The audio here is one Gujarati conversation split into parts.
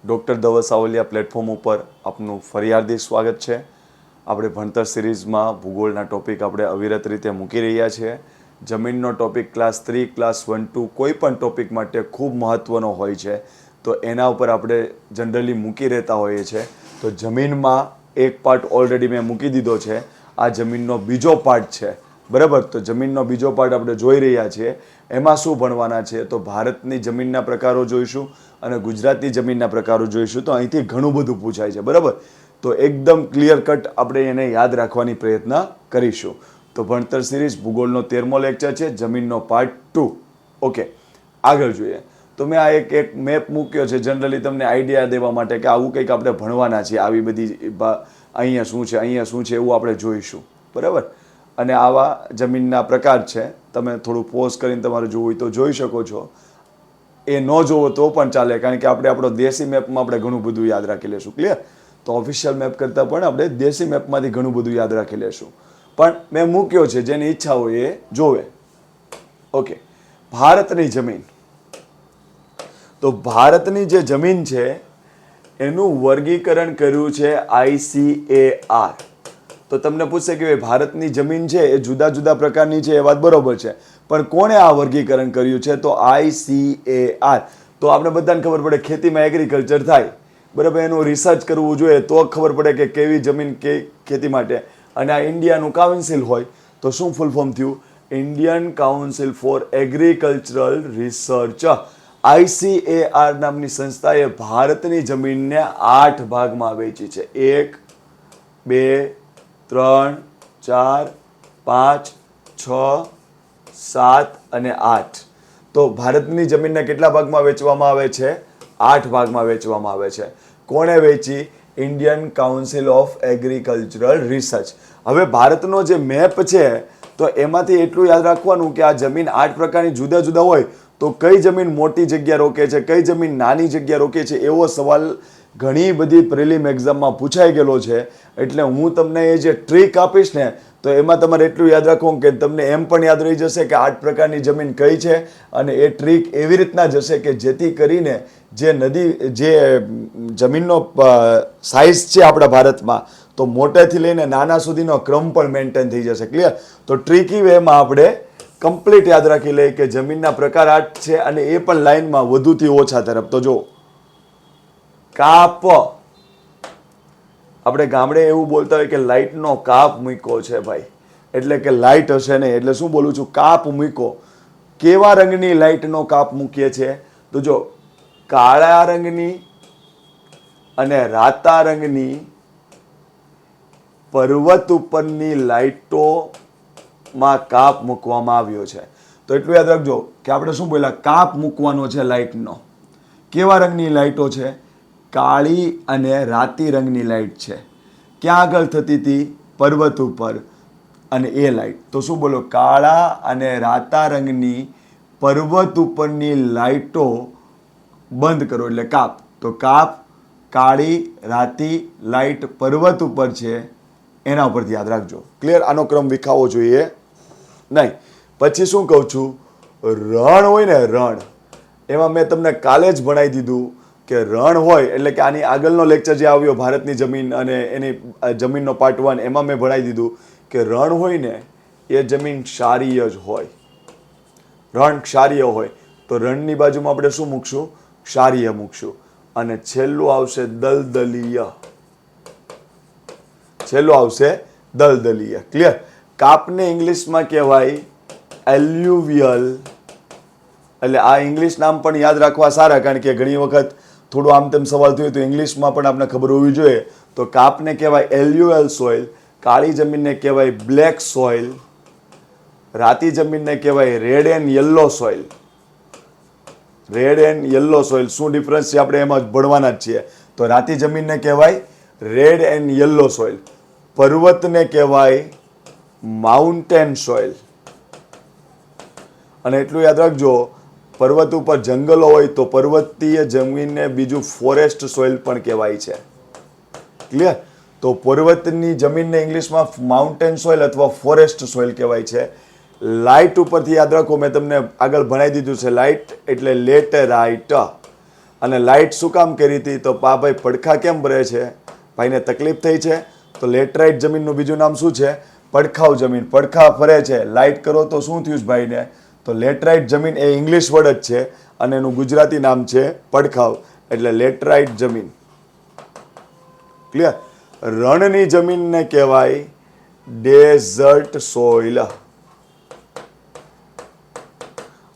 ડૉક્ટર ધવલ સાવલિયા પ્લેટફોર્મ ઉપર આપનું ફરી હાર્દિક સ્વાગત છે. આપણે ભણતર સિરીઝમાં ભૂગોળના ટોપિક આપણે અવિરત રીતે મૂકી રહ્યા છીએ. જમીનનો ટોપિક ક્લાસ 3, ક્લાસ 1, 2 કોઈ પણ ટોપિક માટે ખૂબ મહત્ત્વનો હોય છે, તો એના ઉપર આપણે જનરલી મૂકી રહેતા હોઈએ છીએ. તો જમીનમાં એક પાર્ટ ઓલરેડી મેં મૂકી દીધો છે, આ જમીનનો બીજો પાર્ટ છે, બરાબર. તો જમીનનો બીજો પાર્ટ આપણે જોઈ રહ્યા છીએ. એમાં શું ભણવાના છે, તો ભારતની જમીનના પ્રકારો જોઈશું અને ગુજરાતની જમીનના પ્રકારો જોઈશું. તો અહીંથી ઘણું બધું પૂછાય છે, બરાબર. તો એકદમ ક્લિયર કટ આપણે એને યાદ રાખવાની પ્રયત્ન કરીશું. તો ભણતર સિરીઝ ભૂગોળનો 13મો લેક્ચર છે, જમીનનો પાર્ટ 2. ઓકે, આગળ જોઈએ. તો મેં આ એક મેપ મૂક્યો છે જનરલી તમને આઈડિયા દેવા માટે કે આવું કંઈક આપણે ભણવાના છીએ. આવી બધી અહીંયા શું છે, અહીંયા શું છે, એવું આપણે જોઈશું, બરાબર. અને આવા જમીનના પ્રકાર છે. તમે થોડું પોઝ કરીને તમારે જોવું હોય તો જોઈ શકો છો. એ ન જોવો તો પણ ચાલે, કારણ કે આપણે આપણો દેશી મેપમાં આપણે ઘણું બધું યાદ રાખી લેશું. ક્લિયર? તો ઓફિશિયલ મેપ કરતાં પણ આપણે દેશી મેપમાંથી ઘણું બધું યાદ રાખી લેશું. પણ મેં મૂક્યો છે, જેની ઈચ્છા હોય એ જોવે. ઓકે, ભારતની જમીન. તો ભારતની જે જમીન છે એનું વર્ગીકરણ કર્યું છે ICAR. તો તમને પૂછશે કે ભારતની જમીન છે એ જુદા જુદા પ્રકારની છે, એ વાત બરોબર છે, પણ કોણે આ વર્ગીકરણ કર્યું છે? તો ICAR. તો આપણે બધાને ખબર પડે ખેતીમાં એગ્રીકલ્ચર થાય, બરાબર. એનું રિસર્ચ કરવું જોઈએ તો ખબર પડે કે કેવી જમીન કે ખેતી માટે. અને આ ઇન્ડિયાનું કાઉન્સિલ હોય તો શું ફૂલ ફોર્મ થયું? Indian council four agricultural research. ICAR નામની સંસ્થાએ ભારતની જમીનને 8 ભાગમાં વહેંચી છે. 1, 2, 3, 4, 5, 6, 7 અને 8. તો ભારતની જમીનને કેટલા ભાગમાં વહેંચવામાં આવે છે? 8 ભાગમાં વહેંચવામાં આવે છે. કોણે વહેંચી? Indian council of agricultural research. હવે ભારતનો જે મેપ છે તો એમાંથી એટલું યાદ રાખવાનું કે આ જમીન 8 પ્રકારની જુદા જુદા હોય તો કઈ જમીન મોટી જગ્યા રોકે છે, કઈ જમીન નાની જગ્યા રોકે છે, એવો સવાલ ઘણી બધી પ્રિલિમ એક્ઝામમાં પૂછાઈ ગયેલો છે. એટલે હું તમને એ જે ટ્રીક આપીશ ને તો એમાં તમારે એટલું યાદ રાખવું કે તમને એમ પણ યાદ રહી જશે કે 8 પ્રકારની જમીન કઈ છે. અને એ ટ્રીક એવી રીતના જશે કે જેથી કરીને જે જમીનનો સાઇઝ છે આપણા ભારતમાં, તો મોટેથી લઈને નાના સુધીનો ક્રમ પણ મેન્ટેન થઈ જશે. ક્લિયર? તો ટ્રીકી વેમાં આપણે કમ્પ્લીટ યાદ રાખી લઈએ કે જમીનના પ્રકાર 8 છે અને એ પણ લાઈનમાં વધુથી ઓછા તરફ. તો જો કાપ, આપણે ગામડે એવું બોલતા હોય કે લાઇટનો કાપ મૂક્યો છે ભાઈ, એટલે કે લાઇટ હશે નહીં. એટલે શું બોલું છું? કાપ મૂક્યો. કેવા રંગની લાઇટનો કાપ મૂકીએ છીએ? તો જો કાળા રંગની અને રાતા રંગની પર્વત ઉપરની લાઇટોમાં કાપ મૂકવામાં આવ્યો છે. તો એટલું યાદ રાખજો કે આપણે શું બોલ્યા? કાપ મૂકવાનો છે લાઇટનો. કેવા રંગની લાઇટો છે? કાળી અને રાતી રંગની લાઇટ છે. ક્યાં આગળ થતી હતી? પર્વત ઉપર. અને એ લાઇટ તો શું બોલો? કાળા અને રાતા રંગની પર્વત ઉપરની લાઇટો બંધ કરો એટલે કાપ. તો કાપ, કાળી રાતી લાઇટ પર્વત ઉપર છે, એના ઉપરથી યાદ રાખજો. ક્લિયર? આનો ક્રમ વિખાવો જોઈએ નહીં. પછી શું કહું છું? રણ હોય ને, રણ, એમાં મેં તમને કાલે જ ભણાવી દીધું કે રણ હોય એટલે કે આની આગળનો લેક્ચર જે આવ્યો ભારતની જમીન અને એની જમીનનો પાર્ટ 1, એમાં મેં ભણાવી દીધું કે રણ હોય ને એ જમીન ક્ષારીય જ હોય. રણ ક્ષારીય હોય તો રણની બાજુમાં આપણે શું મૂકશું? ક્ષારીય મૂકશું. અને છેલ્લું આવશે દલદલીય. છેલ્લું આવશે દલદલીય. ક્લિયર? કાપને ઇંગ્લિશમાં કહેવાય એલ્યુવિયલ. એટલે આ ઇંગ્લિશ નામ પણ યાદ રાખવા સારા, કારણ કે ઘણી વખત થોડું આમ તેમ સવાલ થયો તો ઇંગ્લિશમાં પણ આપણે ખબર હોવી જોઈએ. તો કાપને કહેવાય એલ્યુઅલ સોઇલ, કાળી જમીનને કહેવાય બ્લેક સોઇલ, રાતી જમીનને કહેવાય red and yellow soil. Red and yellow soil શું ડિફરન્સ છે આપણે એમાં ભણવાના જ છીએ. તો રાતી જમીનને કહેવાય રેડ એન્ડ યલો સોઇલ. પર્વતને કહેવાય માઉન્ટેન સોઇલ. અને એટલું યાદ રાખજો, પર્વત ઉપર જંગલો હોય તો પર્વતીય જમીનને બીજું ફોરેસ્ટ સોઇલ પણ કહેવાય છે. ક્લિયર? તો પર્વતની જમીનને ઇંગ્લિશમાં માઉન્ટેન સોઇલ અથવા ફોરેસ્ટ સોઇલ કહેવાય છે. લાઇટ ઉપરથી યાદ રાખો, મેં તમને આગળ ભણાવી દીધું છે. લાઇટ એટલે લેટેરાઇટ. અને લાઇટ શું કામ કરી હતી? તો ભાઈ પડખા કેમ ભરે છે? ભાઈને તકલીફ થઈ છે, તો લેટરાઇટ જમીનનું બીજું નામ શું છે? પડખાઉ જમીન. પડખા ફરે છે, લાઇટ કરો તો શું થયું ભાઈને? તો લેટરાઇટ જમીન એ ઇંગ્લિશ વર્ડ જ છે અને એનું ગુજરાતી નામ છે પડખાઉ, એટલે લેટરાઇટ જમીન. ક્લિયર? રણની જમીનને કહેવાય ડેઝર્ટ સોઇલ.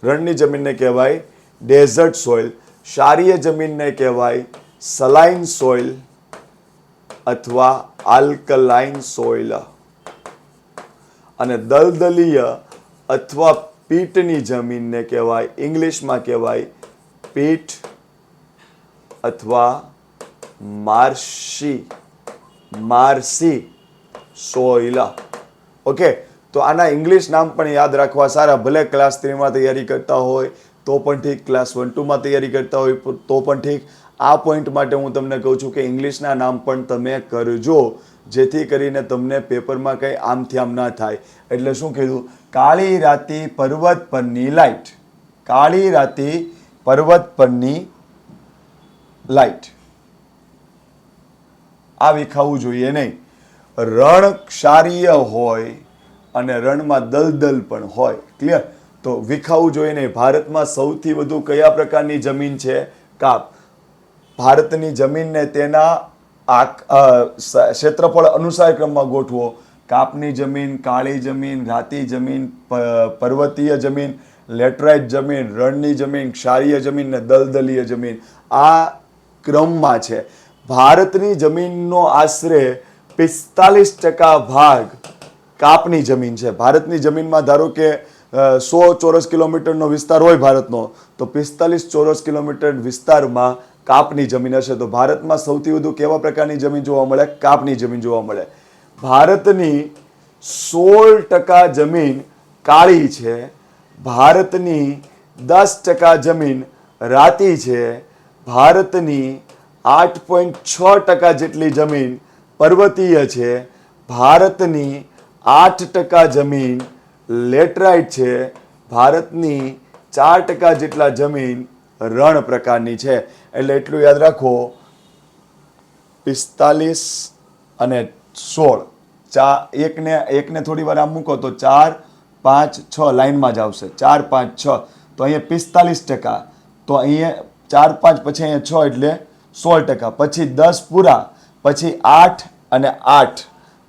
રણની જમીનને કહેવાય ડેઝર્ટ સોઇલ. ક્ષારીય જમીનને કહેવાય સલાઇન સોઇલ અથવા આલ્કલાઇન સોઇલ. અને દલદલીય અથવા પીટની જમીનને કહેવાય, ઇંગ્લિશમાં કહેવાય પીટ અથવા માર્સી સોઇલ. ઓકે, તો આના ઇંગ્લિશ નામ પણ યાદ રાખવા સારા. ભલે ક્લાસ 3માં તૈયારી કરતા હોય તો પણ ઠીક, ક્લાસ 1-2માં તૈયારી કરતા હોય તો પણ ઠીક. આ પોઈન્ટ માટે હું તમને કહું છું કે ઇંગ્લિશના નામ પણ તમે કરજો, જેથી કરીને તમને પેપરમાં કંઈ આમથી આમ ના થાય. એટલે શું કીધું? કાળી રાતી પર્વત પરની લાઇટ. કાળી રાતી પર્વત પરની લાઇટ આ વિખાવું જોઈએ નહીં. રણ ક્ષારીય હોય અને રણમાં દલદલ પણ હોય. ક્લિયર? તો વિખાવું જોઈએ નહીં. ભારતમાં સૌથી વધુ કયા પ્રકારની જમીન છે? કાપ. ભારતની જમીનને તેના ક્ષેત્રફળ અનુસાર ક્રમમાં ગોઠવો. કાપની જમીન, કાળી જમીન, રાતી જમીન, પર્વતીય જમીન, લેટરાઇટ જમીન, રણની જમીન, ક્ષારીય જમીન ને દલદલીય જમીન. આ ક્રમમાં છે. ભારતની જમીનનો આશરે 45% ભાગ કાપની જમીન છે. ભારતની જમીનમાં ધારો કે 100 ચોરસ કિલોમીટરનો વિસ્તાર હોય ભારતનો, તો 45 ચોરસ કિલોમીટર વિસ્તારમાં કાપની જમીન હશે. તો ભારતમાં સૌથી વધુ કેવા પ્રકારની જમીન જોવા મળે? કાપની જમીન જોવા મળે. ભારતની 16% જમીન કાળી છે, ભારતની 10% જમીન રાતી છે, ભારતની 8.6% જેટલી જમીન પર્વતીય છે, ભારતની 8% જમીન લેટરાઇટ છે, ભારતની 4% જેટલા જમીન રણ પ્રકારની છે. એટલે એટલું યાદ રાખો, 45 અને 16, એકને થોડી વાર આમ મૂકો તો 4, 5, 6 લાઈનમાં જ આવશે. 4, 5, 6 તો અહીંયા 45%, તો અહીંયા 4, 5 પછી અહીંયા 6 એટલે 16%, પછી 10 પૂરા, પછી 8 અને 8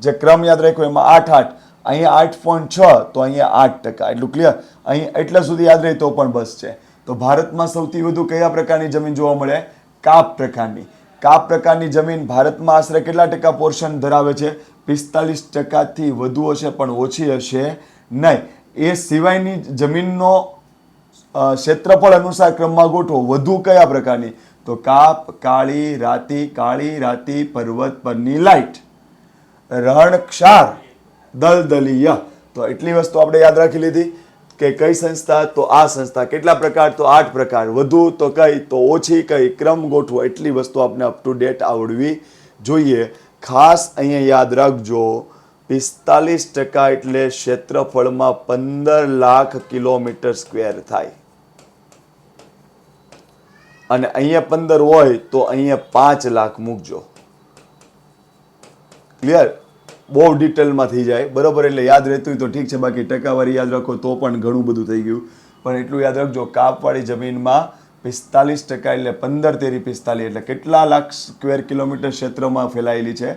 જે ક્રમ યાદ રાખ્યો એમાં 8, 8 અહીંયા 8.6 તો અહીંયા 8%. એટલું ક્લિયર? અહીં એટલા સુધી યાદ રહે તો પણ બસ છે. તો ભારતમાં સૌથી વધુ કયા પ્રકારની જમીન જોવા મળે? કાપ પ્રકારની. કાપ પ્રકારની જમીન ભારતમાં આશરે કેટલા ટકા પોર્શન ધરાવે છે? 45%થી વધુ હશે પણ ઓછી હશે નહીં. એ સિવાયની જમીનનો ક્ષેત્રફળ અનુસાર ક્રમમાં ગોઠવો. વધુ કયા પ્રકારની? તો કાપ, કાળી રાતી, પર્વત પરની લાઇટ, રણ ક્ષાર, દલદલીય. તો એટલી વસ્તુ આપણે યાદ રાખી લીધી કે કઈ સંસ્થા? તો આ સંસ્થા. કેટલા પ્રકાર? તો 8 પ્રકાર. વધુ તો કઈ? તો ઓછી કઈ? ક્રમ ગોઠવો. એટલી વસ્તુ આપણે અપ ટુ ડેટ આવડવી જોઈએ. ખાસ અહીંયા યાદ રાખજો, 45% એટલે ક્ષેત્રફળમાં 15 લાખ કિલોમીટર સ્ક્વેર થાય. અને અહીંયા 15 હોય તો અહીંયા 5 લાખ મૂકજો. ક્લિયર? બહુ ડિટેલમાં થઈ જાય, બરોબર? એટલે યાદ રહેતું હોય તો ઠીક છે, બાકી ટકાવારી યાદ રાખો તો પણ ઘણું બધું થઈ ગયું. પણ એટલું યાદ રાખજો, કાપવાળી જમીનમાં 45% એટલે 15 તેરી 45 એટલે કેટલા લાખ સ્ક્વેર કિલોમીટર ક્ષેત્રમાં ફેલાયેલી છે?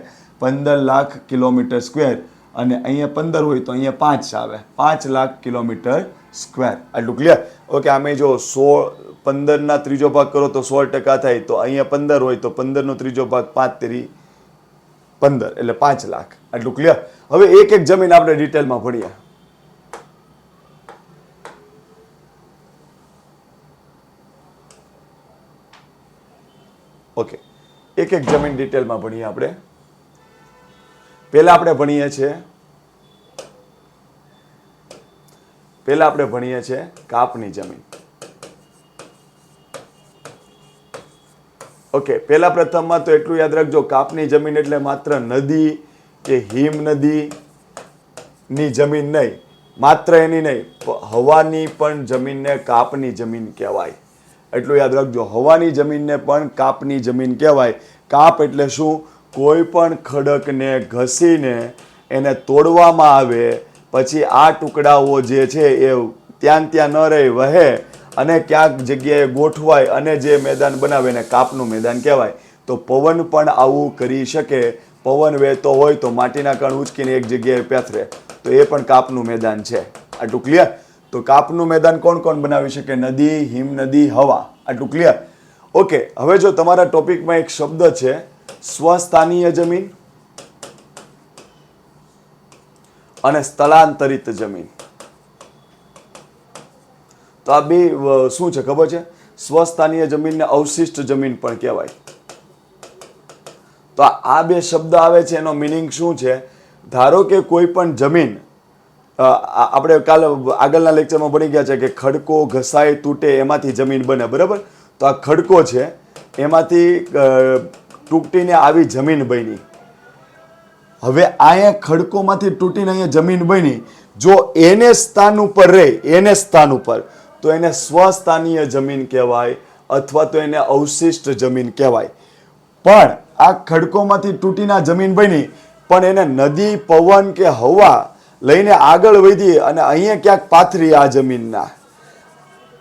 15 લાખ કિલોમીટર સ્ક્વેર. અને અહીંયા 15 હોય તો અહીંયા 5 આવે, 5 લાખ કિલોમીટર સ્ક્વેર. આટલું ક્લિયર? ઓકે, આમે જો 15ના ત્રીજો ભાગ કરો તો 16% થાય. તો અહીંયા 15 હોય તો 15નો ત્રીજો ભાગ 5 તેરી 15 એટલે 5 લાખ. આટલું ક્લિયર? હવે એક એક જમીન આપણે ડિટેલમાં ભણીએ. ઓકે, એક એક જમીન ડિટેલમાં ભણીએ આપણે. પહેલા આપણે ભણીએ છીએ કાપની જમીન. ઓકે, પહેલા પ્રથમમાં તો એટલું યાદ રાખજો, કાપની જમીન એટલે માત્ર નદી કે હિમ નદીની જમીન નહીં, માત્ર એની નહીં, હવાની પણ જમીનને કાપની જમીન કહેવાય. એટલું યાદ રાખજો. હવાની જમીનને પણ કાપની જમીન કહેવાય. કાપ એટલે શું? કોઈ પણ ખડકને ઘસીને એને તોડવામાં આવે, પછી આ ટુકડાઓ જે છે એ ત્યાં ત્યાં ન રહી વહે અને ક્યાંક જગ્યાએ ગોઠવાય અને જે મેદાન બનાવે એને કાપનું મેદાન કહેવાય. તો પવન પણ આવું કરી શકે. પવન વહેતો હોય તો માટીના કણ ઉચકીને એક જગ્યાએ પેથરે, તો એ પણ કાપનું મેદાન છે. આટલું ક્લિયર? તો કાપનું મેદાન કોણ કોણ બનાવી શકે? નદી, હિમનદી, હવા. આટલું ક્લિયર? ઓકે, હવે જો તમારા ટોપિકમાં એક શબ્દ છે સ્વસ્થાનીય જમીન અને સ્થળાંતરિત જમીન. તો આ બે શું છે ખબર છે? સ્વસ્થાનીય જમીનને અવશિષ્ટ જમીન પણ કહેવાય. તો આ બે શબ્દ આવે છે, એનો મિનિંગ શું છે? ધારો કે કોઈ પણ જમીન, આપણે કાલે આગળના લેક્ચરમાં ભણી ગયા છે કે ખડકો ઘસાય તૂટે એમાંથી જમીન બને, બરાબર? તો આ ખડકો છે એમાંથી તૂટીને આવી જમીન બની. હવે અહીંયા ખડકોમાંથી તૂટીને અહીંયા જમીન બની, જો એને સ્થાન ઉપર રહે, એને સ્થાન ઉપર, તો એને સ્વસ્થાનીય જમીન કહેવાય અથવા તો એને અવશિષ્ટ જમીન કહેવાય. પણ આ ખડકોમાંથી તૂટીને જમીન બની, પણ એને નદી, પવન કે હવા લઈને આગળ વધી અને અહીંયા ક્યાંક પાથરી આ જમીનના,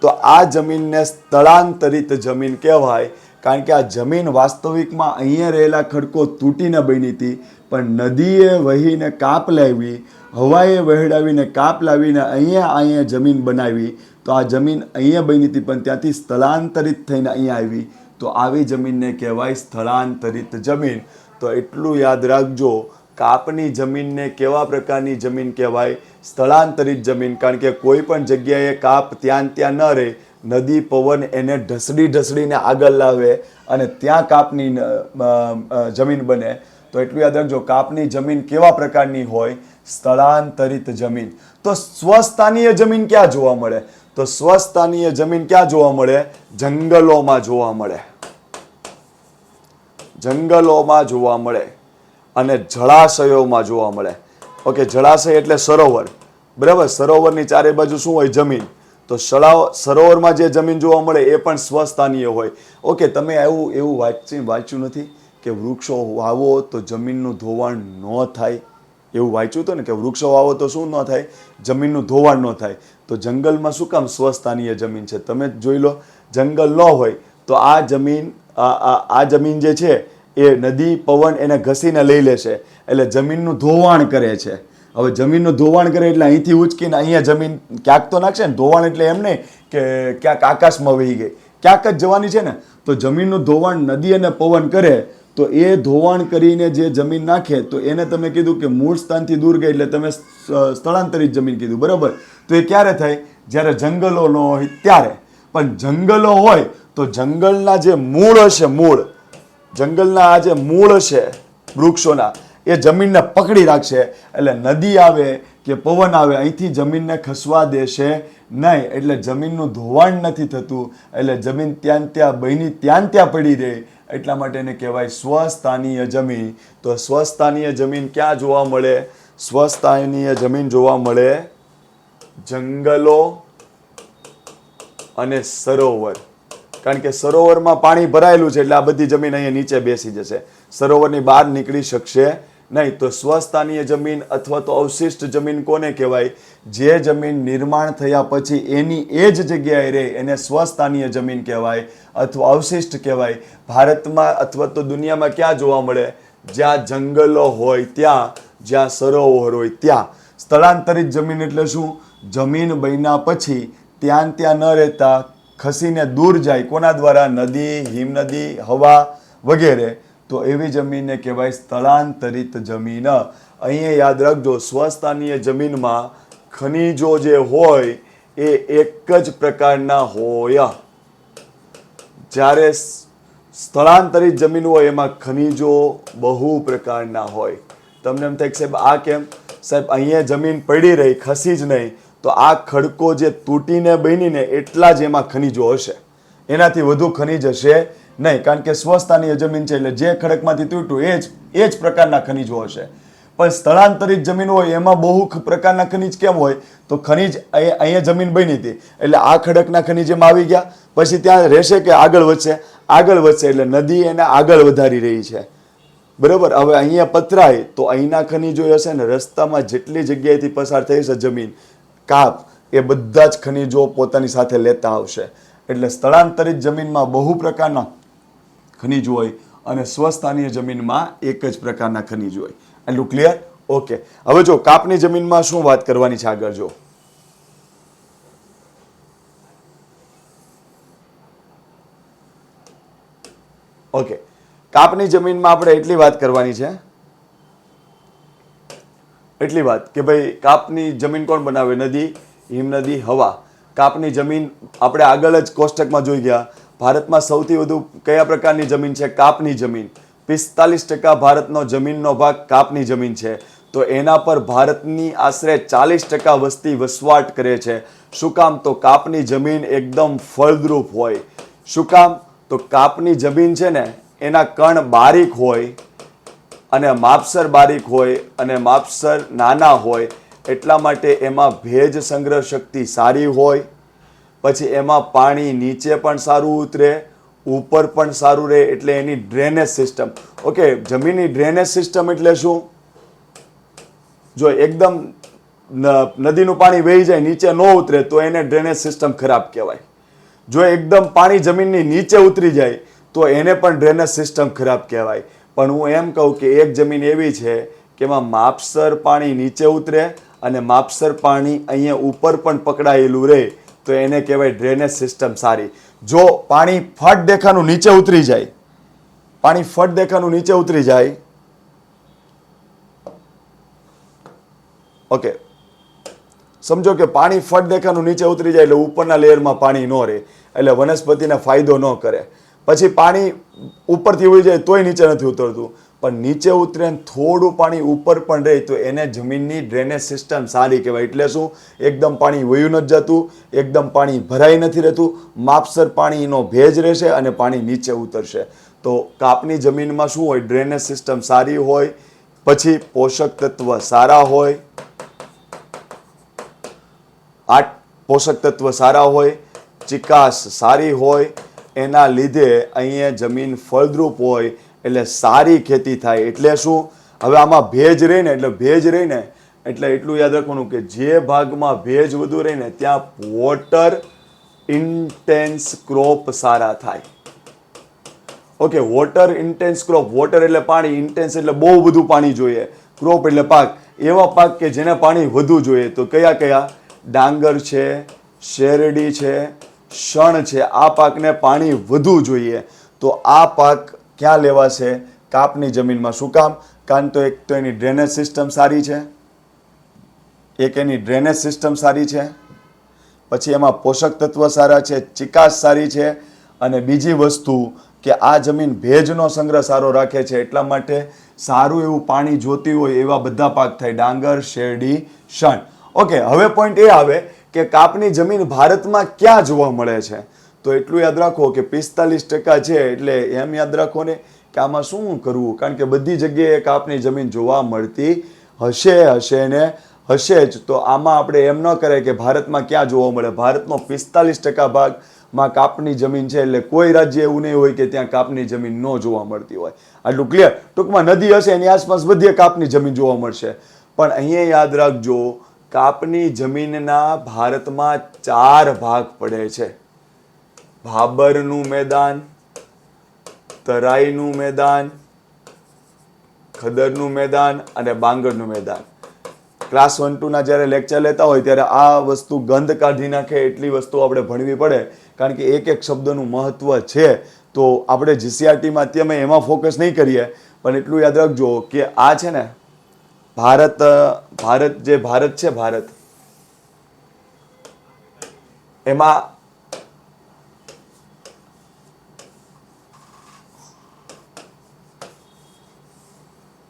તો આ જમીનને સ્થળાંતરિત જમીન કહેવાય. કારણ કે આ જમીન વાસ્તવિકમાં અહીંયા રહેલા ખડકો તૂટીને બની હતી, પણ નદીએ વહીને કાપ લાવી, હવાએ વહેડાવીને કાપ લાવીને અહીંયા જમીન બનાવી. તો આ જમીન અહીંયા બની હતી પણ ત્યાંથી સ્થળાંતરિત થઈને અહીંયા આવી, તો આવી જમીનને કહેવાય સ્થળાંતરિત જમીન. તો એટલું યાદ રાખજો, કાપની જમીનને કેવા પ્રકારની જમીન કહેવાય? સ્થળાંતરિત જમીન. કારણ કે કોઈ પણ જગ્યાએ કાપ ત્યાં ન રહે, નદી, પવન એને ઢસડીને આગળ લાવે અને ત્યાં કાપની જમીન બને. તો એટલું યાદ રાખજો, કાપની જમીન કેવા પ્રકારની હોય? સ્થળાંતરિત જમીન. તો સ્વસ્થાનીય જમીન ક્યાં જોવા મળે? તો સ્વસ્થાનીય જમીન ક્યાં જોવા મળે? જંગલોમાં જોવા મળે. જંગલોમાં જોવા મળે અને જળાશયોમાં જોવા મળે. ઓકે, જળાશય એટલે સરોવર, બરાબર? સરોવરની ચારે બાજુ શું હોય? જમીન. તો સરોવરમાં જે જમીન જોવા મળે એ પણ સ્વસ્થાનીય હોય. ઓકે, તમે એવું વાંચ્યું નથી કે વૃક્ષો વાવો તો જમીનનું ધોવાણ ન થાય? એવું વાંચ્યું હતું ને કે વૃક્ષો વાવો તો શું ન થાય? જમીનનું ધોવાણ ન થાય. તો જંગલમાં શું કામ સ્વસ્થાનીય જમીન છે? તમે જોઈ લો, જંગલ ન હોય તો આ જમીન જે છે એ નદી, પવન એને ઘસીને લઈ લેશે, એટલે જમીનનું ધોવાણ કરે છે. હવે જમીનનું ધોવાણ કરે એટલે અહીંથી ઉચકીને અહીંયા જમીન ક્યાંક તો નાખશે ને. ધોવાણ એટલે એમ નહીં કે ક્યાંક આકાશમાં વહી ગઈ, ક્યાંક જ જવાની છે ને. તો જમીનનું ધોવાણ નદી અને પવન કરે, તો એ ધોવાણ કરીને જે જમીન નાખે તો એને તમે કીધું કે મૂળ સ્થાનથી દૂર ગઈ એટલે તમે સ્થળાંતરિત જમીન કીધું, બરાબર? તો એ ક્યારે થાય? જ્યારે જંગલો ન હોય ત્યારે. પણ જંગલો હોય તો જંગલના જે મૂળ હશે, જંગલના આ જે મૂળ હશે વૃક્ષોના, એ જમીનને પકડી રાખશે. એટલે નદી આવે કે પવન આવે અહીંથી જમીનને ખસવા દેશે નહીં. એટલે જમીનનું ધોવાણ નથી થતું, એટલે જમીન ત્યાં બની ત્યાં પડી રહે. એટલા માટે એને કહેવાય સ્વસ્થાનીય જમીન. તો સ્વસ્થાનીય જમીન ક્યાં જોવા મળે? સ્વસ્થાનીય જમીન જોવા મળે જંગલો અને સરોવર. કારણ કે સરોવરમાં પાણી ભરાયેલું છે એટલે આ બધી જમીન અહીંયા નીચે બેસી જશે, સરોવરની બહાર નીકળી શકશે નહીં. તો સ્વસ્થાનીય જમીન અથવા તો અવશિષ્ટ જમીન કોને કહેવાય? જે જમીન નિર્માણ થયા પછી એની એ જ જગ્યાએ રહે એને સ્વસ્થાનીય જમીન કહેવાય અથવા અવશિષ્ટ કહેવાય. ભારતમાં અથવા તો દુનિયામાં ક્યાં જોવા મળે? જ્યાં જંગલો હોય ત્યાં, જ્યાં સરોવર હોય ત્યાં. સ્થળાંતરિત જમીન એટલે શું? જમીન બન્યા પછી ત્યાં ન રહેતા, ખસીને દૂર જાય. કોના દ્વારા? નદી, હિમનદી, હવા વગેરે. તો એવી જમીનને કહેવાય સ્થળાંતરિત જમીન. અહીંયા યાદ રાખજો, સ્વસ્થાનીય જમીનમાં ખનિજો જે હોય એ એક જ પ્રકારના હોય. જ્યારે સ્થળાંતરિત જમીન હોય એમાં ખનિજો બહુ પ્રકારના હોય. તમને એમ થાય કે સાહેબ આ કેમ? સાહેબ અહીંયા જમીન પડી રહી, ખસી જ નહીં, તો આ ખડકો જે તૂટીને બનીને એટલા જ એમાં ખનિજો હશે, એનાથી વધુ ખનિજ હશે નહીં. કારણ કે સ્વસ્થાનીય જમીન છે એટલે જે ખડકમાંથી તૂટ્યું એ જ પ્રકારના ખનિજો હશે. પણ સ્થળાંતરિત જમીન હોય એમાં બહુ પ્રકારના ખનિજ કેમ હોય? તો ખનિજ અહીંયા જમીન બની હતી એટલે આ ખડકના ખનિજ એમાં આવી ગયા, પછી ત્યાં રહેશે કે આગળ વધશે? આગળ વધશે, એટલે નદી એને આગળ વધારી રહી છે. બરોબર. હવે અહીંયા પથરાય તો અહીંના ખનિજો હશે ને, રસ્તામાં જેટલી જગ્યાએથી પસાર થઈ છે જમીન કાપ, એ બધા જ ખનિજો પોતાની સાથે લેતા આવશે. એટલે સ્થળાંતરિત જમીનમાં બહુ પ્રકારના ખનિજ હોય અને સ્વસ્થાનીય જમીનમાં એક જ પ્રકારના ખનિજ હોય. એટલું ક્લિયર? ઓકે. હવે જો કાપની જમીનમાં શું વાત કરવાની છે આગળ જો. ઓકે, કાપની જમીનમાં આપણે એટલી વાત કરવાની છે, એટલી વાત કે ભાઈ કાપની જમીન કોણ બનાવે? નદી, હિમનદી, હવા. કાપની જમીન આપણે આગળ જ કોષ્ટકમાં જોઈ ગયા. ભારતમાં સૌથી વધુ કયા પ્રકારની જમીન છે? કાપની જમીન. 45% ભારતનો જમીનનો ભાગ કાપની જમીન છે. તો એના પર ભારતની આશરે 40% વસ્તી વસવાટ કરે છે. શું કામ? તો કાપની જમીન એકદમ ફળદ્રુપ હોય. શું કામ? તો કાપની જમીન છે ને એના કણ બારીક હોય અને માપસર બારીક હોય અને માપસર નાના હોય, એટલા માટે એમાં ભેજ સંગ્રહ શક્તિ સારી હોય. પછી એમાં પાણી નીચે પણ સારું ઉતરે, ઉપર પણ સારું રહે, એટલે એની ડ્રેનેજ સિસ્ટમ. ઓકે, જમીનની ડ્રેનેજ સિસ્ટમ એટલે શું? જો એકદમ નદીનું પાણી વહી જાય નીચે ન ઉતરે તો એને ડ્રેનેજ સિસ્ટમ ખરાબ કહેવાય. જો એકદમ પાણી જમીનની નીચે ઉતરી જાય તો એને પણ ડ્રેનેજ સિસ્ટમ ખરાબ કહેવાય. પણ હું એમ કહું કે એક જમીન એવી છે કે એમાં માપસર પાણી નીચે ઉતરે અને માપસર પાણી અહીંયા ઉપર પણ પકડાયેલું રહે, તો એને કહેવાય ડ્રેનેજ સિસ્ટમ સારી. જો પાણી ફટ દેખાનું નીચે ઉતરી જાય, પાણી ફટ દેખાનું નીચે ઉતરી જાય, ઓકે, સમજો કે પાણી ફટ દેખાનું નીચે ઉતરી જાય એટલે ઉપરના લેયરમાં પાણી ન રહે, એટલે વનસ્પતિને ફાયદો ન કરે. પછી પાણી ઉપરથી ઉડી જાય તોય નીચે નથી ઉતરતું, પણ નીચે ઉતરે ને થોડું પાણી ઉપર પણ રહે તો એને જમીનની ડ્રેનેજ સિસ્ટમ સારી કહેવાય. એટલે શું? એકદમ પાણી વયું નથી જતું, એકદમ પાણી ભરાઈ નથી રહેતું, માપસર પાણીનો ભેજ રહેશે અને પાણી નીચે ઉતરશે. તો કાપની જમીનમાં શું હોય? ડ્રેનેજ સિસ્ટમ સારી હોય, પછી પોષક તત્વ સારા હોય, પોષક તત્વ સારા હોય, ચિકાસ સારી હોય, એના લીધે અહીંયા જમીન ફળદ્રુપ હોય એટલે સારી ખેતી થાય. એટલે શું? હવે આમાં ભેજ રહે ને, એટલે ભેજ રહે ને એટલે એટલું યાદ રાખવાનું કે જે ભાગમાં ભેજ વધુ રહે ને ત્યાં વોટર ઇન્ટેન્સ ક્રોપ સારા થાય. Okay, water intense crop. Water એટલે પાણી, ઇન્ટેન્સ એટલે બહુ બધું પાણી જોઈએ, ક્રોપ એટલે પાક. એવા પાક કે જેને પાણી વધુ જોઈએ, તો કયા કયા? ડાંગર છે, શેરડી છે, શણ છે. આ પાકને પાણી વધુ જોઈએ, તો આ પાક ક્યાં લેવાશે? કાપની જમીનમાં. શું કામ? કારણ તો એક તો એની ડ્રેનેજ સિસ્ટમ સારી છે, એક એની ડ્રેનેજ સિસ્ટમ સારી છે, પછી એમાં પોષક તત્વ સારા છે, ચિકાસ સારી છે, અને બીજી વસ્તુ કે આ જમીન ભેજનો સંગ્રહ સારો રાખે છે, એટલા માટે સારું એવું પાણી જોતી હોય એવા બધા પાક થાય. ડાંગર, શેરડી, શણ. ઓકે, હવે પોઈન્ટ એ આવે કે કાપની જમીન ભારતમાં ક્યાં જોવા મળે છે? તો એટલું યાદ રાખો કે 45% છે, એટલે એમ યાદ રાખો ને કે આમાં શું કરવું, કારણ કે બધી જગ્યાએ કાપની જમીન જોવા મળતી હશે ને હશે જ. તો આમાં આપણે એમ ન કરે કે ભારતમાં ક્યાં જોવા મળે. ભારતનો 45% ભાગમાં કાપની જમીન છે, એટલે કોઈ રાજ્ય એવું નહીં હોય કે ત્યાં કાપની જમીન ન જોવા મળતી હોય. આટલું ક્લિયર? ટૂંકમાં નદી હશે એની આસપાસ બધે કાપની જમીન જોવા મળશે. પણ અહીંયા યાદ રાખજો, કાપની જમીનના ભારતમાં 4 ભાગ પડે છે. ભાબરનું મેદાન, તરાઈનું મેદાન, ખદરનું મેદાન અને બાંગરનું મેદાન. ક્લાસ 1-2 ના જ્યારે લેક્ચર લેતા હોય ત્યારે આ વસ્તુ ગંધ કાઢી નાખે એટલી વસ્તુ આપણે ભણવી પડે, કારણ કે એક એક શબ્દનું મહત્વ છે. તો આપણે જીસીઆરટીમાં અત્યારે એમાં ફોકસ નહીં કરીએ, પણ એટલું યાદ રાખજો કે આ છે ને ભારત છે, ભારત એમાં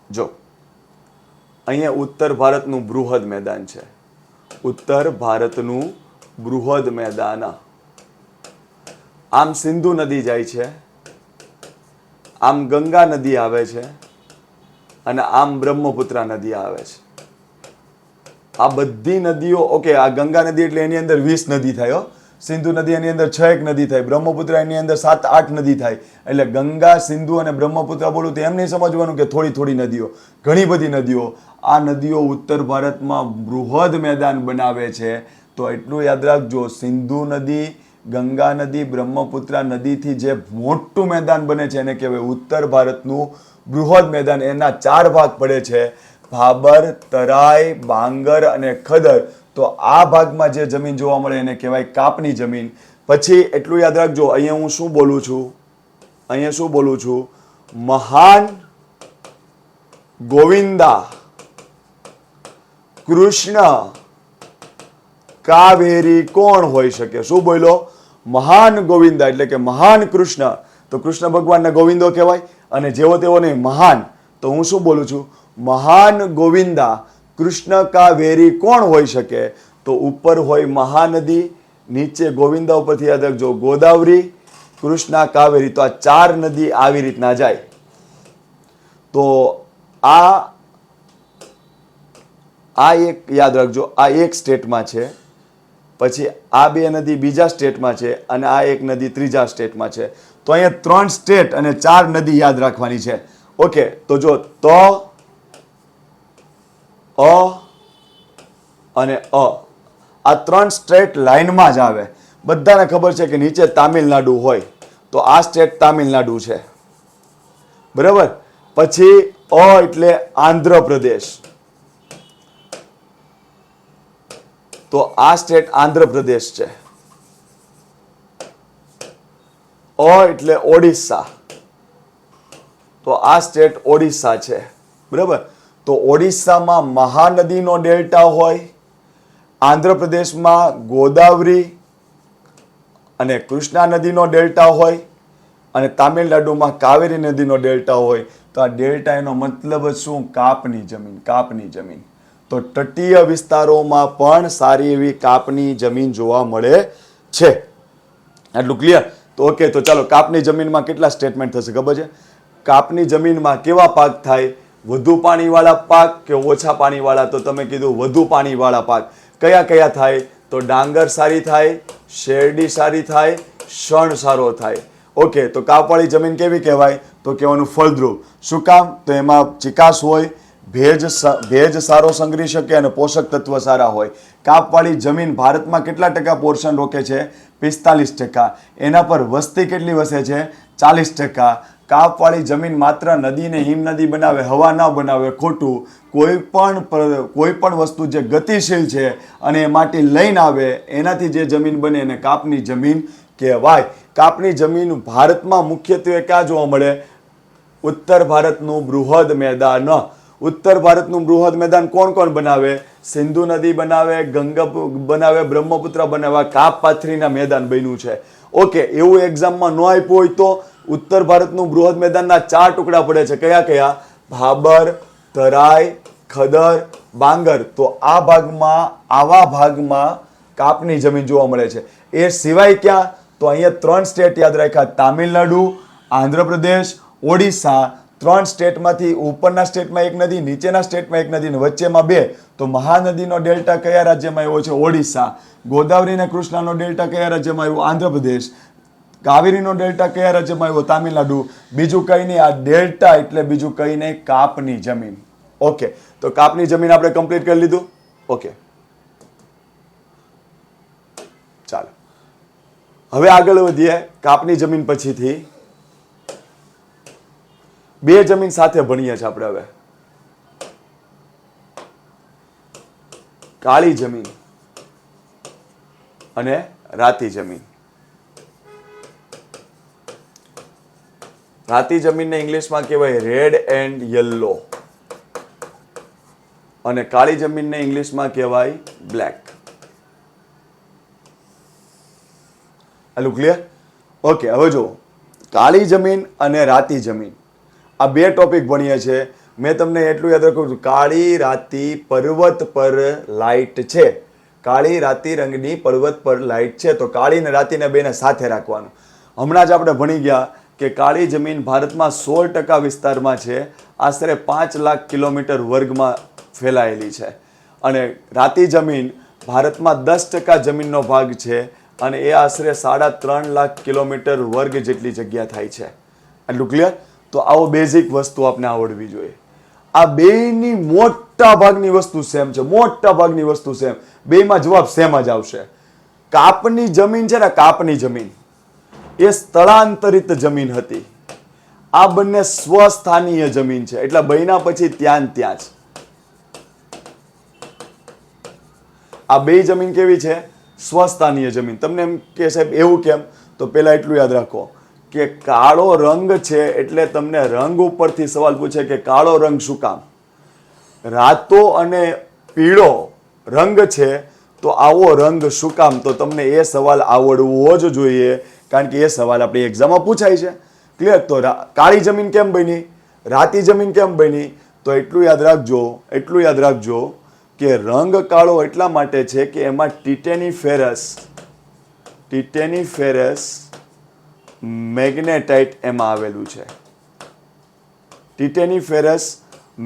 જો અહીંયા ઉત્તર ભારતનું બૃહદ મેદાન છે, ઉત્તર ભારતનું બૃહદ મેદાન. આમ સિંધુ નદી જાય છે, આમ ગંગા નદી આવે છે, અને આમ બ્રહ્મપુત્રા નદી આવે છે. આ બધી નદીઓ ઓકે, આ ગંગા નદી એટલે એની અંદર 20 નદી થાય, સિંધુ નદી એની અંદર 6 નદી થાય, બ્રહ્મપુત્રા એની અંદર 7-8 નદી થાય. એટલે ગંગા, સિંધુ અને બ્રહ્મપુત્રા બોલું તો એમ નહીં સમજવાનું કે થોડી થોડી નદીઓ, ઘણી બધી નદીઓ. આ નદીઓ ઉત્તર ભારતમાં બૃહદ મેદાન બનાવે છે. તો એટલું યાદ રાખજો, સિંધુ નદી, ગંગા નદી, બ્રહ્મપુત્રા નદીથી જે મોટું મેદાન બને છે એને કહેવાય ઉત્તર ભારતનું બૃહદ મેદાન. એના 4 ભાગ પડે છે, ભાબર, તરાઈ, બાંગર અને ખદર. તો આ ભાગમાં જે જમીન જોવા મળે એને કહેવાય કાપની જમીન. પછી એટલું યાદ રાખજો, અહીંયા હું શું બોલું છું, અહીંયા શું બોલું છું, મહાન ગોવિંદા કૃષ્ણ કાવેરી કોણ હોઈ શકે? શું બોલ્યો? મહાન ગોવિંદા એટલે કે મહાન કૃષ્ણ. તો કૃષ્ણ ભગવાનને ગોવિંદો કહેવાય, અને જેવો તેવો નહીં, મહાન. તો હું શું બોલું છું? મહાન ગોવિંદા કૃષ્ણ કાવેરી કોણ હોઈ શકે? તો ઉપર હોય મહાનદી, નીચે ગોવિંદા ઉપરથી યાદ રાખજો ગોદાવરી, કૃષ્ણા, કાવેરી. તો આ 4 નદી આવી રીતના જાય. તો આ એક યાદ રાખજો, આ એક સ્ટેટમાં છે, પછી આ 2 નદી બીજા સ્ટેટમાં છે, અને આ એક નદી ત્રીજા સ્ટેટમાં છે. તો અહીંયા 3 સ્ટેટ અને 4 નદી યાદ રાખવાની છે. ઓકે, તો જો ત, અ અને અ, આ 3 સ્ટેટ લાઈનમાં જ આવે. બધાને ખબર છે કે નીચે તામિલનાડુ હોય, તો આ સ્ટેટ તામિલનાડુ છે, બરાબર. પછી અ એટલે આંધ્રપ્રદેશ, તો આ સ્ટેટ આંધ્રપ્રદેશ છે. અ એટલે ઓડિશા, તો આ સ્ટેટ ઓડિશા છે, બરાબર. તો ઓડિશામાં મહાનદીનો ડેલ્ટા હોય, આંધ્રપ્રદેશમાં ગોદાવરી અને કૃષ્ણા નદીનો ડેલ્ટા હોય, અને તામિલનાડુમાં કાવેરી નદીનો ડેલ્ટા હોય. તો આ ડેલ્ટા એનો મતલબ શું? કાપની જમીન, કાપની જમીન. તો તટીય વિસ્તારોમાં પણ સારી એવી કાપની જમીન જોવા મળે છે. આટલું ક્લિયર? તો ઓકે, તો ચાલો, કાપની જમીનમાં કેટલા સ્ટેટમેન્ટ થશે ખબર છે? કાપની જમીનમાં કેવા પાક થાય? વધુ પાણીવાળા પાક કે ઓછા પાણીવાળા? તો તમે કીધું વધુ પાણીવાળા પાક. કયા કયા થાય? તો ડાંગર સારી થાય, શેરડી સારી થાય, શણ સારો થાય. ઓકે, તો કાપવાળી જમીન કેવી કહેવાય? તો કહેવાનું ફળદ્રુપ. શું કામ? તો એમાં ચિકાસ હોય, ભેજ સારો સંગ્રહી શકે અને પોષક તત્વ સારા હોય. કાપવાળી જમીન ભારતમાં કેટલા ટકા પોર્શન રોકે છે? 45%. એના પર વસ્તી કેટલી વસે છે? 40%. કાપવાળી જમીન માત્ર નદીને હિમનદી બનાવે, હવા ન બનાવે, ખોટું. કોઈ પણ વસ્તુ જે ગતિશીલ છે અને એ માટી લઈને આવે એનાથી જે જમીન બને એને કાપની જમીન કહેવાય. કાપની જમીન ભારતમાં મુખ્યત્વે ક્યાં જોવા મળે? ઉત્તર ભારતનું બૃહદ મેદાન. ઉત્તર ભારતનું બૃહદ મેદાન કોણ કોણ બનાવે? સિંધુ નદી બનાવે, ગંગા બનાવે, બ્રહ્મપુત્ર બનાવે. કાપ પાથરીના મેદાન બન્યું છે. ઓકે, એવું એક્ઝામમાં ન આપ્યું હોય તો ઉત્તર ભારતનું બૃહદ મેદાનના 4 ટુકડા પડે છે. કયા કયા? ભાબર, તરાઈ, ખદર, બાંગર. તો આ ભાગમાં, આવા ભાગમાં કાપની જમીન જોવા મળે છે. એ સિવાય ક્યાં? તો અહીંયા 3 સ્ટેટ યાદ રાખ્યા, તામિલનાડુ, આંધ્રપ્રદેશ, ઓડિશા. 3 સ્ટેટમાંથી ઉપરના સ્ટેટમાં 1 નદી, નીચેના સ્ટેટમાં 1 નદી, વચ્ચેમાં 2. તો મહાનદીનો ડેલ્ટા કયા રાજ્યમાં આવ્યો છે? ઓડિશા. ગોદાવરી અને કૃષ્ણાનો ડેલ્ટા કયા રાજ્યમાં આવ્યો? આંધ્રપ્રદેશ. કાવેરીનો ડેલ્ટા કયા રાજ્યમાં આવ્યો? તામિલનાડુ. બીજું કંઈ નહીં, આ ડેલ્ટા એટલે બીજું કંઈ નહીં, કાપની જમીન. ઓકે, તો કાપની જમીન આપણે કમ્પ્લીટ કરી લીધું. ઓકે, ચાલો હવે આગળ વધીએ. કાપની જમીન પછીથી 2 જમીન સાથે ભણીએ છીએ આપણે હવે. કાળી જમીન અને રાતી જમીન. રાતી જમીનને ઇંગ્લિશમાં કહેવાય રેડ એન્ડ યલો, અને કાળી જમીનને ઇંગ્લિશમાં કહેવાય બ્લેક. આલું ક્લિયર? ઓકે, હવે જો કાળી જમીન અને રાતી જમીન આ 2 ટોપિક ભણીએ છીએ. મેં તમને એટલું યાદ રાખ્યું, કાળી રાતી પર્વત પર લાઇટ છે. કાળી રાતી રંગની પર્વત પર લાઇટ છે. તો કાળી ને રાતીને બેને સાથે રાખવાનું. હમણાં જ આપણે ભણી ગયા કે કાળી જમીન ભારતમાં 16% વિસ્તારમાં છે, આશરે 5 લાખ કિલોમીટર વર્ગમાં ફેલાયેલી છે. અને રાતી જમીન ભારતમાં 10% જમીનનો ભાગ છે અને એ આશરે 3.5 લાખ કિલોમીટર વર્ગ જેટલી જગ્યા થાય છે. એટલું ક્લિયર? તો આવો બેઝિક વસ્તુ આપણે આવડવી જોઈએ. આ બેની મોટા ભાગની વસ્તુ સેમ છે, મોટા ભાગની વસ્તુ સેમ. બેમાં જવાબ સેમ જ આવશે. કાપની જમીન છે ને, કાપની જમીન એ સ્થળાંતરિત જમીન હતી. આ બંને સ્વસ્થાનીય જમીન છે, એટલે બન્યા પછી ત્યાં જ. આ બે જમીન કેવી છે? સ્વસ્થાનીય જમીન. તમને એમ કે સાહેબ એવું કેમ? તો પેલા એટલું યાદ રાખો કે કાળો રંગ છે એટલે તમને રંગ ઉપરથી સવાલ પૂછે કે કાળો રંગ શું કામ? રાતો અને પીળો રંગ છે તો આવો રંગ શું કામ? તો તમને એ સવાલ આવડવો જ જોઈએ, કારણ કે એ સવાલ આપણી એક્ઝામમાં પૂછાય છે. ક્લિયર? તો કાળી જમીન કેમ બની? રાતી જમીન કેમ બની? તો એટલું યાદ રાખજો કે રંગ કાળો એટલા માટે છે કે એમાં ટિટેનીફેરસ મેગ્નેટાઇટ એમાં આવેલું છે. ટિટેનીફેરસ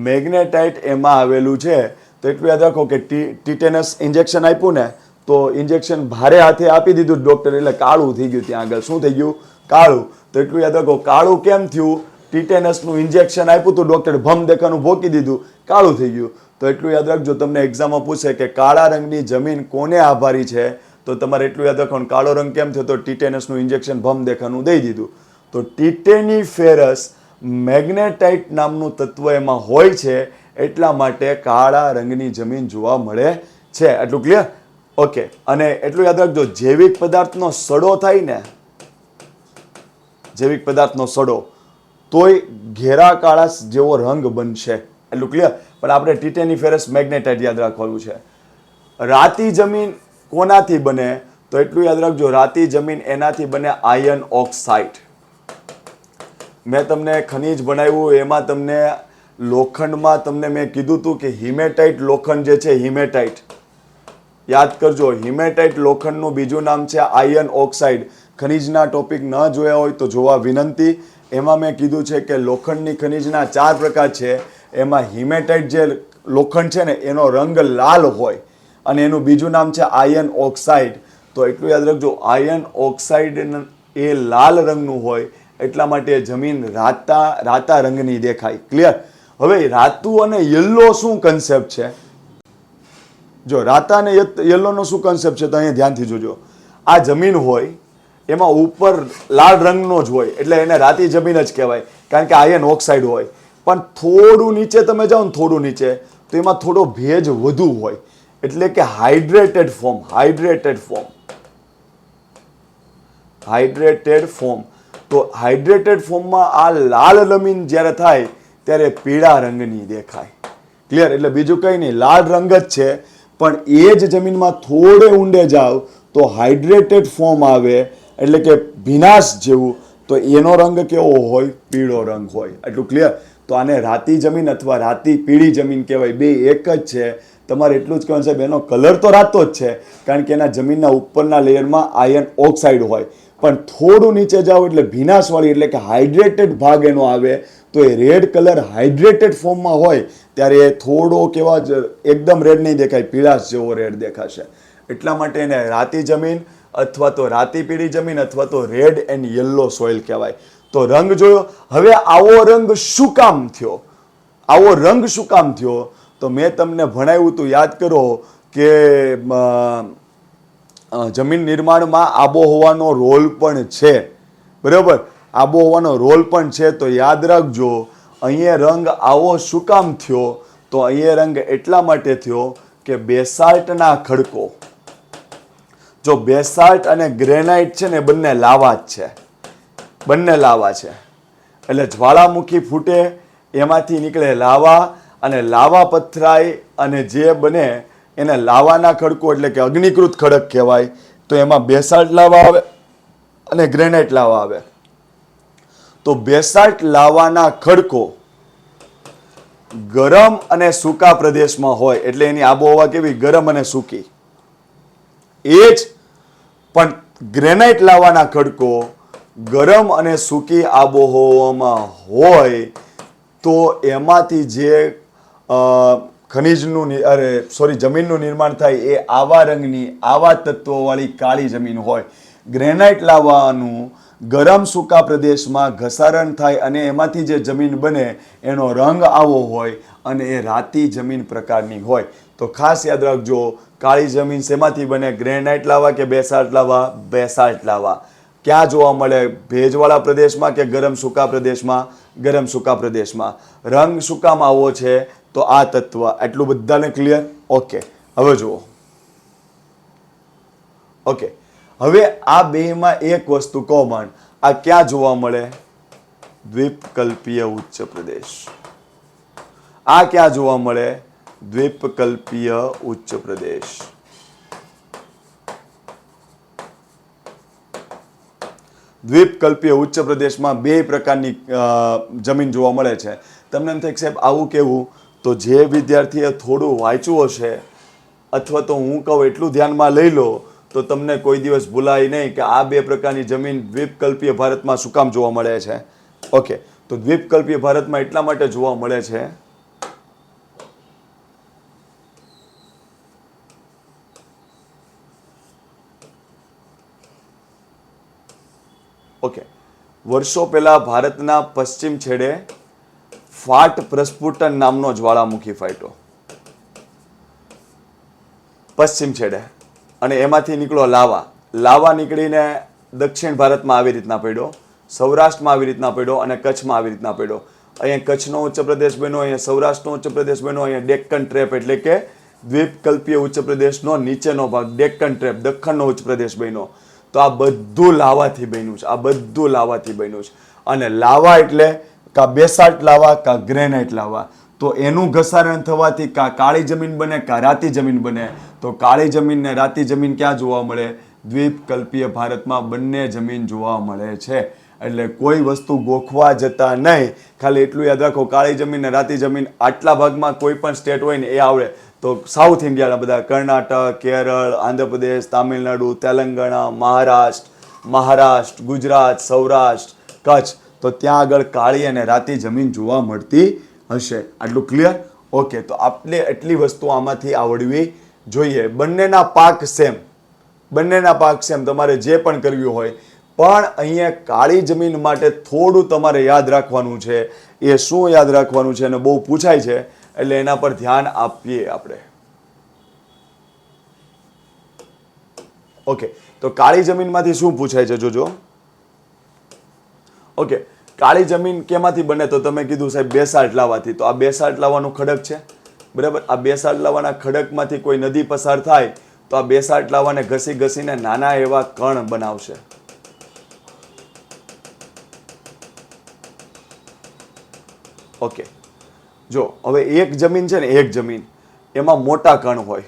મેગ્નેટાઇટ એમાં આવેલું છે. તો એટલું યાદ રાખો કે ટિટેનસ ઇન્જેક્શન આપ્યું ને, તો ઇન્જેક્શન ભારે હાથે આપી દીધું ડોક્ટર, એટલે કાળું થઈ ગયું. ત્યાં આગળ શું થઈ ગયું? કાળું. તો એટલું યાદ રાખો, કાળું કેમ થયું? ટિટેનસનું ઇન્જેક્શન આપ્યું તો ડોક્ટર ભમ દેખાનું ભોકી દીધું, કાળું થઈ ગયું. તો એટલું યાદ રાખજો, તમને એક્ઝામમાં પૂછે કે કાળા રંગની જમીન કોને આભારી છે, તો તમારે એટલું યાદ રાખવાનું કાળો રંગ કેમ થયો? તો ટિટેનસનું ઇન્જેક્શન ભમ દેખાનું દઈ દીધું. તો ટિટેનીફેરસ મેગ્નેટાઇટ નામનું તત્વ એમાં હોય છે, એટલા માટે કાળા રંગની જમીન જોવા મળે છે. એટલું ક્લિયર? ઓકે. અને એટલું યાદ રાખજો, જૈવિક પદાર્થનો સડો થાય ને, જૈવિક પદાર્થનો સડો, તોય ઘેરા કાળા જેવો રંગ બનશે. એટલું ક્લિયર? પણ આપણે ટિટેનીફેરસ મેગ્નેટાઇટ યાદ રાખવાનું છે. રાતી જમીન કોનાથી બને? તો એટલું યાદ રાખજો, રાતી જમીન એનાથી બને આયર્ન ઓક્સાઇડ. મેં તમને ખનીજ બનાવ્યું, એમાં તમને લોખંડમાં તમને મેં કીધું હતું કે હિમેટાઇટ લોખંડ જે છે, હિમેટાઇટ યાદ કરજો. હિમેટાઇટ લોખંડનું બીજું નામ છે આયર્ન ઓક્સાઇડ. ખનીજના ટોપિક ન જોયા હોય તો જોવા વિનંતી. એમાં મેં કીધું છે કે લોખંડની ખનીજના 4 પ્રકાર છે. એમાં હિમેટાઇટ જે લોખંડ છે ને, એનો રંગ લાલ હોય અને એનું બીજું નામ છે આયર્ન ઓક્સાઇડ. તો એટલું યાદ રાખજો, આયર્ન ઓક્સાઇડ એ લાલ રંગનું હોય, એટલા માટે જમીન રાતા રંગની દેખાય. ક્લિયર? હવે રાતું અને યલો શું કન્સેપ્ટ છે? જો રાતા અને યલોનો શું કન્સેપ્ટ છે તો અહીંયા ધ્યાનથી જોજો. આ જમીન હોય એમાં ઉપર લાલ રંગનો જ હોય, એટલે એને રાતી જમીન જ કહેવાય, કારણ કે આયર્ન ઓક્સાઇડ હોય. પણ થોડું નીચે તમે જાઓ ને, થોડું નીચે, તો એમાં થોડો ભેજ વધુ હોય, એટલે કે હાઇડ્રેટેડ ફોર્મ. તો હાઇડ્રેટેડ ફોર્મમાં આ લાલ જમીન જ્યારે થાય ત્યારે પીળા રંગની દેખાય. ક્લિયર? એટલે બીજું કંઈ નહીં, લાલ રંગ જ છે, પણ એ જ જમીનમાં થોડે ઊંડે જાવ તો હાઇડ્રેટેડ ફોર્મ આવે, એટલે કે ભીનાશ જેવું. તો એનો રંગ કેવો હોય? પીળો રંગ હોય. એટલું ક્લિયર? તો આને રાતી જમીન અથવા રાતી પીળી જમીન કહેવાય. બે એક જ છે. તમારે એટલું જ કહેવાનું સાહેબ, એનો કલર તો રાતો જ છે, કારણ કે એના જમીનના ઉપરના લેયરમાં આયર્ન ઓક્સાઇડ હોય, પણ થોડું નીચે જાઓ એટલે ભીનાશવાળી, એટલે કે હાઇડ્રેટેડ ભાગ એનો આવે. તો એ રેડ કલર હાઇડ્રેટેડ ફોર્મમાં હોય ત્યારે એ થોડો કેવા એકદમ રેડ નહીં દેખાય, પીળાશ જેવો રેડ દેખાશે. એટલા માટે એને રાતી જમીન અથવા તો રાતી પીળી જમીન અથવા તો રેડ એન્ડ યલો સોઇલ કહેવાય. તો રંગ જોયો. હવે આવો રંગ શું કામ થયો? આવો રંગ શું કામ થયો? તો મેં તમને ભણાવ્યું હતું, યાદ કરો કે જમીન નિર્માણમાં આબોહવાનો રોલ પણ છે. બરાબર? આબોહવાનો રોલ પણ છે. તો યાદ રાખજો, અહીંયા રંગ આવો શું કામ થયો? તો અહીંયા રંગ એટલા માટે થયો કે બેસાલ્ટના ખડકો, જો બેસાલ્ટ અને ગ્રેનાઇટ છે ને, બંને લાવા જ છે, બંને લાવા છે. એટલે જ્વાળામુખી ફૂટે, એમાંથી નીકળે લાવા, અને લાવા પથરાય અને જે બને એને લાવાના ખડકો એટલે કે અગ્નિકૃત ખડક કહેવાય. તો એમાં બેસાલ્ટ લાવા આવે અને ગ્રેનાઇટ લાવા આવે. તો બેસાલ્ટ લાવાના ખડકો ગરમ અને સૂકા પ્રદેશમાં હોય, એટલે એની આબોહવા કેવી? ગરમ અને સૂકી. એ જ પણ ગ્રેનાઇટ લાવાના ખડકો ગરમ અને સૂકી આબોહવામાં હોય તો એમાંથી જે ખનિજનું જમીનનું નિર્માણ થાય એ આવા રંગની આવા તત્વોવાળી કાળી જમીન હોય. ગ્રેનાઇટ લાવાનું ગરમ સૂકા પ્રદેશમાં ઘસારણ થાય અને એમાંથી જે જમીન બને એનો રંગ આવો હોય અને એ રાતી જમીન પ્રકારની હોય. તો ખાસ યાદ રાખજો, કાળી જમીન શેમાંથી બને? ગ્રેનાઇટ લાવા કે બેસાલ્ટ લાવા? બેસાલ્ટ લાવા. ક્યાં જોવા મળે? ભેજવાળા પ્રદેશમાં કે ગરમ સૂકા પ્રદેશમાં? ગરમ સૂકા પ્રદેશમાં. રંગ શું કામ આવો છે? તો આ તત્વ. એટલું બધાને ક્લિયર? ઓકે, હવે જુઓ. ઓકે, હવે આ બેમાં એક વસ્તુ કોમન. આ ક્યાં જોવા મળે? દ્વીપકલ્પીય ઉચ્ચ પ્રદેશ. આ ક્યાં જોવા મળે? દ્વીપકલ્પીય ઉચ્ચ પ્રદેશ. દ્વીપકલ્પીય ઉચ્ચ પ્રદેશમાં બે પ્રકારની જમીન જોવા મળે છે. તમને એમ થાય કે સાહેબ આવું કેવું? તો જે વિદ્યાર્થીએ થોડું વાંચ્યું હશે અથવા તો હું કહું એટલું ધ્યાનમાં લઈ લો તો તમને કોઈ દિવસ ભૂલાય નહીં કે આ બે પ્રકારની જમીન દ્વીપકલ્પીય ભારતમાં શું કામ જોવા મળે છે. ઓકે, તો દ્વીપકલ્પીય ભારતમાં એટલા માટે જોવા મળે છે ઓકે, વર્ષો પહેલા ભારતના પશ્ચિમ છેડે ફાટ પ્રસ્ફુટન નામનો જ્વાળામુખી ફાટ્યો પશ્ચિમ છેડે, અને એમાંથી નીકળો લાવા. લાવા નીકળીને દક્ષિણ ભારતમાં આવી રીતના પડ્યો, સૌરાષ્ટ્રમાં આવી રીતના પડ્યો અને કચ્છમાં આવી રીતના પડ્યો. અહીંયા કચ્છનો ઉચ્ચ પ્રદેશ બન્યો, અહીંયા સૌરાષ્ટ્રનો ઉચ્ચ પ્રદેશ બન્યો, અહીંયા ડેક્કન ટ્રેપ એટલે કે દ્વીપકલ્પીય ઉચ્ચ પ્રદેશનો નીચેનો ભાગ ડેક્કન ટ્રેપ દખ્ખણનો ઉચ્ચ પ્રદેશ બન્યો. તો આ બધું લાવાથી બન્યું છે. આ બધું લાવાથી બન્યું છે. અને લાવા એટલે કા બેસાલ્ટ લાવા કા ગ્રેનાઇટ લાવા. તો એનું ઘસારણ થવાથી કા કાળી જમીન બને કા રાતી જમીન બને. તો કાળી જમીન ને રાતી જમીન ક્યાં જોવા મળે? દ્વીપકલ્પીય ભારતમાં બંને જમીન જોવા મળે છે. એટલે કોઈ વસ્તુ ગોખવા જતા નહીં, ખાલી એટલું યાદ રાખો, કાળી જમીન ને રાતી જમીન આટલા ભાગમાં કોઈ પણ સ્ટેટ હોય ને એ આવડે. તો સાઉથ ઇન્ડિયાના બધા કર્ણાટક, કેરળ, આંધ્રપ્રદેશ, તામિલનાડુ, તેલંગાણા, મહારાષ્ટ્ર, ગુજરાત, સૌરાષ્ટ્ર, કચ્છ, તો ત્યાં આગળ કાળી અને રાતી જમીન જોવા મળતી હશે. આટલું ક્લિયર? ઓકે, તો આપણે એટલી વસ્તુ આમાંથી આવડવી જોઈએ. બંનેના પાક સેમ, બંનેના પાક સેમ, તમારે જે પણ કરવું હોય. પણ અહીંયા કાળી જમીન માટે થોડું તમારે યાદ રાખવાનું છે. એ શું યાદ રાખવાનું છે અને બહુ પૂછાય છે, એટલે એના પર ધ્યાન આપીએ આપણે. ઓકે, તો કાળી જમીનમાંથી શું પૂછાય છે જોજો. ઓકે, કાળી જમીન કેમાંથી બને? તો તમે કીધું સાહેબ બેસાલ્ટ લાવાથી. તો આ બેસાલ્ટ લાવાનું ખડક છે, બરાબર. આ બેસાલ્ટ લાવાના ખડકમાંથી કોઈ નદી પસાર થાય તો આ બેસાલ્ટ લાવાને ઘસી ઘસીને નાના એવા કણ બનાવશે. ઓકે, જો હવે એક જમીન છે ને, એક જમીન એમાં મોટા કણ હોય,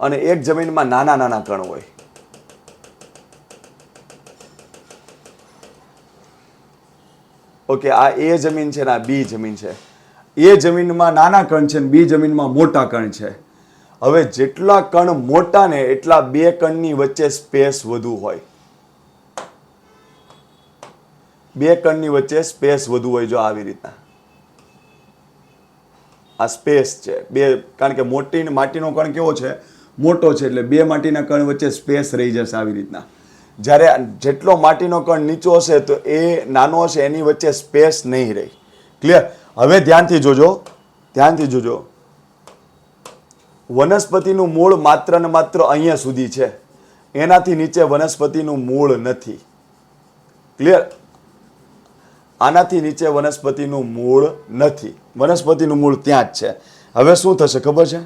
અને એક જમીનમાં નાના નાના કણ હોય. ઓકે, આ એ જમીન છે ને આ બી જમીન છે. એ જમીનમાં નાના કણ છે ને બી જમીનમાં મોટા કણ છે. હવે જેટલા કણ મોટા ને એટલા બે કણની વચ્ચે સ્પેસ વધુ હોય. બે કણની વચ્ચે સ્પેસ વધુ હોય. જો આવી રીતના આ સ્પેસ છે બે, કારણ કે માટીનો કણ કેવો છે? મોટો છે, એટલે બે માટીના કણ વચ્ચે સ્પેસ રહી જશે આવી રીતના. જ્યારે જેટલો માટીનો કણ નીચો હશે તો એ નાનો હશે, એની વચ્ચે સ્પેસ નહીં રહી. ક્લિયર? હવે ધ્યાનથી જોજો, ધ્યાનથી જોજો. વનસ્પતિનું મૂળ માત્ર ને માત્ર અહીંયા સુધી છે, એનાથી નીચે વનસ્પતિનું મૂળ નથી. ક્લિયર? આનાથી નીચે વનસ્પતિનું મૂળ નથી. વનસ્પતિનું મૂળ ત્યાં જ છે. હવે શું થશે ખબર છે?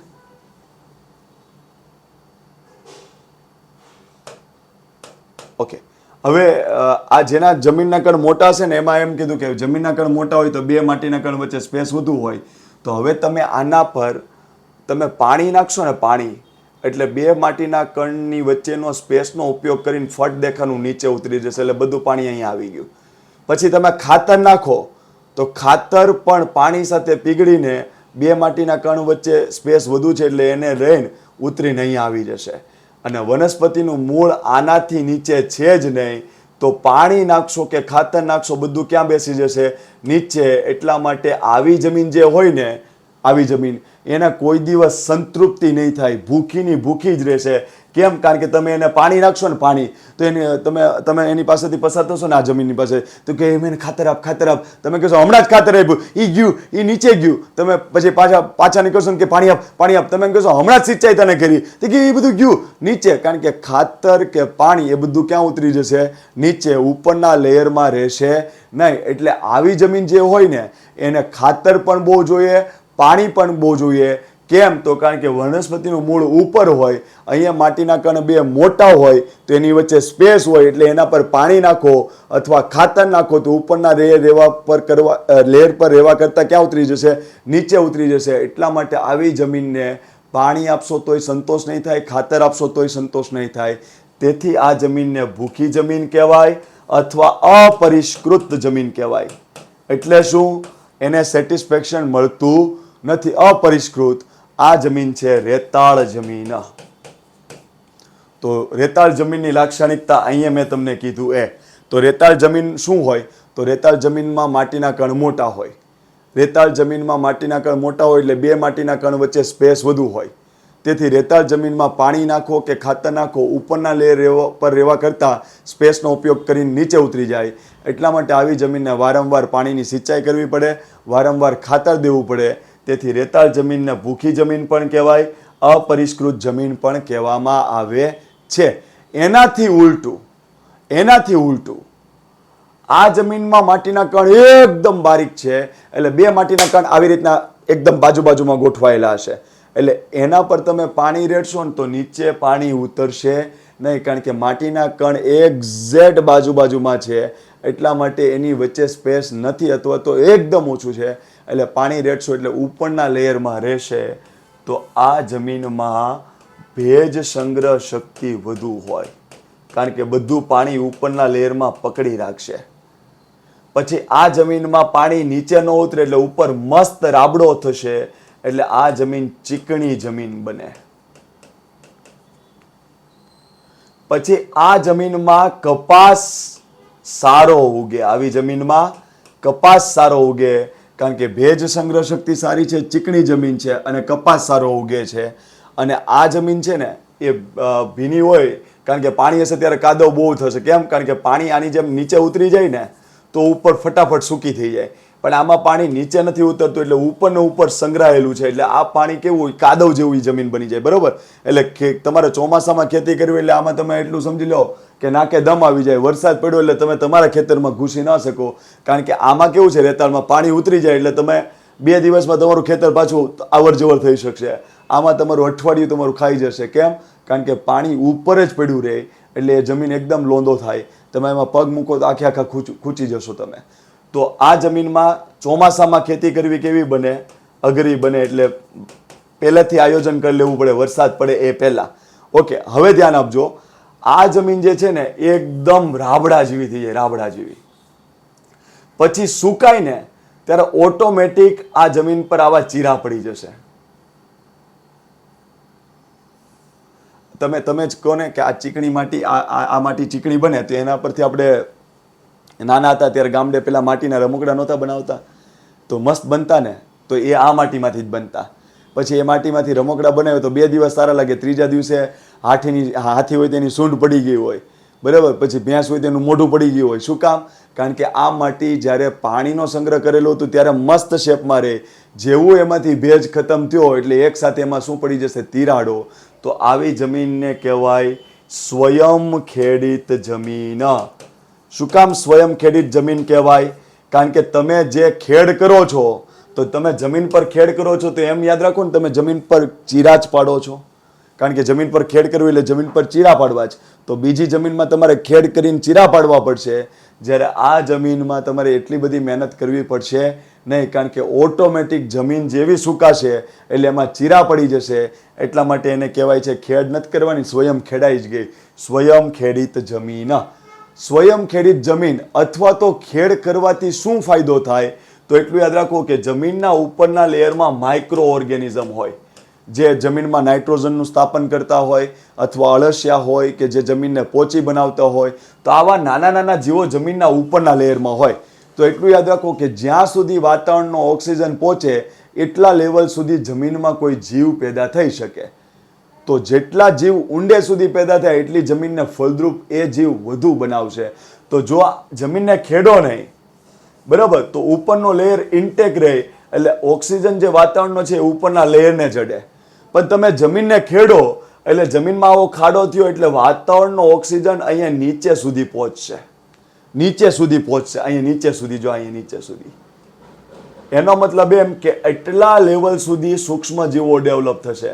ઓકે, હવે આ જેના જમીનના કણ મોટા છે ને એમાં એમ કીધું કે જમીનના કણ મોટા હોય તો બે માટીના કણ વચ્ચે સ્પેસ વધુ હોય. તો હવે તમે આના પર તમે પાણી નાખશો ને, પાણી એટલે બે માટીના કણની વચ્ચેનો સ્પેસનો ઉપયોગ કરીને ફટ દેખાનું નીચે ઉતરી જશે, એટલે બધું પાણી અહીંયા આવી ગયું. પછી તમે ખાતર નાખો તો ખાતર પણ પાણી સાથે પીગળીને બે માટીના કણ વચ્ચે સ્પેસ વધુ છે એટલે એને રહીને ઉતરીને અહીંયા આવી જશે. અને વનસ્પતિનું મૂળ આનાથી નીચે છે જ નહીં, તો પાણી નાખશો કે ખાતર નાખશો બધું ક્યાં બેસી જશે? નીચે. એટલા માટે આવી જમીન જે હોય ને, આવી જમીન એને કોઈ દિવસ સંતૃપ્તિ નહીં થાય, ભૂખીની ભૂખી જ રહેશે. કેમ? કારણ કે તમે એને પાણી નાખશો ને, પાણી તો એને તમે એની પાસેથી પસાર થશો ને આ જમીનની પાસે, તો કે એમ એને ખાતર આપ, ખાતર આપ. તમે કહેશો હમણાં જ ખાતર આપ્યું, એ ગયું, એ નીચે ગયું. તમે પછી પાછા નીકળશો ને કે પાણી આપ, પાણી આપ. તમે કહેશો હમણાં જ સિંચાઈ તને કરી, તો કે એ બધું ગયું નીચે. કારણ કે ખાતર કે પાણી એ બધું ક્યાં ઉતરી જશે? નીચે, ઉપરના લેયરમાં રહેશે નહીં. એટલે આવી જમીન જે હોય ને એને ખાતર પણ બહુ જોઈએ, પાણી પણ બહુ જોઈએ. કેમ? તો કારણ કે વનસ્પતિનું મૂળ ઉપર હોય, અહીંયા માટીના કણ બે મોટા હોય તો એની વચ્ચે સ્પેસ હોય, એટલે એના પર પાણી નાખો અથવા ખાતર નાખો તો ઉપરના લેયર પર રહેવા કરતાં ક્યાં ઉતરી જશે? નીચે ઉતરી જશે. એટલા માટે આવી જમીનને પાણી આપશો તોય સંતોષ નહીં થાય, ખાતર આપશો તોય સંતોષ નહીં થાય. તેથી આ જમીનને ભૂખી જમીન કહેવાય અથવા અપરિષ્કૃત જમીન કહેવાય. એટલે શું? એને સેટિસ્ફેક્શન મળતું નથી. અપરિષ્કૃત આ જમીન છે રેતાળ જમીન. તો રેતાળ જમીનની લાક્ષણિકતા અહીંયા મેં તમને કીધું એ. તો રેતાળ જમીન શું હોય? તો રેતાળ જમીનમાં માટીના કણ મોટા હોય. રેતાળ જમીનમાં માટીના કણ મોટા હોય એટલે બે માટીના કણ વચ્ચે સ્પેસ વધુ હોય. તેથી રેતાળ જમીનમાં પાણી નાખો કે ખાતર નાખો, ઉપરના લેયર પર રહેવા કરતાં સ્પેસનો ઉપયોગ કરીને નીચે ઉતરી જાય. એટલા માટે આવી જમીનને વારંવાર પાણીની સિંચાઈ કરવી પડે, વારંવાર ખાતર દેવું પડે. તેથી રેતાળ જમીનને ભૂખી જમીન પણ કહેવાય, અપરિષ્કૃત જમીન પણ કહેવામાં આવે છે. એનાથી ઉલટું આ જમીનમાં માટીના કણ એકદમ બારીક છે, એટલે બે માટીના કણ આવી રીતના એકદમ બાજુમાં ગોઠવાયેલા હશે. એટલે એના પર તમે પાણી રેડશો ને તો નીચે પાણી ઉતરશે નહીં, કારણ કે માટીના કણ એક્ઝેક્ટ બાજુમાં છે. એટલા માટે એની વચ્ચે સ્પેસ નથી અથવા તો એકદમ ઓછું છે. એટલે પાણી રેડશો એટલે ઉપરના લેયરમાં રહેશે. તો આ જમીનમાં ભેજ સંગ્રહ શક્તિ વધુ હોય, કારણ કે બધું પાણી ઉપરના લેયરમાં પકડી રાખશે. પછી આ જમીનમાં પાણી નીચે ન ઉતરે એટલે ઉપર મસ્ત રાબડો થશે, એટલે આ જમીન ચીકણી જમીન બને. પછી આ જમીનમાં કપાસ સારો ઉગે. આવી જમીનમાં કપાસ સારો ઉગે, કારણ કે ભેજ સંગ્રહ શક્તિ સારી છે, ચીકણી જમીન છે અને કપાસ સારો ઉગે છે. અને આ જમીન છે ને એ ભીની હોય, કારણ કે પાણી હશે ત્યારે કાદવ બહુ થશે. કેમ? કારણ કે પાણી આની જેમ નીચે ઉતરી જાય ને તો ઉપર ફટાફટ સૂકી થઈ જાય. પણ આમાં પાણી નીચે નથી ઉતરતું, એટલે ઉપરને ઉપર સંગ્રહાયેલું છે. એટલે આ પાણી કેવું હોય? કાદવ જેવું જમીન બની જાય. બરોબર? એટલે તમારે ચોમાસામાં ખેતી કરવી એટલે આમાં તમે એટલું સમજી લો કે નાકે દમ આવી જાય. વરસાદ પડ્યો એટલે તમે તમારા ખેતરમાં ઘૂસી ન શકો, કારણ કે આમાં કેવું છે? રેતાળમાં પાણી ઉતરી જાય એટલે તમે 2 દિવસમાં તમારું ખેતર પાછું અવર જવર થઈ શકશે. આમાં તમારું અઠવાડિયું તમારું ખાઈ જશે. કેમ? કારણ કે પાણી ઉપર જ પડ્યું રહે, એટલે એ જમીન એકદમ લોંદો થાય. તમે એમાં પગ મૂકો તો આખા ખૂંચી જશો તમે. તો આ જમીનમાં ચોમાસામાં ખેતી કરવી કેવી બને? અઘરી બને. એટલે પહેલેથી આયોજન કરી લેવું પડે વરસાદ પડે એ પહેલા. ઓકે, હવે ધ્યાન આપજો. આ જમીન જે છે ને એકદમ રાબડા જેવી થઈ જાય, રાબડા જેવી. પછી સુકાય ને ત્યારે ઓટોમેટિક આ જમીન પર આવા ચીરા પડી જશે. તમે જ કહો ને કે આ ચીકણી માટી, આ માટી ચીકણી બને, તો એના પરથી આપણે નાના હતા ત્યારે ગામડે પેલા માટીના રમકડા નહોતા બનાવતા, તો મસ્ત બનતા ને, તો એ આ માટીમાંથી જ બનતા. પછી એ માટીમાંથી રમકડા બનાવ્યો તો 2 દિવસ સારા લાગે, ત્રીજા દિવસે હાથી હોય તેની સૂંઢ પડી ગઈ હોય, બરાબર, પછી ભેંસ હોય તેનું મોઢું પડી ગયું હોય. શું કામ? કારણ કે આ માટી જ્યારે પાણીનો સંગ્રહ કરેલો હતો ત્યારે મસ્ત શેપમાં રહે. જેવું એમાંથી ભેજ ખતમ થયો એટલે એક સાથે એમાં શું પડી જશે? તિરાડો. તો આવી જમીનને કહેવાય સ્વયંખેડિત જમીન. શું કામ સ્વયં ખેડિત જમીન કહેવાય? કારણ કે તમે જે ખેડ કરો છો, તો તમે જમીન પર ખેડ કરો છો તો એમ યાદ રાખો ને, તમે જમીન પર ચીરા જ પાડો છો. કારણ કે જમીન પર ખેડ કરવી એટલે જમીન પર ચીરા પાડવા જ. તો બીજી જમીનમાં તમારે ખેડ કરીને ચીરા પાડવા પડશે, જ્યારે આ જમીનમાં તમારે એટલી બધી મહેનત કરવી પડશે નહીં, કારણ કે ઓટોમેટિક જમીન જેવી સુકાશે એટલે એમાં ચીરા પડી જશે. એટલા માટે એને કહેવાય છે ખેડ નથી કરવાની, સ્વયં ખેડાઈ જ ગઈ. સ્વયં ખેડિત જમીન. સ્વયં ખેડિત જમીન અથવા તો ખેડ કરવાથી શું ફાયદો થાય? તો એટલું યાદ રાખો કે જમીનના ઉપરના લેયરમાં માઇક્રો ઓર્ગેનિઝમ હોય, જે જમીનમાં નાઇટ્રોજનનું સ્થાપન કરતા હોય અથવા અળસિયા હોય કે જે જમીનને પોચી બનાવતા હોય. તો આવા નાના નાના જીવો જમીનના ઉપરના લેયરમાં હોય. તો એટલું યાદ રાખો કે જ્યાં સુધી વાતાવરણનો ઓક્સિજન પહોંચે એટલા લેવલ સુધી જમીનમાં કોઈ જીવ પેદા થઈ શકે. તો જેટલા જીવ ઊંડે સુધી પેદા થાય એટલી જમીનને ફળદ્રુપ એ જીવ વધુ બનાવશે. તો જો જમીનને ખેડો નહીં, બરાબર, તો ઉપરનો લેયર ઇન્ટેક રહે, એટલે ઓક્સિજન જે વાતાવરણનો છે એ ઉપરના લેયરને જડે. પણ તમે જમીનને ખેડો એટલે જમીનમાં આવો ખાડો થયો એટલે વાતાવરણનો ઓક્સિજન અહીંયા નીચે સુધી પહોંચશે, નીચે સુધી પહોંચશે, અહીંયા નીચે સુધી, જો અહીંયા નીચે સુધી. એનો મતલબ એમ કે એટલા લેવલ સુધી સૂક્ષ્મ જીવો ડેવલપ થશે.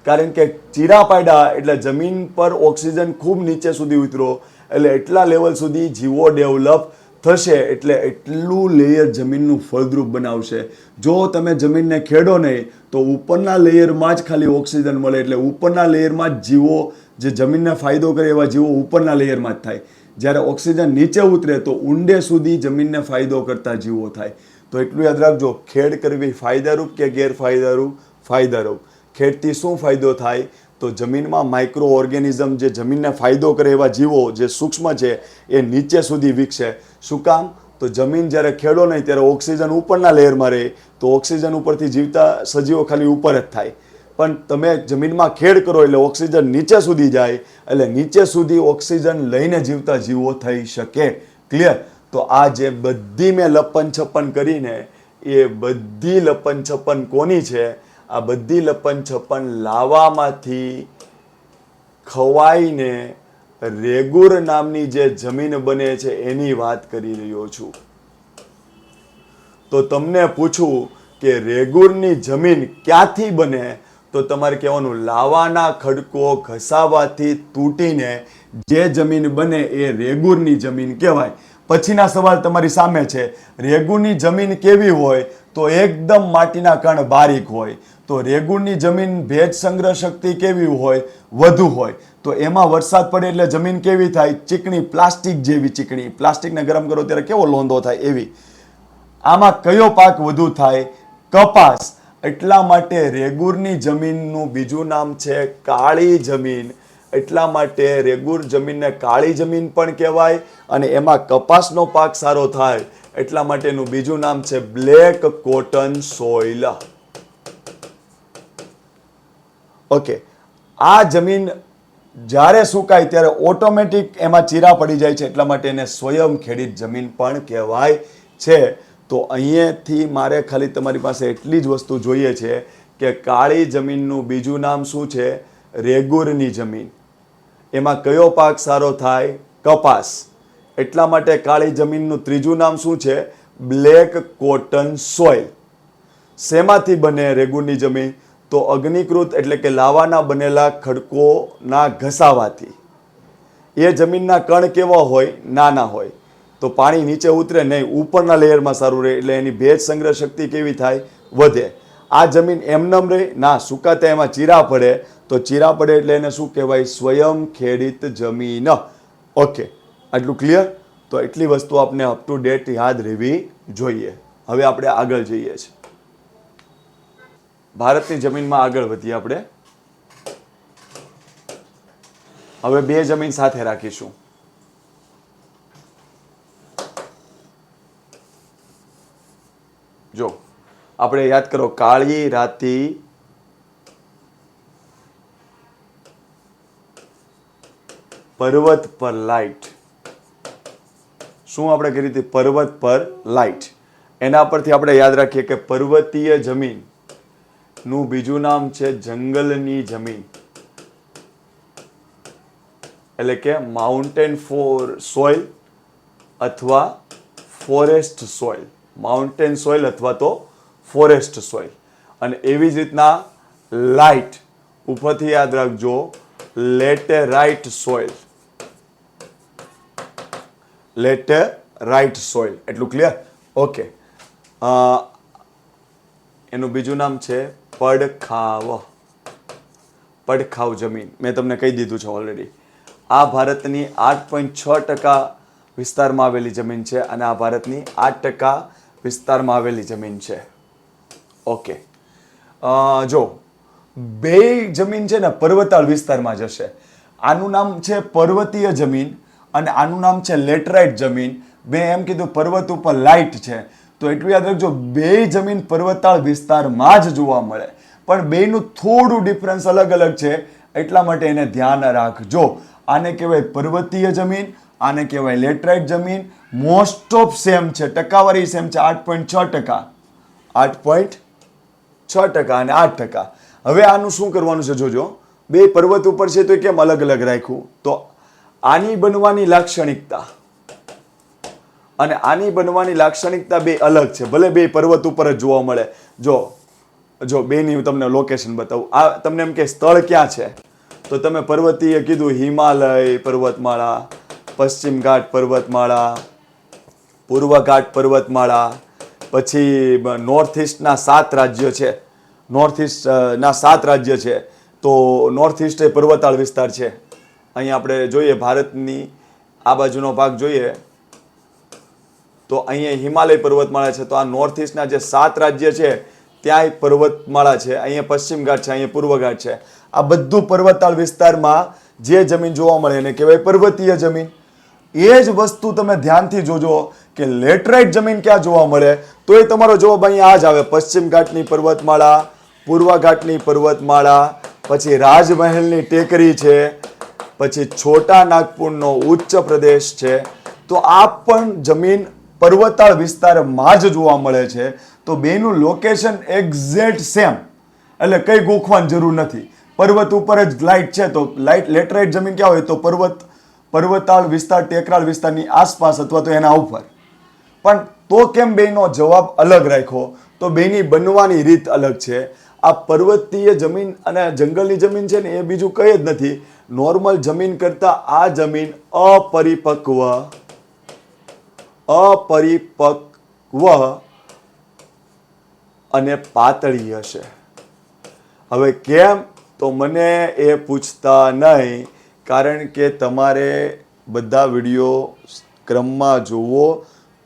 કારણ કે ચીરા પાડ્યા એટલે જમીન પર ઓક્સિજન ખૂબ નીચે સુધી ઉતરો, એટલે એટલા લેવલ સુધી જીવો ડેવલપ થશે. એટલે એટલું લેયર જમીનનું ફળદ્રુપ બનાવશે. જો તમે જમીનને ખેડો નહીં તો ઉપરના લેયરમાં જ ખાલી ઓક્સિજન મળે, એટલે ઉપરના લેયરમાં જ જીવો, જે જમીનને ફાયદો કરે એવા જીવો ઉપરના લેયરમાં જ થાય. જ્યારે ઓક્સિજન નીચે ઉતરે તો ઊંડે સુધી જમીનને ફાયદો કરતા જીવો થાય. તો એટલું યાદ રાખજો, ખેડ કરવી ફાયદારૂપ કે ગેરફાયદારૂપ? ફાયદારૂપ. ખેડથી શું ફાયદો થાય? તો જમીનમાં માઇક્રો ઓર્ગેનિઝમ, જે જમીનને ફાયદો કરે એવા જીવો જે સૂક્ષ્મ છે એ નીચે સુધી વિકસે. શું કામ? તો જમીન જ્યારે ખેડો નહીં ત્યારે ઓક્સિજન ઉપરના લેયરમાં રહે, તો ઓક્સિજન ઉપરથી જીવતા સજીવો ખાલી ઉપર જ થાય. પણ તમે જમીનમાં ખેડ કરો એટલે ઓક્સિજન નીચે સુધી જાય, એટલે નીચે સુધી ઓક્સિજન લઈને જીવતા જીવો થઈ શકે. ક્લિયર? તો આ જે બધી મેં લપન છપ્પન કરીને, એ બધી લપન છપ્પન કોની છે? આ બધી લપન છપ્પન લાવામાંથી ખવાઈને રેગુર નામની જે જમીન બને છે એની વાત કરી રહ્યો છું. તો તમને પૂછું કે રેગુરની જમીન ક્યાંથી બને? તો તમારે કહેવાનું લાવાના ખડકો ઘસાવાથી તૂટીને જે જમીન બને એ રેગુરની જમીન કહેવાય. પછીના સવાલ તમારી સામે છે, રેગુરની જમીન કેવી હોય? તો એકદમ માટીના કણ બારીક હોય. તો રેગુરની જમીન ભેજ સંગ્રહ શક્તિ કેવી હોય? વધુ હોય. તો એમાં વરસાદ પડે એટલે જમીન કેવી થાય? ચીકણી, પ્લાસ્ટિક જેવી ચીકણી. પ્લાસ્ટિકને ગરમ કરો ત્યારે કેવો લોંદો થાય એવી. આમાં કયો પાક વધુ થાય? કપાસ. એટલા માટે રેગુરની જમીનનું બીજું નામ છે કાળી જમીન. એટલા માટે રેગુર જમીનને કાળી જમીન પણ કહેવાય, અને એમાં કપાસનો પાક સારો થાય એટલા માટેનું બીજું નામ છે બ્લેક કોટન સોઇલ. ઓકે, આ જમીન જ્યારે સુકાય ત્યારે ઓટોમેટિક એમાં ચીરા પડી જાય છે, એટલા માટે એને સ્વયં ખેડિત જમીન પણ કહેવાય છે. તો અહીંયાથી મારે ખાલી તમારી પાસે એટલી જ વસ્તુ જોઈએ છે કે કાળી જમીનનું બીજું નામ શું છે? રેગુરની જમીન. એમાં કયો પાક સારો થાય? કપાસ. એટલા માટે કાળી જમીનનું ત્રીજું નામ શું છે? Black cotton soil. શેમાંથી બને રેગુરની જમીન? તો અગ્નિકૃત એટલે કે લાવાના બનેલા ખડકોના ઘસાવાથી. એ જમીનના કણ કેવા હોય? નાના હોય. તો પાણી નીચે ઉતરે નહીં, ઉપરના લેયરમાં સારું રહે, એટલે એની ભેજ સંગ્રહ શક્તિ કેવી થાય? વધે. આ જમીન એમનેમ રહે ના, સુકાતા એમાં ચીરા પડે, તો ચીરા પડે એટલે એને શું કહેવાય? સ્વયં ખેડિત જમીન. ઓકે, આટલું ક્લિયર? તો એટલી વસ્તુ આપણે અપ ટુ ડેટ યાદ રહેવી જોઈએ. હવે આપણે આગળ જઈએ છીએ. ભારતની જમીનમાં આગળ વધીએ આપણે. હવે બે જમીન સાથે રાખીશું. જો આપણે યાદ કરો, કાળી રાતી, પર્વત પર લાઈટ. શું આપણે કરી હતી? પર્વત પર લાઈટ. એના પરથી આપણે યાદ રાખીએ કે પર્વતીય જમીન નું બીજું નામ છે જંગલની જમીન, એટલે કે માઉન્ટેન સોઇલ અથવા ફોરેસ્ટ સોઇલ. માઉન્ટેન સોઇલ અથવા તો ફોરેસ્ટ સોઇલ. અને એવી જ રીતના લાઇટ ઉપરથી યાદ રાખજો, લેટેરાઇટ સોઇલ. Laterite soil. એટલું ક્લિયર? ઓકે. એનું બીજું નામ છે પડખાવ. પડખાવ જમીન મેં તમને કહી દીધું છે ઓલરેડી. આ ભારતની 8.6% વિસ્તારમાં આવેલી જમીન છે, અને આ ભારતની 8% વિસ્તારમાં આવેલી જમીન છે. ઓકે, જો બે જમીન છે ને પર્વતાળ વિસ્તારમાં જશે. આનું નામ છે પર્વતીય જમીન અને આનું નામ છે લેટરાઇટ જમીન. બે એમ કીધું પર્વત ઉપર લાઇટ છે, તો એટલું યાદ રાખજો, બે જમીન પર્વતાળ વિસ્તારમાં જ જોવા મળે, પણ બેનું થોડું ડિફરન્સ અલગ અલગ છે, એટલા માટે એને ધ્યાન રાખજો. આને કહેવાય પર્વતીય જમીન, આને કહેવાય લેટરાઇટ જમીન. મોસ્ટ ઓફ સેમ છે, ટકાવારી સેમ છે, 8.6%, 8.6% અને 8%. હવે આનું શું કરવાનું છે જોજો, બે પર્વત ઉપર છે તો કેમ અલગ અલગ રાખ્યું, તો આની બનવાની લાક્ષણિકતા અને આની બનવાની લાક્ષણિકતા બે અલગ છે, ભલે બે પર્વત ઉપર જ જોવા મળે. જો બેની હું તમને લોકેશન બતાવું. આ તમને એમ કે સ્થળ ક્યાં છે, તો તમે પર્વતીય કીધું હિમાલય પર્વતમાળા, પશ્ચિમ ઘાટ પર્વતમાળા, પૂર્વ ઘાટ પર્વતમાળા, પછી નોર્થ ઇસ્ટના 7 રાજ્યો છે, નોર્થ ઇસ્ટના 7 રાજ્ય છે, તો નોર્થ ઇસ્ટ એ પર્વતાળ વિસ્તાર છે. અહીંયા આપણે જોઈએ ભારતની આ બાજુનો ભાગ જોઈએ તો અહીંયા હિમાલય પર્વતમાળા છે, તો આ નોર્થ ઇસ્ટના જે 7 રાજ્ય છે ત્યાંય પર્વતમાળા છે. અહીંયા પશ્ચિમ ઘાટ છે, અહીંયા પૂર્વ ઘાટ છે. આ બધું પર્વતાળ વિસ્તારમાં જે જમીન જોવા મળે એને કહેવાય પર્વતીય જમીન. એ જ વસ્તુ તમે ધ્યાનથી જોજો કે લેટરાઇટ જમીન ક્યાં જોવા મળે, તો એ તમારો જવાબ અહીંયા આ જ આવે. પશ્ચિમ ઘાટની પર્વતમાળા, પૂર્વ ઘાટની પર્વતમાળા, પછી રાજમહેલની ટેકરી છે, પછી છોટા નાગપુરનો ઉચ્ચ પ્રદેશ છે. તો આ પણ જમીન પર્વતાળ વિસ્તારમાં જ જોવા મળે છે. તો બેનું લોકેશન એક્ઝેક્ટ સેમ, એટલે કઈ ગોખવાની જરૂર નથી. પર્વત ઉપર જ લાઇટ છે તો લેટરાઇટ જમીન ક્યાં હોય, તો પર્વતાળ વિસ્તાર, ટેકરાળ વિસ્તારની આસપાસ અથવા તો એના ઉપર. પણ તો કેમ બેનો જવાબ અલગ રાખ્યો, તો બેની બનવાની રીત અલગ છે. આ પર્વતીય જમીન અને જંગલની જમીન છે ને એ બીજું કંઈ જ નથી, નોર્મલ જમીન કરતા આ જમીન અપરિપક્વ અને પાતળી હશે. હવે કેમ, તો મને એ પૂછતા નહીં, કારણ કે તમારે બધા વિડીયો ક્રમમાં જોવો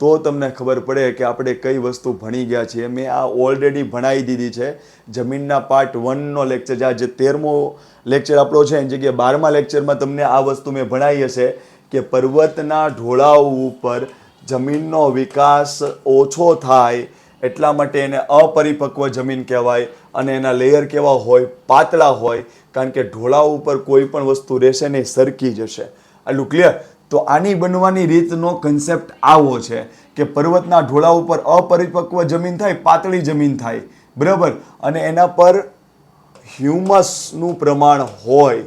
તો તમને ખબર પડે કે આપણે કઈ વસ્તુ ભણી ગયા છીએ. મેં આ ઓલરેડી ભણાવી દીધી છે. જમીનના પાર્ટ 1નો લેક્ચર, જે 13મો લેક્ચર આપણો છે એની જગ્યાએ 12મા લેક્ચરમાં તમને આ વસ્તુ મેં ભણાવી હશે કે પર્વતના ઢોળાવ ઉપર જમીનનો વિકાસ ઓછો થાય એટલા માટે એને અપરિપક્વ જમીન કહેવાય, અને એના લેયર કેવા હોય, પાતળા હોય, કારણ કે ઢોળાવ ઉપર કોઈ પણ વસ્તુ રહેશે નહીં, સરકી જશે. આટલું ક્લિયર? તો આની બનવાની રીતનો કન્સેપ્ટ આવો છે કે પર્વતના ઢોળાવ ઉપર અપરિપક્વ જમીન થાય, પાતળી જમીન થાય, બરાબર, અને એના પર હ્યુમસનું પ્રમાણ હોય,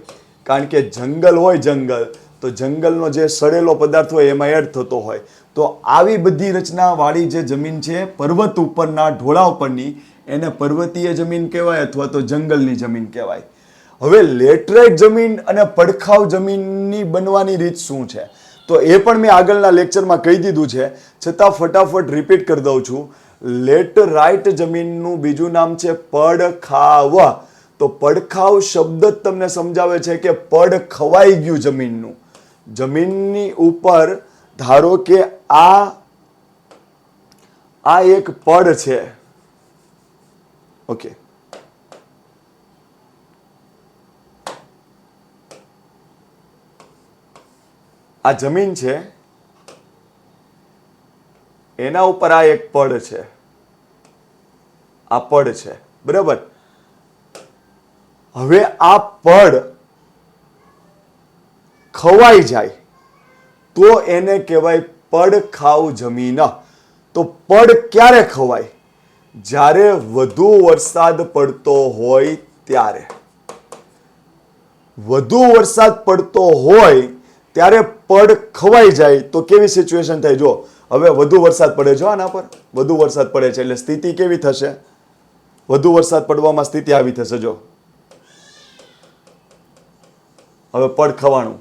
કારણ કે જંગલ હોય, જંગલ તો જંગલનો જે સડેલો પદાર્થ હોય એમાં એડ થતો હોય. તો આવી બધી રચનાવાળી જે જમીન છે પર્વત ઉપરના ઢોળાવ પરની, એને પર્વતીય જમીન કહેવાય અથવા તો જંગલની જમીન કહેવાય. હવે લેટરાઇટ જમીન અને પડખાવ જમીનની બનવાની રીત શું છે, તો એ પણ મેં આગળના લેક્ચરમાં કહી દીધું છે, છતાં ફટાફટ રિપીટ કરી દઉં છું. લેટરાઇટ જમીનનું બીજું નામ છે પડખાવ. તો પડખાવ શબ્દ જ તમને સમજાવે છે કે પડ ખવાઈ ગયું જમીનનું. જમીનની ઉપર ધારો કે આ એક પડ છે, ઓકે, આ જમીન છે, એના ઉપર આ એક પડ છે, આ પડ છે, બરાબર. હવે આ પડ ખવાઈ જાય તો એને કહેવાય પડખાવ જમીન. તો પડ ક્યારે ખવાય? જ્યારે વધુ વરસાદ પડતો હોય ત્યારે. વધુ વરસાદ પડતો હોય ત્યારે પડ ખવાઈ જાય તો કેવી સિચ્યુએશન થાય? જો હવે વધુ વરસાદ પડે, જો આના પર વધુ વરસાદ પડે છે એટલે સ્થિતિ કેવી થશે? વધુ વરસાદ પડવામાં સ્થિતિ આવી થશે. જો હવે પડ ખવાનું,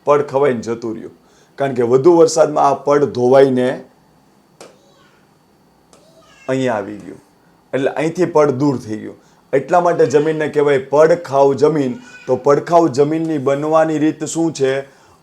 પડ ખવાઈને જતું રહ્યું, કારણ કે વધુ વરસાદમાં આ પડ ધોવાઈને અહીંયા આવી ગયું, એટલે અહીંથી પડ દૂર થઈ ગયું. એટલા માટે જમીનને કહેવાય પડખાવ જમીન. તો પડખાવ જમીનની બનવાની રીત શું છે?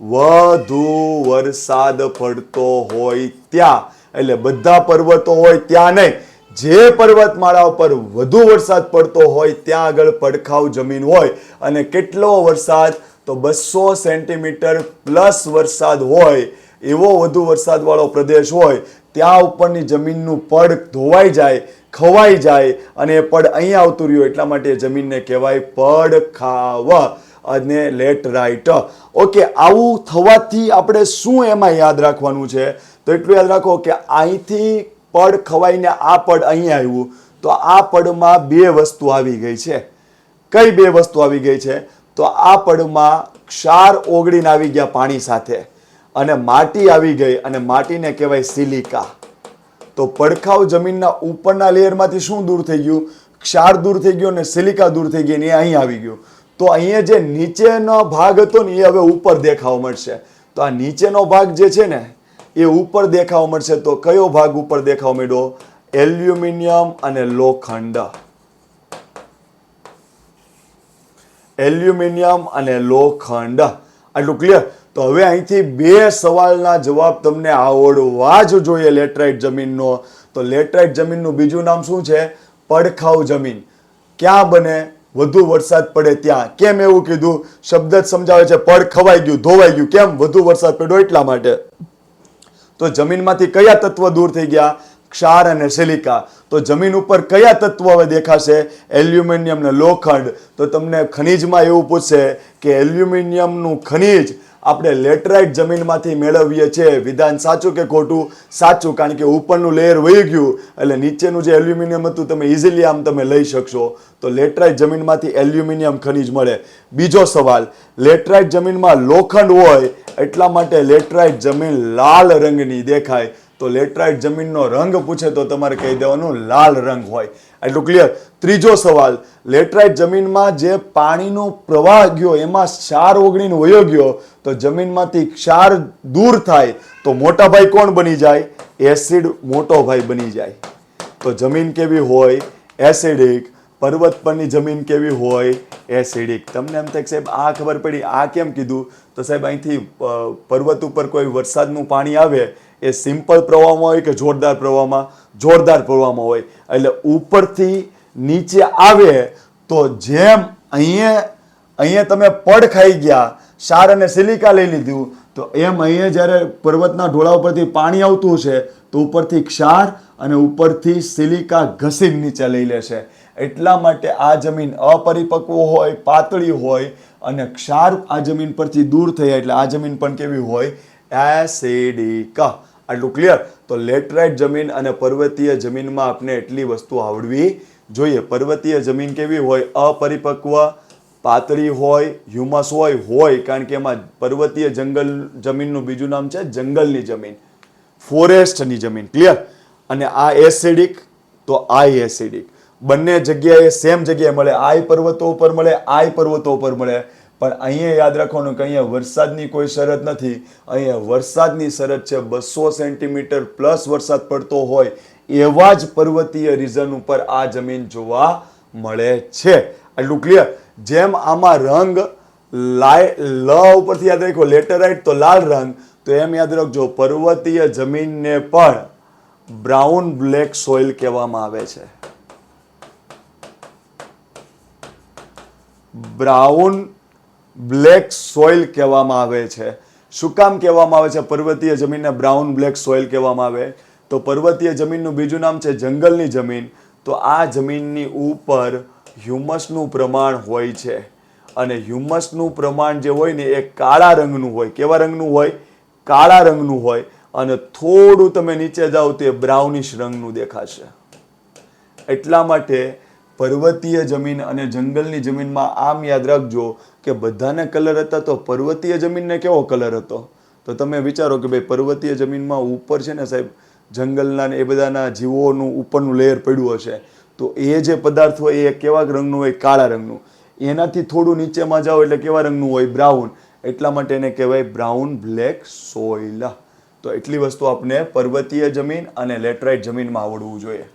વધુ વરસાદ પડતો હોય ત્યાં, એટલે બધા પર્વતો હોય ત્યાં નહીં, જે પર્વતમાળા ઉપર વધુ વરસાદ પડતો હોય ત્યાં આગળ પડખાવ જમીન હોય. અને કેટલો વરસાદ? તો 200 સેન્ટીમીટર પ્લસ વરસાદ હોય એવો વધુ વરસાદવાળો પ્રદેશ હોય ત્યાં ઉપરની જમીનનું પડ ધોવાઈ જાય, ખવાઈ જાય અને એ પડ અહીંયા આવતું રહ્યું, એટલા માટે જમીનને કહેવાય પડખાવ અને લેટરાઇટ. ઓકે, આવું થવાથી આપણે શું એમાં યાદ રાખવાનું છે? તો એટલું યાદ રાખો કે અહીંથી પડ ખવાઈને આ પડ અહીંયા આવ્યું, તો આ પડમાં બે વસ્તુ આવી ગઈ છે. કઈ બે વસ્તુ આવી ગઈ છે? તો આ પડમાં ક્ષાર ઓગળીને આવી ગયા પાણી સાથે, અને માટી આવી ગઈ, અને માટીને કહેવાય સિલિકા. તો પડખાવ જમીનના ઉપરના લેયરમાંથી શું દૂર થઈ ગયું? ક્ષાર દૂર થઈ ગયો અને સિલિકા દૂર થઈ ગઈ, અને એ અહીં આવી ગયું. તો અહીંયા જે નીચેનો ભાગ હતો ને એ હવે ઉપર દેખાવા મળશે. તો આ નીચેનો ભાગ જે છે ને એ ઉપર દેખાવા મળશે. તો કયો ભાગ ઉપર દેખાવા માંડ્યો? એલ્યુમિનિયમ અને લોખંડ. એલ્યુમિનિયમ અને લોખંડ. આટલું ક્લિયર? તો હવે અહીંથી બે સવાલના જવાબ તમને આવડવા જ જોઈએ લેટરાઇટ જમીનનો. તો લેટરાઇટ જમીનનું બીજું નામ શું છે? પડખાવ જમીન. ક્યાં બને? વધુ વરસાદ પડે ત્યાં. કેમ એવું કીધું? શબ્દ જ સમજાવે છે. પડ ખવાઈ ગયું, ધોવાઈ ગયું. કેમ? વધુ વરસાદ પડ્યો એટલા માટે. તો જમીનમાંથી કયા તત્વ દૂર થઈ ગયા? ક્ષાર અને સિલિકા. તો જમીન ઉપર કયા તત્વો હવે દેખાશે? એલ્યુમિનિયમ ને લોખંડ. તો તમને ખનિજમાં એવું પૂછશે કે એલ્યુમિનિયમનું ખનિજ આપણે લેટરાઇટ જમીનમાંથી મેળવીએ છીએ. વિધાન સાચું કે ખોટું? સાચું, કારણ કે ઉપરનું લેયર વહી ગયું એટલે નીચેનું જે એલ્યુમિનિયમ હતું તમે ઇઝીલી આમ તમે લઈ શકશો. તો લેટરાઇટ જમીનમાંથી એલ્યુમિનિયમ ખનિજ મળે. બીજો સવાલ, લેટરાઇટ જમીનમાં લોખંડ હોય એટલા માટે લેટરાઇટ જમીન લાલ રંગની દેખાય. તો લેટરાઇટ જમીનનો રંગ પૂછે તો તમારે કહી દેવાનું લાલ રંગ હોય. એટલું ક્લિયર? ત્રીજો સવાલ, લેટરાઇટ જમીનમાં જે પાણીનો પ્રવાહ ગયો એમાં ક્ષાર ઓગળીને વયો ગયો, તો જમીનમાંથી ક્ષાર દૂર થાય તો મોટા ભાઈ કોણ બની જાય? એસિડ મોટો ભાઈ બની જાય. તો જમીન કેવી હોય? એસિડિક. પર્વત પરની જમીન કેવી હોય? એસિડિક. તમને એમ થાય સાહેબ આ ખબર પડી, આ કેમ કીધું? તો સાહેબ અહીંથી પર્વત ઉપર કોઈ વરસાદનું પાણી આવે એ સિમ્પલ પ્રવાહમાં હોય કે જોરદાર પ્રવાહમાં? જોરદાર પ્રવાહમાં હોય. એટલે ઉપરથી નીચે આવે તો જેમ અહીંયા તમે પડ ખાઈ ગયા, ક્ષાર અને સિલિકા લઈ લીધું, તો એમ અહીંયા જ્યારે પર્વતના ઢોળા ઉપરથી પાણી આવતું છે તો ઉપરથી ક્ષાર અને ઉપરથી સિલિકા ઘસીને નીચે લઈ લેશે. એટલા માટે આ જમીન અપરિપક્વ હોય, પાતળી હોય, અને ક્ષાર આ જમીન પરથી દૂર થયા એટલે આ જમીન પણ કેવી હોય? એસિડિક. આટલું ક્લિયર? તો લેટરાઇટ જમીન અને પર્વતીય જમીનમાં આપણે એટલી વસ્તુ આવડવી જોઈએ. પર્વતીય જમીન કેવી હોય? અપરિપક્વ, પાતળી હોય, હ્યુમસ હોય, કારણ કે એમાં પર્વતીય જમીનનું બીજું નામ છે જંગલની જમીન, ફોરેસ્ટની જમીન. ક્લિયર? અને આ એસિડિક, તો આ એસિડિક. બંને જગ્યાએ સેમ જગ્યાએ મળે. આ પર્વતો ઉપર મળે, આ પર્વતો ઉપર મળે. પણ અહીંયા યાદ રાખવાનું કે અહીંયા વરસાદની કોઈ શરત નથી. અહીંયા વરસાદની શરત છે 200 સેન્ટીમીટર પ્લસ વરસાદ પડતો હોય એવા જ પર્વતીય રીજન ઉપર આ જમીન જોવા મળે છે. એટલું ક્લિયર? જેમ આમાં રંગ લ ઉપરથી યાદ રાખો લેટરાઇટ તો લાલ રંગ, તો એમ યાદ રાખજો પર્વતીય જમીનને પણ બ્રાઉન બ્લેક સોઇલ કહેવામાં આવે છે. બ્રાઉન બ્લેક સોઇલ કહેવામાં આવે છે. શું કામ કહેવામાં આવે છે પર્વતીય જમીનને બ્રાઉન બ્લેક સોઇલ કહેવામાં આવે? તો પર્વતીય જમીનનું બીજું નામ છે જંગલની જમીન. તો આ જમીનની ઉપર હ્યુમસનું પ્રમાણ હોય છે, અને હ્યુમસનું પ્રમાણ જે હોય ને એ કાળા રંગનું હોય. કેવા રંગનું હોય? કાળા રંગનું હોય. અને થોડું તમે નીચે જાઓ તો એ બ્રાઉનિશ રંગનું દેખાશે. એટલા માટે પર્વતીય જમીન અને જંગલની જમીનમાં આમ યાદ રાખજો કે બધાને કલર હતા, તો પર્વતીય જમીનને કેવો કલર હતો? તો તમે વિચારો કે ભાઈ પર્વતીય જમીનમાં ઉપર છે ને સાહેબ જંગલના એ બધાના જીવોનું ઉપરનું લેયર પડ્યું હશે, તો એ જે પદાર્થ હોય એ કેવા રંગનું હોય? કાળા રંગનું. એનાથી થોડું નીચેમાં જાઓ એટલે કેવા રંગનું હોય? બ્રાઉન. એટલા માટે એને કહેવાય બ્રાઉન બ્લેક સોઇલ. તો એટલી વસ્તુ આપણે પર્વતીય જમીન અને લેટરાઇટ જમીનમાં આવડવું જોઈએ.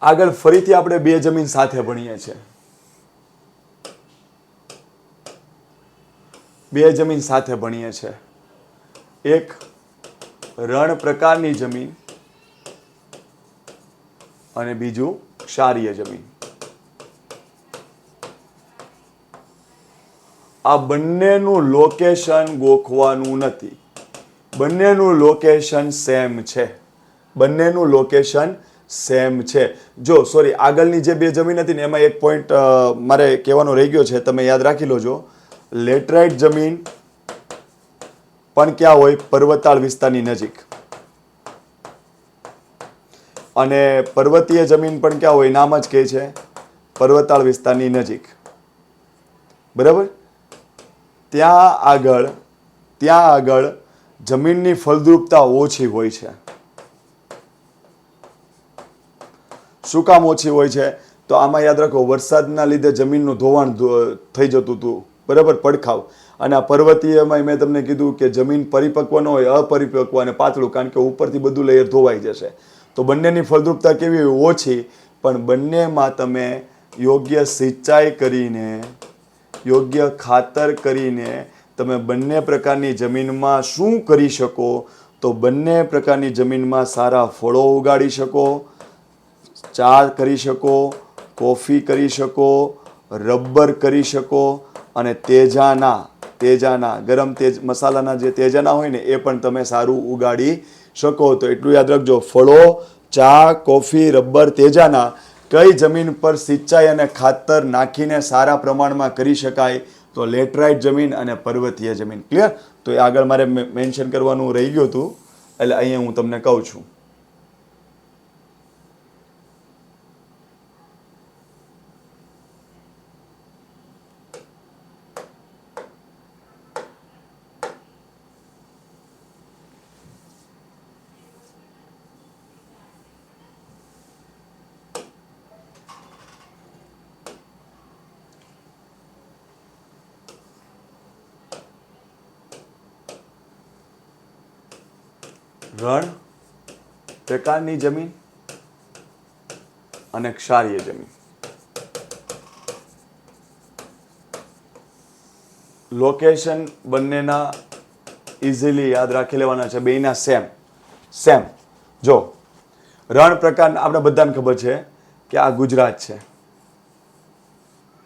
આગળ ફરીથી આપણે બે જમીન સાથે ભણીએ છીએ. બે જમીન સાથે ભણીએ છીએ. એક રણ પ્રકારની જમીન અને બીજું ક્ષારીય જમીન. આ બંનેનું લોકેશન ગોખવાનું નથી, બંનેનું લોકેશન સેમ છે. બંનેનું લોકેશન સેમ છે. જો સોરી, આગળની જે બે જમીન હતી ને એમાં એક પોઈન્ટ મારે કહેવાનો રહી ગયો છે, તમે યાદ રાખી લોજો. લેટરાઇટ જમીન પણ ક્યાં હોય? પર્વતાળ વિસ્તારની નજીક. અને પર્વતીય જમીન પણ ક્યાં હોય? નામ જ કહે છે પર્વતાળ વિસ્તારની નજીક. બરાબર? ત્યાં આગળ જમીનની ફળદ્રુપતા ઓછી હોય છે. શું કામ ઓછી હોય છે? તો આમાં યાદ રાખો, વરસાદના લીધે જમીનનું ધોવાણ થઈ જતું હતું, બરાબર, પડખાવ. અને આ પર્વતીયમાં મેં તમને કીધું કે જમીન પરિપક્વ ન હોય, અપરિપક્વ અને પાતળું, કારણ કે ઉપરથી બધું લેયર ધોવાઈ જશે. તો બંનેની ફળદ્રુપતા કેવી હોય? ઓછી. પણ બંનેમાં તમે યોગ્ય સિંચાઈ કરીને, યોગ્ય ખાતર કરીને તમે બંને પ્રકારની જમીનમાં શું કરી શકો? તો બંને પ્રકારની જમીનમાં સારા ફળો ઉગાડી શકો, ચા કરી શકો, કોફી કરી શકો, રબર કરી શકો, અને તેજાના ગરમ મસાલાના જે તેજાના હોય ને એ પણ તમે સારું ઉગાડી શકો. તો એટલું યાદ રાખજો, ફળો, ચા, કોફી, રબર, તેજાના કઈ જમીન પર સિંચાઈ અને ખાતર નાખીને સારા પ્રમાણમાં કરી શકાય? તો લેટરાઇટ જમીન અને પર્વતીય જમીન. ક્લિયર? તો એ આગળ મારે મેન્શન કરવાનું રહી ગયું હતું, એટલે અહીંયા હું તમને કહું છું. રણ પ્રકારની જમીન અને ક્ષારીય જમીન. લોકેશન બંનેના ઇઝીલી યાદ રાખી લેવાના છે, બેયના સેમ. જો રણ પ્રકાર આપણે બધાને ખબર છે કે આ ગુજરાત છે,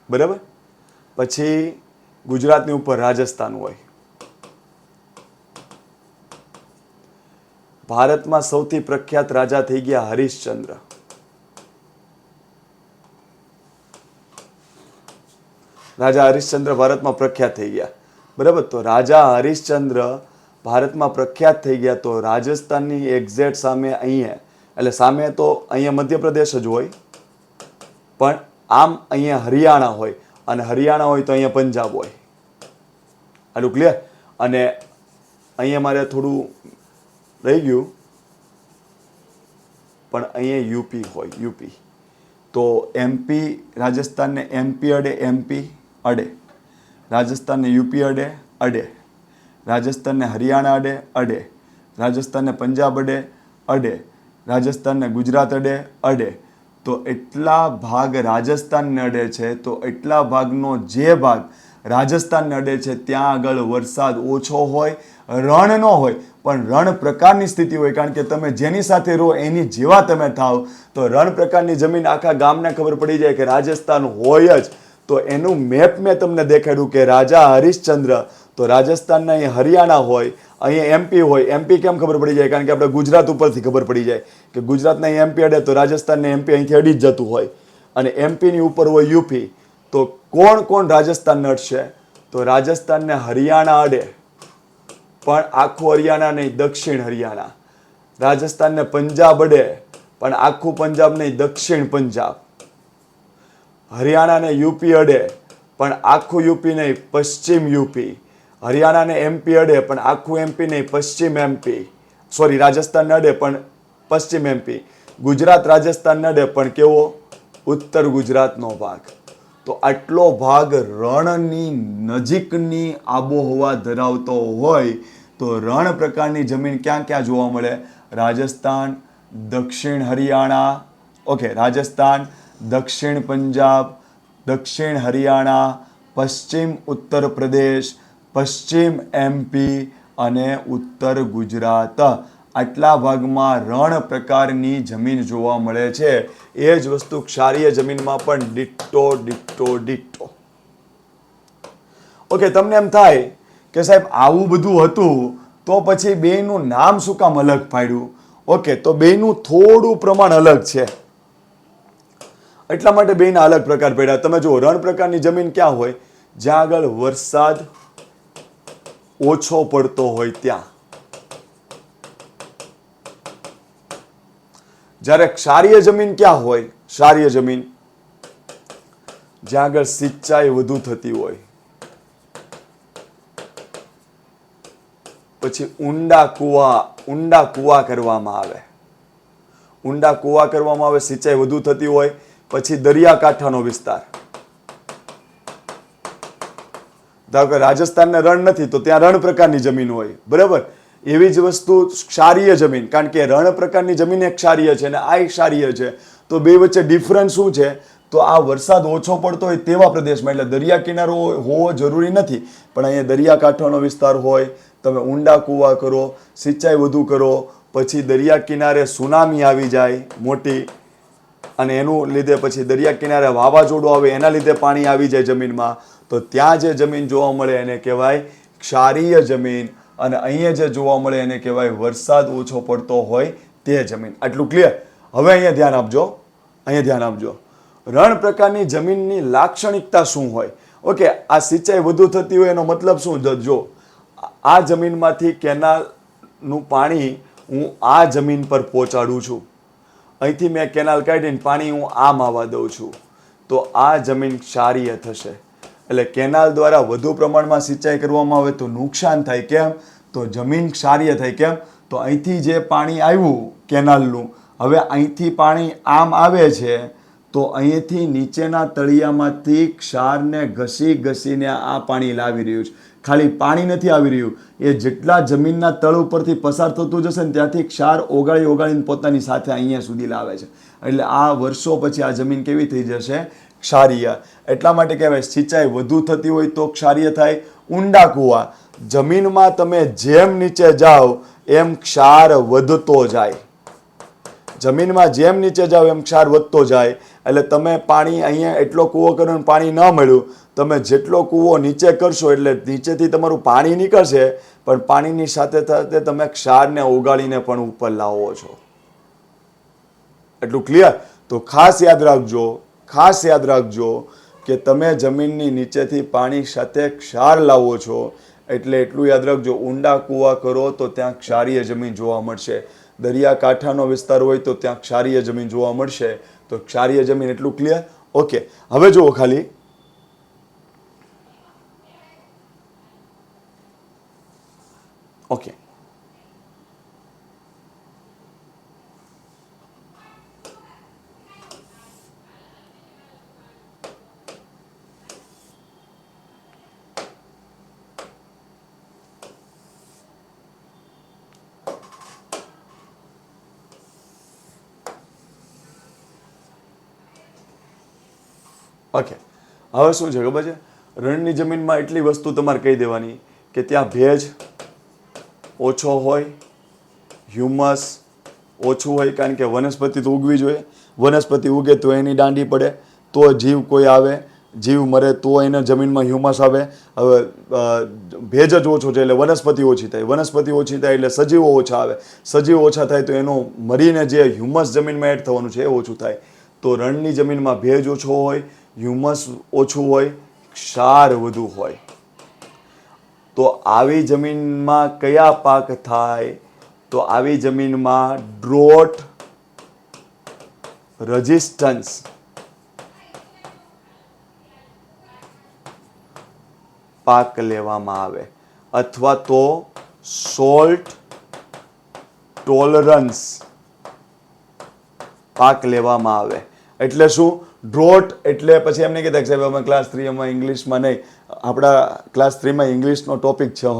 બરાબર. પછી ગુજરાતની ઉપર રાજસ્થાન હોય. ભારતમાં સૌથી પ્રખ્યાત રાજા થઈ ગયા હરિશ્ચંદ્ર. રાજા હરિશ્ચંદ્ર ભારતમાં પ્રખ્યાત થઈ ગયા, બરાબર. તો રાજા હરિશ્ચંદ્ર ભારતમાં પ્રખ્યાત થઈ ગયા, તો રાજસ્થાનની એક્ઝેક્ટ સામે અહીંયા, એટલે સામે તો અહીંયા મધ્યપ્રદેશ જ હોય, પણ આમ અહીંયા હરિયાણા હોય, અને હરિયાણા હોય તો અહીંયા પંજાબ હોય. આટલું ક્લિયર? અને અહીંયા મારે થોડું રહી ગયું, પણ અહીંયા યુપી હોય, યુપી. તો એમપી, રાજસ્થાનને એમપી અડે, રાજસ્થાનને યુપી અડે, રાજસ્થાનને હરિયાણા અડે, રાજસ્થાનને પંજાબ અડે, રાજસ્થાનને ગુજરાત અડે. તો એટલા ભાગ રાજસ્થાનને અડે છે, તો એટલા ભાગનો જે ભાગ રાજસ્થાનને અડે છે ત્યાં આગળ વરસાદ ઓછો હોય, રણ ન હોય, પણ રણ પ્રકારની સ્થિતિ હોય. કારણ કે તમે જેની સાથે રહો એની જેવા તમે થાવ, તો રણ પ્રકારની જમીન આખા ગામને ખબર પડી જાય કે રાજસ્થાન હોય જ. તો એનું મેપ મેં તમને દેખાડ્યું કે રાજા હરિશ્ચંદ્ર, તો રાજસ્થાનના અહીં હરિયાણા હોય, અહીંયા એમપી હોય. એમપી કેમ ખબર પડી જાય? કારણ કે આપણે ગુજરાત ઉપરથી ખબર પડી જાય કે ગુજરાતના અહીં એમપી અડે, તો રાજસ્થાનને એમપી અહીંથી અડી જ જતું હોય, અને એમપીની ઉપર હોય યુપી. તો કોણ રાજસ્થાનને અડશે? તો રાજસ્થાનને હરિયાણા અડે, પણ આખું હરિયાણા નહીં, દક્ષિણ હરિયાણા. રાજસ્થાનને પંજાબ અડે, પણ આખું પંજાબ નહીં, દક્ષિણ પંજાબ. હરિયાણાને યુપી અડે, પણ આખું યુપી નહીં, પશ્ચિમ યુપી. હરિયાણાને એમપી અડે, પણ આખું એમપી નહીં, પશ્ચિમ એમપી. સોરી, રાજસ્થાનને અડે પણ પશ્ચિમ એમપી. ગુજરાત રાજસ્થાનને અડે, પણ કેવો? ઉત્તર ગુજરાતનો ભાગ. તો આટલો ભાગ રણની નજીકની આબોહવા ધરાવતો હોય, તો રણ પ્રકારની જમીન ક્યાં જોવા મળે? રાજસ્થાન, દક્ષિણ હરિયાણા, ઓકે, રાજસ્થાન, દક્ષિણ પંજાબ, દક્ષિણ હરિયાણા, પશ્ચિમ ઉત્તર પ્રદેશ, પશ્ચિમ એમપી અને ઉત્તર ગુજરાત આટલા ભાગમાં રણ પ્રકારની જમીન જોવા મળે છે. એ જ વસ્તુ ક્ષારીય જમીનમાં પણ ડિટ્ટો. ઓકે, તમને એમ થાય કે સાહેબ આવું બધું હતું તો પછી બેયનું નામ શું કામ અલગ પાડ્યું? ઓકે, તો બેયનું થોડું પ્રમાણ અલગ છે એટલા માટે બેયના અલગ પ્રકાર પડ્યા. તમે જુઓ, રણ પ્રકારની જમીન ક્યાં હોય? જ્યાં આગળ વરસાદ ઓછો પડતો હોય ત્યાં. જ્યારે ક્ષારીય જમીન ક્યાં હોય? ક્ષારીય જમીન જ્યાં આગળ સિંચાઈ વધુ થતી હોય. પછી ઊંડા કુવા કરવામાં આવે. ઊંડા કુવા કરવામાં આવે, સિંચાઈ વધુ થતી હોય. પછી દરિયાકાંઠાનો વિસ્તાર. ધારો કે રાજસ્થાનને રણ નથી તો ત્યાં રણ પ્રકારની જમીન હોય, બરાબર? એવી જ વસ્તુ ક્ષારીય જમીન, કારણ કે રણ પ્રકારની જમીન એક ક્ષારીય છે અને આ એક ક્ષારીય છે, તો બે વચ્ચે ડિફરન્સ શું છે? તો આ વરસાદ ઓછો પડતો હોય તેવા પ્રદેશમાં, એટલે દરિયા કિનારો હોવો જરૂરી નથી, પણ અહીંયા દરિયાકાંઠાનો વિસ્તાર હોય, તમે ઊંડા કૂવા કરો, સિંચાઈ વધુ કરો, પછી દરિયા કિનારે સુનામી આવી જાય મોટી, અને એનું લીધે પછી દરિયા કિનારે વાવાઝોડું આવે, એના લીધે પાણી આવી જાય જમીનમાં, તો ત્યાં જે જમીન જોવા મળે એને કહેવાય ક્ષારીય જમીન. અને અહીંયા જે જોવા મળે એને કહેવાય વરસાદ ઓછો પડતો હોય તે જમીન. આટલું ક્લિયર? હવે અહીંયા ધ્યાન આપજો. રણ પ્રકારની જમીનની લાક્ષણિકતા શું હોય? ઓકે, આ સિંચાઈ વધુ થતી હોય એનો મતલબ શું? જો આ જમીનમાંથી કેનાલનું પાણી હું આ જમીન પર પહોંચાડું છું, અહીંથી મેં કેનાલ કાઢીને પાણી હું આમ આવવા દઉં છું, તો આ જમીન ક્ષારીય થશે. એટલે કેનાલ દ્વારા વધુ પ્રમાણમાં સિંચાઈ કરવામાં આવે તો નુકસાન થાય. કેમ? તો જમીન ક્ષારીય થાય. કેમ? તો અહીંથી જે પાણી આવ્યું કેનાલનું, હવે અહીંથી પાણી આમ આવે છે, તો અહીંથી નીચેના તળિયામાંથી ક્ષારને ઘસીને આ પાણી લાવી રહ્યું છે. ખાલી પાણી નથી આવી રહ્યું, એ જેટલા જમીનના તળ ઉપરથી પસાર થતું જશે ને ત્યાંથી ક્ષાર ઓગાળીને પોતાની સાથે અહીંયા સુધી લાવે છે. એટલે આ વર્ષો પછી આ જમીન કેવી થઈ જશે? ક્ષારીય. એટલા માટે કહેવાય સિંચાઈ વધુ થતી હોય તો ક્ષારીય થાય. ઊંડા કૂવા, જમીનમાં તમે જેમ નીચે જાઓ એમ ક્ષાર વધતો જાય. જમીનમાં જેમ નીચે જાઓ એમ ક્ષાર વધતો જાય. એટલે તમે પાણી અહીંયા એટલો કૂવો કર્યો પાણી ન મળ્યું, તમે જેટલો કૂવો નીચે કરશો એટલે નીચેથી તમારું પાણી નીકળશે, પણ પાણીની સાથે સાથે તમે ક્ષારને ઓગાળીને પણ ઉપર લાવો છો. એટલું ક્લિયર? તો ખાસ યાદ રાખજો કે તમે જમીનની નીચેથી પાણી સાથે ક્ષાર લાવો છો, એટલે એટલું યાદ રાખજો, ઊંડા કૂવા કરો તો ત્યાં ક્ષારીય જમીન જોવા મળશે. દરિયાકાંઠાનો વિસ્તાર હોય તો ત્યાં ક્ષારીય જમીન જોવા મળશે. તો ક્ષારીય જમીન, એટલું ક્લિયર? ઓકે, હવે જુઓ ખાલી ઓકે, હવે શું છે ખબર છે? રણની જમીનમાં એટલી વસ્તુ તમારે કહી દેવાની કે ત્યાં ભેજ ઓછો હોય, હ્યુમસ ઓછું હોય, કારણ કે વનસ્પતિ તો ઉગવી જોઈએ. વનસ્પતિ ઉગે તો એની દાંડી પડે, તો જીવ કોઈ આવે, જીવ મરે તો એને જમીનમાં હ્યુમસ આવે. હવે ભેજ જ ઓછો છે એટલે વનસ્પતિ ઓછી થાય, વનસ્પતિ ઓછી થાય એટલે સજીવો ઓછા આવે, સજીવો ઓછા થાય તો એનું મરીને જે હ્યુમસ જમીનમાં એડ થવાનું છે એ ઓછું થાય. તો રણની જમીનમાં ભેજ ઓછો હોય, હ્યુમસ ઓછું હોય, ક્ષાર વધુ હોય. તો આવી જમીનમાં કયા પાક થાય? તો આવી જમીનમાં ડ્રોટ રેઝિસ્ટન્સ પાક લેવામાં આવે, અથવા તો સોલ્ટ ટોલરન્સ પાક લેવામાં આવે. એટલે શું? ડ્રોટ એટલે પછી એમને કહેતા કે સાહેબ અમે ક્લાસ 3 માં ઇંગ્લિશમાં નહીં, આપણા ક્લાસ 3 માં ઇંગ્લિશનો ટોપિક છે.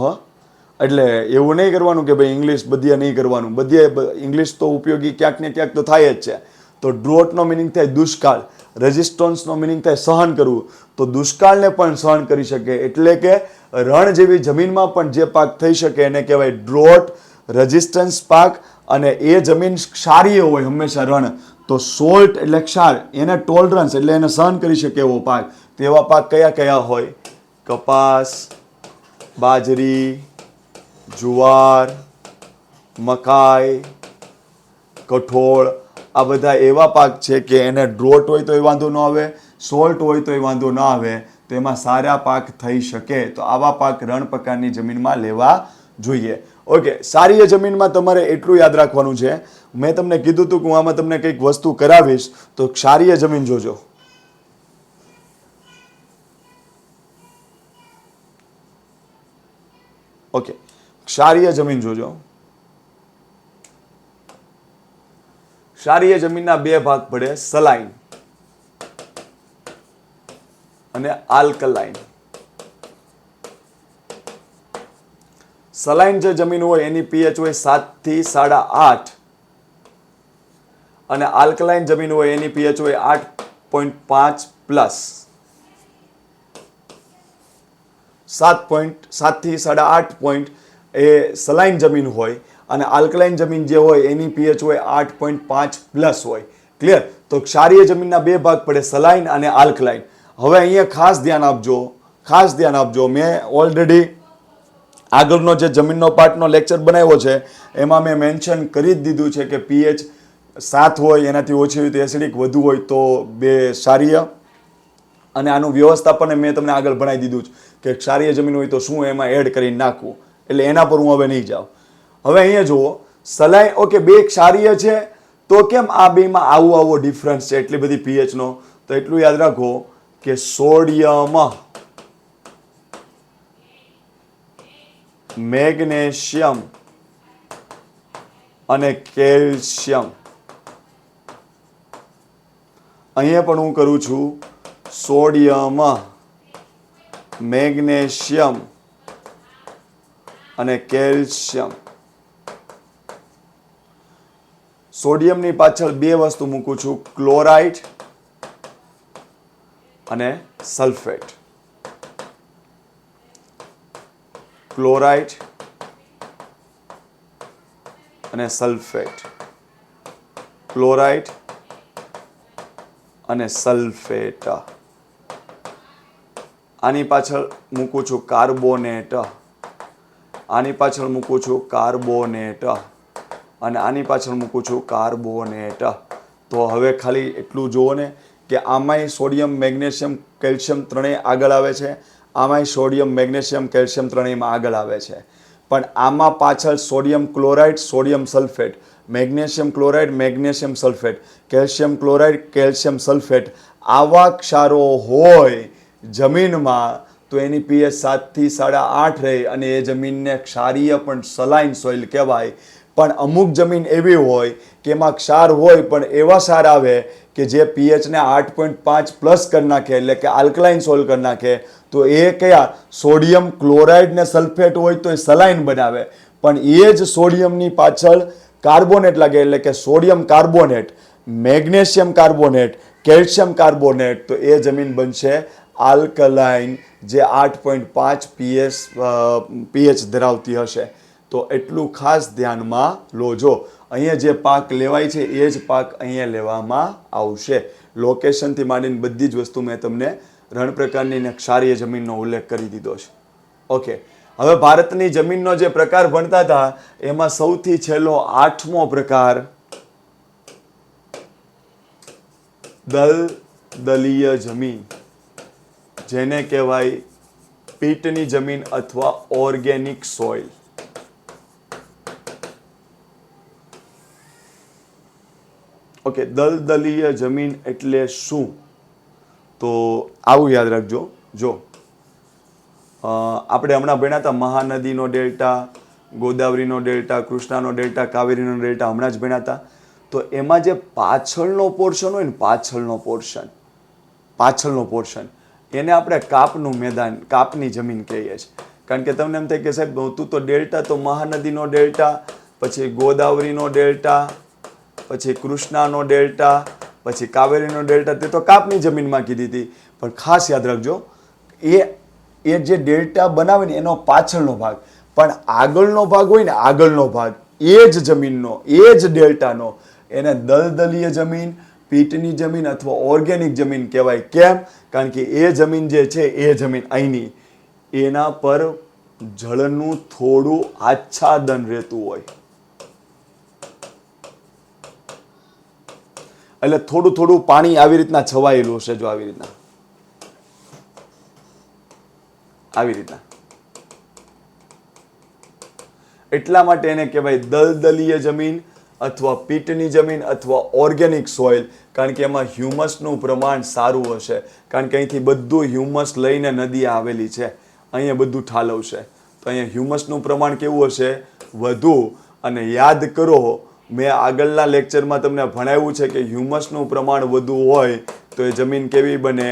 એટલે એવું નહીં કરવાનું કે ભાઈ ઇંગ્લિશ બધીએ નહીં કરવાનું, બધીએ ઇંગ્લિશ તો ઉપયોગી ક્યાંક ને ક્યાંક તો થાય જ છે. તો ડ્રોટનો મિનિંગ થાય દુષ્કાળ, રેઝિસ્ટન્સનો મિનિંગ થાય સહન કરવું, તો દુષ્કાળને પણ સહન કરી શકે. એટલે કે રણ જેવી જમીનમાં પણ જે પાક થઈ શકે એને કહેવાય ડ્રોટ રેઝિસ્ટન્સ પાક. અને એ જમીન ક્ષારીય હોય હંમેશા રણ, તો સોલ્ટ એટલે ક્ષાર, એને ટોલરન્સ એટલે એને સહન કરી શકે એવો પાક. તેવા પાક કયા કયા હોય? કપાસ, બાજરી, જુવાર, મકાઈ, કઠોળ, આ બધા એવા પાક છે કે એને ડ્રોટ હોય તો એ વાંધો ન આવે, સોલ્ટ હોય તો એ વાંધો ન આવે, તો એમાં સારા પાક થઈ શકે. તો આવા પાક રણ પ્રકારની જમીનમાં લેવા જોઈએ. ઓકે, સારી જમીનમાં તમારે એટલું યાદ રાખવાનું છે, મેં તમને કીધું હતું કે હું આમાં તમને કંઈક વસ્તુ કરાવીશ, તો ક્ષારીય જમીન જોજો. ઓકે, ક્ષારીય જમીન જોજો. ક્ષારીય જમીનના બે ભાગ પડે, સલાઇન અને આલ્કલાઇન. સલાઇન જે જમીન હોય એની પીએચ હોય 7 થી 8.5 અને આલ્કલાઇન જમીન હોય એની પીએચ હોય 8.5 પ્લસ. 7 થી 8.5 પોઈન્ટ એ સલાઇન જમીન હોય અને આલ્કલાઇન જમીન જે હોય એની પીએચ હોય 8.5 પ્લસ હોય. ક્લિયર? તો ક્ષારીય જમીનના બે ભાગ પડે, સલાઇન અને આલ્કલાઇન. હવે અહીંયા ખાસ ધ્યાન આપજો, ખાસ ધ્યાન આપજો. મેં ઓલરેડી આગળનો જે જમીનનો પાર્ટનો લેક્ચર બનાવ્યો છે એમાં મેં મેન્શન કરી જ દીધું છે કે પીએચ 7 હોય એનાથી ઓછી હોય તો એસિડિક, વધુ હોય તો બે ક્ષારીય. અને આનું વ્યવસ્થાપન મેં તમને આગળ ભણાવી દીધું છે કે ક્ષારીય જમીન હોય તો શું એમાં એડ કરીને નાખવું, એટલે એના પર હું હવે નહીં જાઉં. હવે અહીંયા જુઓ, સલાઇન, ઓકે, બે ક્ષારીય છે તો કેમ આ બેમાં આવો ડિફરન્સ છે એટલી બધી પીએચનો? તો એટલું યાદ રાખો કે સોડિયમ, મેગ્નેશિયમ અને કેલ્શિયમ. અહીંયા પણ હું કરું છું સોડિયમ, મેગ્નેશિયમ અને કેલ્શિયમ. સોડિયમની પાછળ બે વસ્તુ મૂકું છું, ક્લોરાઇડ અને સલ્ફેટ. ક્લોરાઇડ અને સલ્ફેટ, ક્લોરાઇડ અને સલ્ફેટ. આની પાછળ મૂકું છું કાર્બોનેટ, આની પાછળ મૂકું છું કાર્બોનેટ અને આની પાછળ મૂકું છું કાર્બોનેટ. તો હવે ખાલી એટલું જુઓ ને કે આમાંય સોડિયમ, મેગ્નેશિયમ, કેલ્શિયમ ત્રણેય આગળ આવે છે, આમાંય સોડિયમ, મેગ્નેશિયમ, કેલ્શિયમ ત્રણેયમાં આગળ આવે છે. પણ આમાં પાછળ sodium chloride, sodium sulphate, magnesium chloride, magnesium sulphate, calcium chloride, calcium sulphate, આવા ક્ષારો હોય જમીનમાં તો એની પીએચ 7 થી 8.5 રહે અને એ જમીનને ક્ષારીય પણ સલાઇન સોઇલ કહેવાય. પણ અમુક જમીન એવી હોય કે એમાં ક્ષાર હોય પણ એવા ક્ષાર આવે કે જે પીએચને 8.5 પ્લસ કરી નાખે, એટલે કે આલ્કલાઇન સોઇલ કરી નાખે. તો એ કયા? સોડિયમ ક્લોરાઇડ ને સલ્ફેટ હોય તો એ સલાઇન બનાવે, પણ એ જ સોડિયમની પાછળ કાર્બોનેટ લાગે, એટલે કે sodium carbonate, magnesium carbonate, calcium carbonate, તો એ જમીન બનશે આલ્કલાઇન, જે 8.5 પીએચ ધરાવતી હશે. તો એટલું ખાસ ધ્યાનમાં લોજો. અહીંયા જે પાક લેવાય છે એ જ પાક અહીંયા લેવામાં આવશે. લોકેશનથી માંડીને બધી જ વસ્તુ મેં તમને રણ પ્રકારની ને ક્ષારીય જમીનનો ઉલ્લેખ કરી દીધો છે. ઓકે, હવે ભારતની જમીનનો જે પ્રકાર ભણતા હતા એમાં સૌથી છેલ્લો 8મો પ્રકાર દલદલીય જમીન, જેને કહેવાય પીટની જમીન અથવા ઓર્ગેનિક સોઇલ. ઓકે, દલદલીય જમીન એટલે શું? તો આવું યાદ રાખજો. જો આપણે હમણાં ભણ્યા હતા મહાનદીનો ડેલ્ટા, ગોદાવરીનો ડેલ્ટા, કૃષ્ણાનો ડેલ્ટા, કાવેરીનો ડેલ્ટા હમણાં જ ભણ્યા હતા. તો એમાં જે પાછળનો પોર્શન હોય ને, પાછળનો પોર્શન એને આપણે કાપનું મેદાન, કાપની જમીન કહીએ છીએ. કારણ કે તમને એમ થાય કે સાહેબ તું તો ડેલ્ટા, તો મહાનદીનો ડેલ્ટા, પછી ગોદાવરીનો ડેલ્ટા, પછી કૃષ્ણાનો ડેલ્ટા, પછી કાવેરીનો ડેલ્ટા તે તો કાપની જમીનમાં કીધી હતી, પણ ખાસ યાદ રાખજો એ જે ડેલ્ટા બનાવે ને એનો પાછળનો ભાગ, પણ આગળનો ભાગ હોય ને આગળનો ભાગ એ જ જમીનનો એ જ ડેલ્ટાનો એને દલદલીય જમીન, પીટની જમીન અથવા ઓર્ગેનિક જમીન કહેવાય. કેમ? કારણ કે એ જમીન જે છે એ જમીન અહીંની એના પર જળનું થોડું આચ્છાદન રહેતું હોય, એટલે થોડું થોડું પાણી આવી રીતના છવાયેલું હશે. જો આવી રીતના એટલા માટે એને કહેવાય દલદલીય જમીન અથવા પીટની જમીન અથવા ઓર્ગેનિક સોઇલ. કારણ કે એમાં હ્યુમસનું પ્રમાણ સારું હશે, કારણ કે અહીંથી બધું હ્યુમસ લઈને નદી આવેલી છે, અહીંયા બધું ઠાલવશે, તો અહીંયા હ્યુમસનું પ્રમાણ કેવું હશે? વધુ. અને યાદ કરો, મેં આગળના લેક્ચરમાં તમને ભણાવ્યું છે કે હ્યુમસનું પ્રમાણ વધુ હોય તો એ જમીન કેવી બને?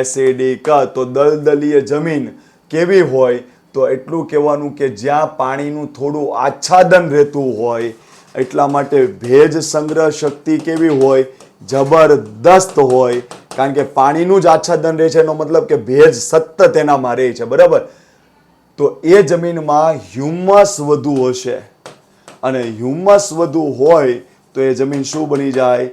એસિડિક. તો દલદલીય જમીન કેવી હોય? તો એટલું કહેવાનું કે જ્યાં પાણીનું થોડું આચ્છાદન રહેતું હોય. એટલા માટે ભેજ સંગ્રહ શક્તિ કેવી હોય? જબરદસ્ત હોય. કારણ કે પાણીનું જ આચ્છાદન રહે છે, એનો મતલબ કે ભેજ સતત એનામાં રહે છે, બરાબર? તો એ જમીનમાં હ્યુમસ વધુ હશે, અને હ્યુમસ વધુ હોય તો એ જમીન શું બની જાય?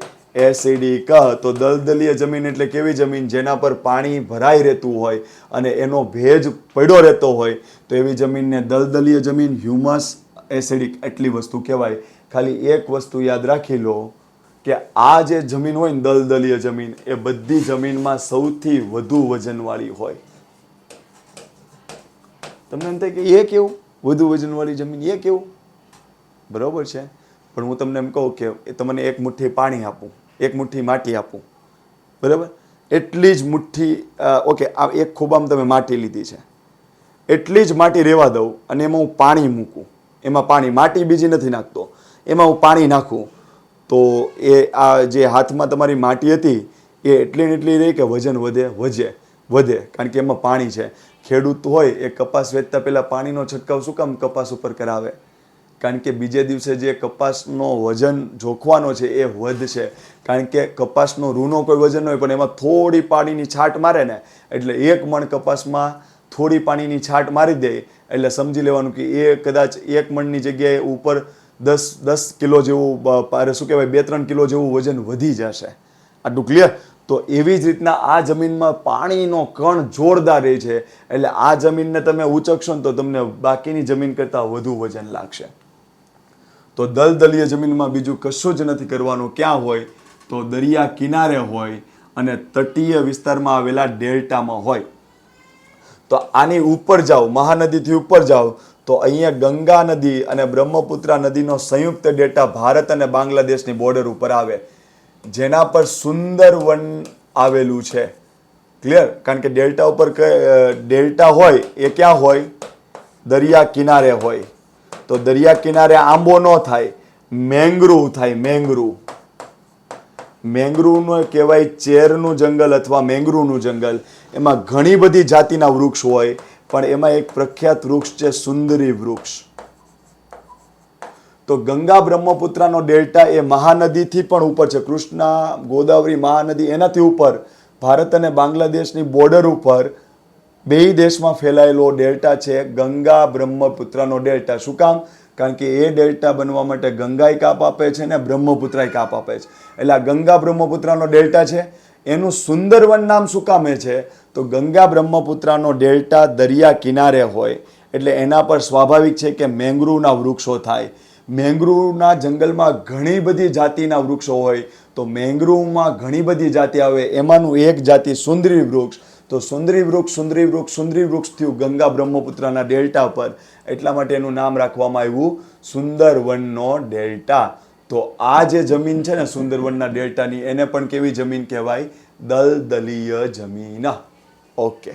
એસિડિક. તો દલદલીય જમીન એટલે કેવી જમીન? જેના પર પાણી ભરાઈ રહેતું હોય અને એનો ભેજ પડ્યો રહેતો હોય, તો એવી જમીનને દલદલીય જમીન, હ્યુમસ, એસિડિક એટલી વસ્તુ કહેવાય. ખાલી એક વસ્તુ યાદ રાખી લો કે આ જે જમીન હોય ને દલદલીય જમીન, એ બધી જમીનમાં સૌથી વધુ વજનવાળી હોય. તમને એમ થાય કે એ કેવું વધુ વજનવાળી જમીન? એ કેવું? બરોબર છે, પણ હું તમને એમ કહું કે તમને એક મુઠ્ઠી પાણી આપું, એક મુઠ્ઠી માટી આપું, બરાબર? એટલી જ મુઠ્ઠી ઓકે, આ એક ખોબામાં તમે માટી લીધી છે, એટલી જ માટી રહેવા દઉં અને એમાં હું પાણી મૂકું, એમાં પાણી, માટી બીજી નથી નાખતો, એમાં હું પાણી નાખું, તો એ આ જે હાથમાં તમારી માટી હતી એ એટલી ને એટલી રહી કે વજન વધે, કારણ કે એમાં પાણી છે. ખેડૂત હોય એ કપાસ વેચતા પહેલા પાણીનો છંટકાવ શું કામ કપાસ ઉપર કરાવે? કારણ કે બીજે દિવસે જે કપાસનો વજન જોખવાનો છે એ વધશે. કારણ કે કપાસનો રૂનો કોઈ વજન હોય, પણ એમાં થોડી પાણીની છાંટ મારે ને, એટલે 1 મણ કપાસમાં થોડી પાણીની છાંટ મારી દે એટલે સમજી લેવાનું કે એ કદાચ 1 મણની જગ્યાએ ઉપર 10 કિલો જેવું, શું કહેવાય, 2-3 કિલો જેવું વજન વધી જશે. આટલું ક્લિયર? તો એવી જ રીતના આ જમીનમાં પાણીનો કણ જોરદાર રહે છે, એટલે આ જમીનને તમે ઉચકશો ને તો તમને બાકીની જમીન કરતાં વધુ વજન લાગશે. તો દલદલીય જમીનમાં બીજું કશું જ નથી કરવાનું. ક્યાં હોય? તો દરિયા કિનારે હોય અને તટીય વિસ્તારમાં આવેલા ડેલ્ટામાં હોય. તો આની ઉપર જાઓ, મહાનદીથી ઉપર જાઓ, તો અહીંયા ગંગા નદી અને બ્રહ્મપુત્રા નદીનો સંયુક્ત ડેલ્ટા ભારત અને બાંગ્લાદેશની બોર્ડર ઉપર આવે, જેના પર સુંદરવન આવેલું છે. ક્લિયર? કારણ કે ડેલ્ટા ઉપર ડેલ્ટા હોય એ ક્યાં હોય? દરિયા કિનારે હોય. તો દરિયા કિનારે આંબો ન થાય, મેંગ્રુવ થાય. મેંગ્રુવનો કહેવાય ચેરનું જંગલ અથવા મેંગ્રુવનું જંગલ. એમાં ઘણી બધી જાતિના વૃક્ષ હોય, પણ એમાં એક પ્રખ્યાત વૃક્ષ છે સુંદરી વૃક્ષ. તો ગંગા બ્રહ્મપુત્રાનો ડેલ્ટા એ મહાનદીથી પણ ઉપર છે, કૃષ્ણા, ગોદાવરી, મહાનદી એનાથી ઉપર, ભારત અને બાંગ્લાદેશની બોર્ડર ઉપર બેય દેશમાં ફેલાયેલો ડેલ્ટા છે ગંગા બ્રહ્મપુત્રાનો ડેલ્ટા. શું કામ? કારણ કે એ ડેલ્ટા બનવા માટે ગંગાએ કાપ આપે છે ને બ્રહ્મપુત્રાએ કાપ આપે છે. એટલે આ ગંગા બ્રહ્મપુત્રાનો ડેલ્ટા છે. એનું સુંદરવન નામ શું કામે છે? તો ગંગા બ્રહ્મપુત્રાનો ડેલ્ટા દરિયા કિનારે હોય એટલે એના પર સ્વાભાવિક છે કે મેંગ્રુવના વૃક્ષો થાય. મેંગ્રુવના જંગલમાં ઘણી બધી જાતિના વૃક્ષો હોય, તો મેંગ્રુવમાં ઘણી બધી જાતિ આવે, એમાંનું એક જાતિ સુંદરી વૃક્ષ. તો સુંદરી વૃક્ષ થયું ગંગા બ્રહ્મપુત્રાના ડેલ્ટા પર, એટલા માટે એનું નામ રાખવામાં આવ્યું સુંદરવનનો ડેલ્ટા. તો આ જે જમીન છે ને સુંદરવનના ડેલ્ટાની, એને પણ કેવી જમીન કહેવાય? દલદલીય જમીન. ઓકે,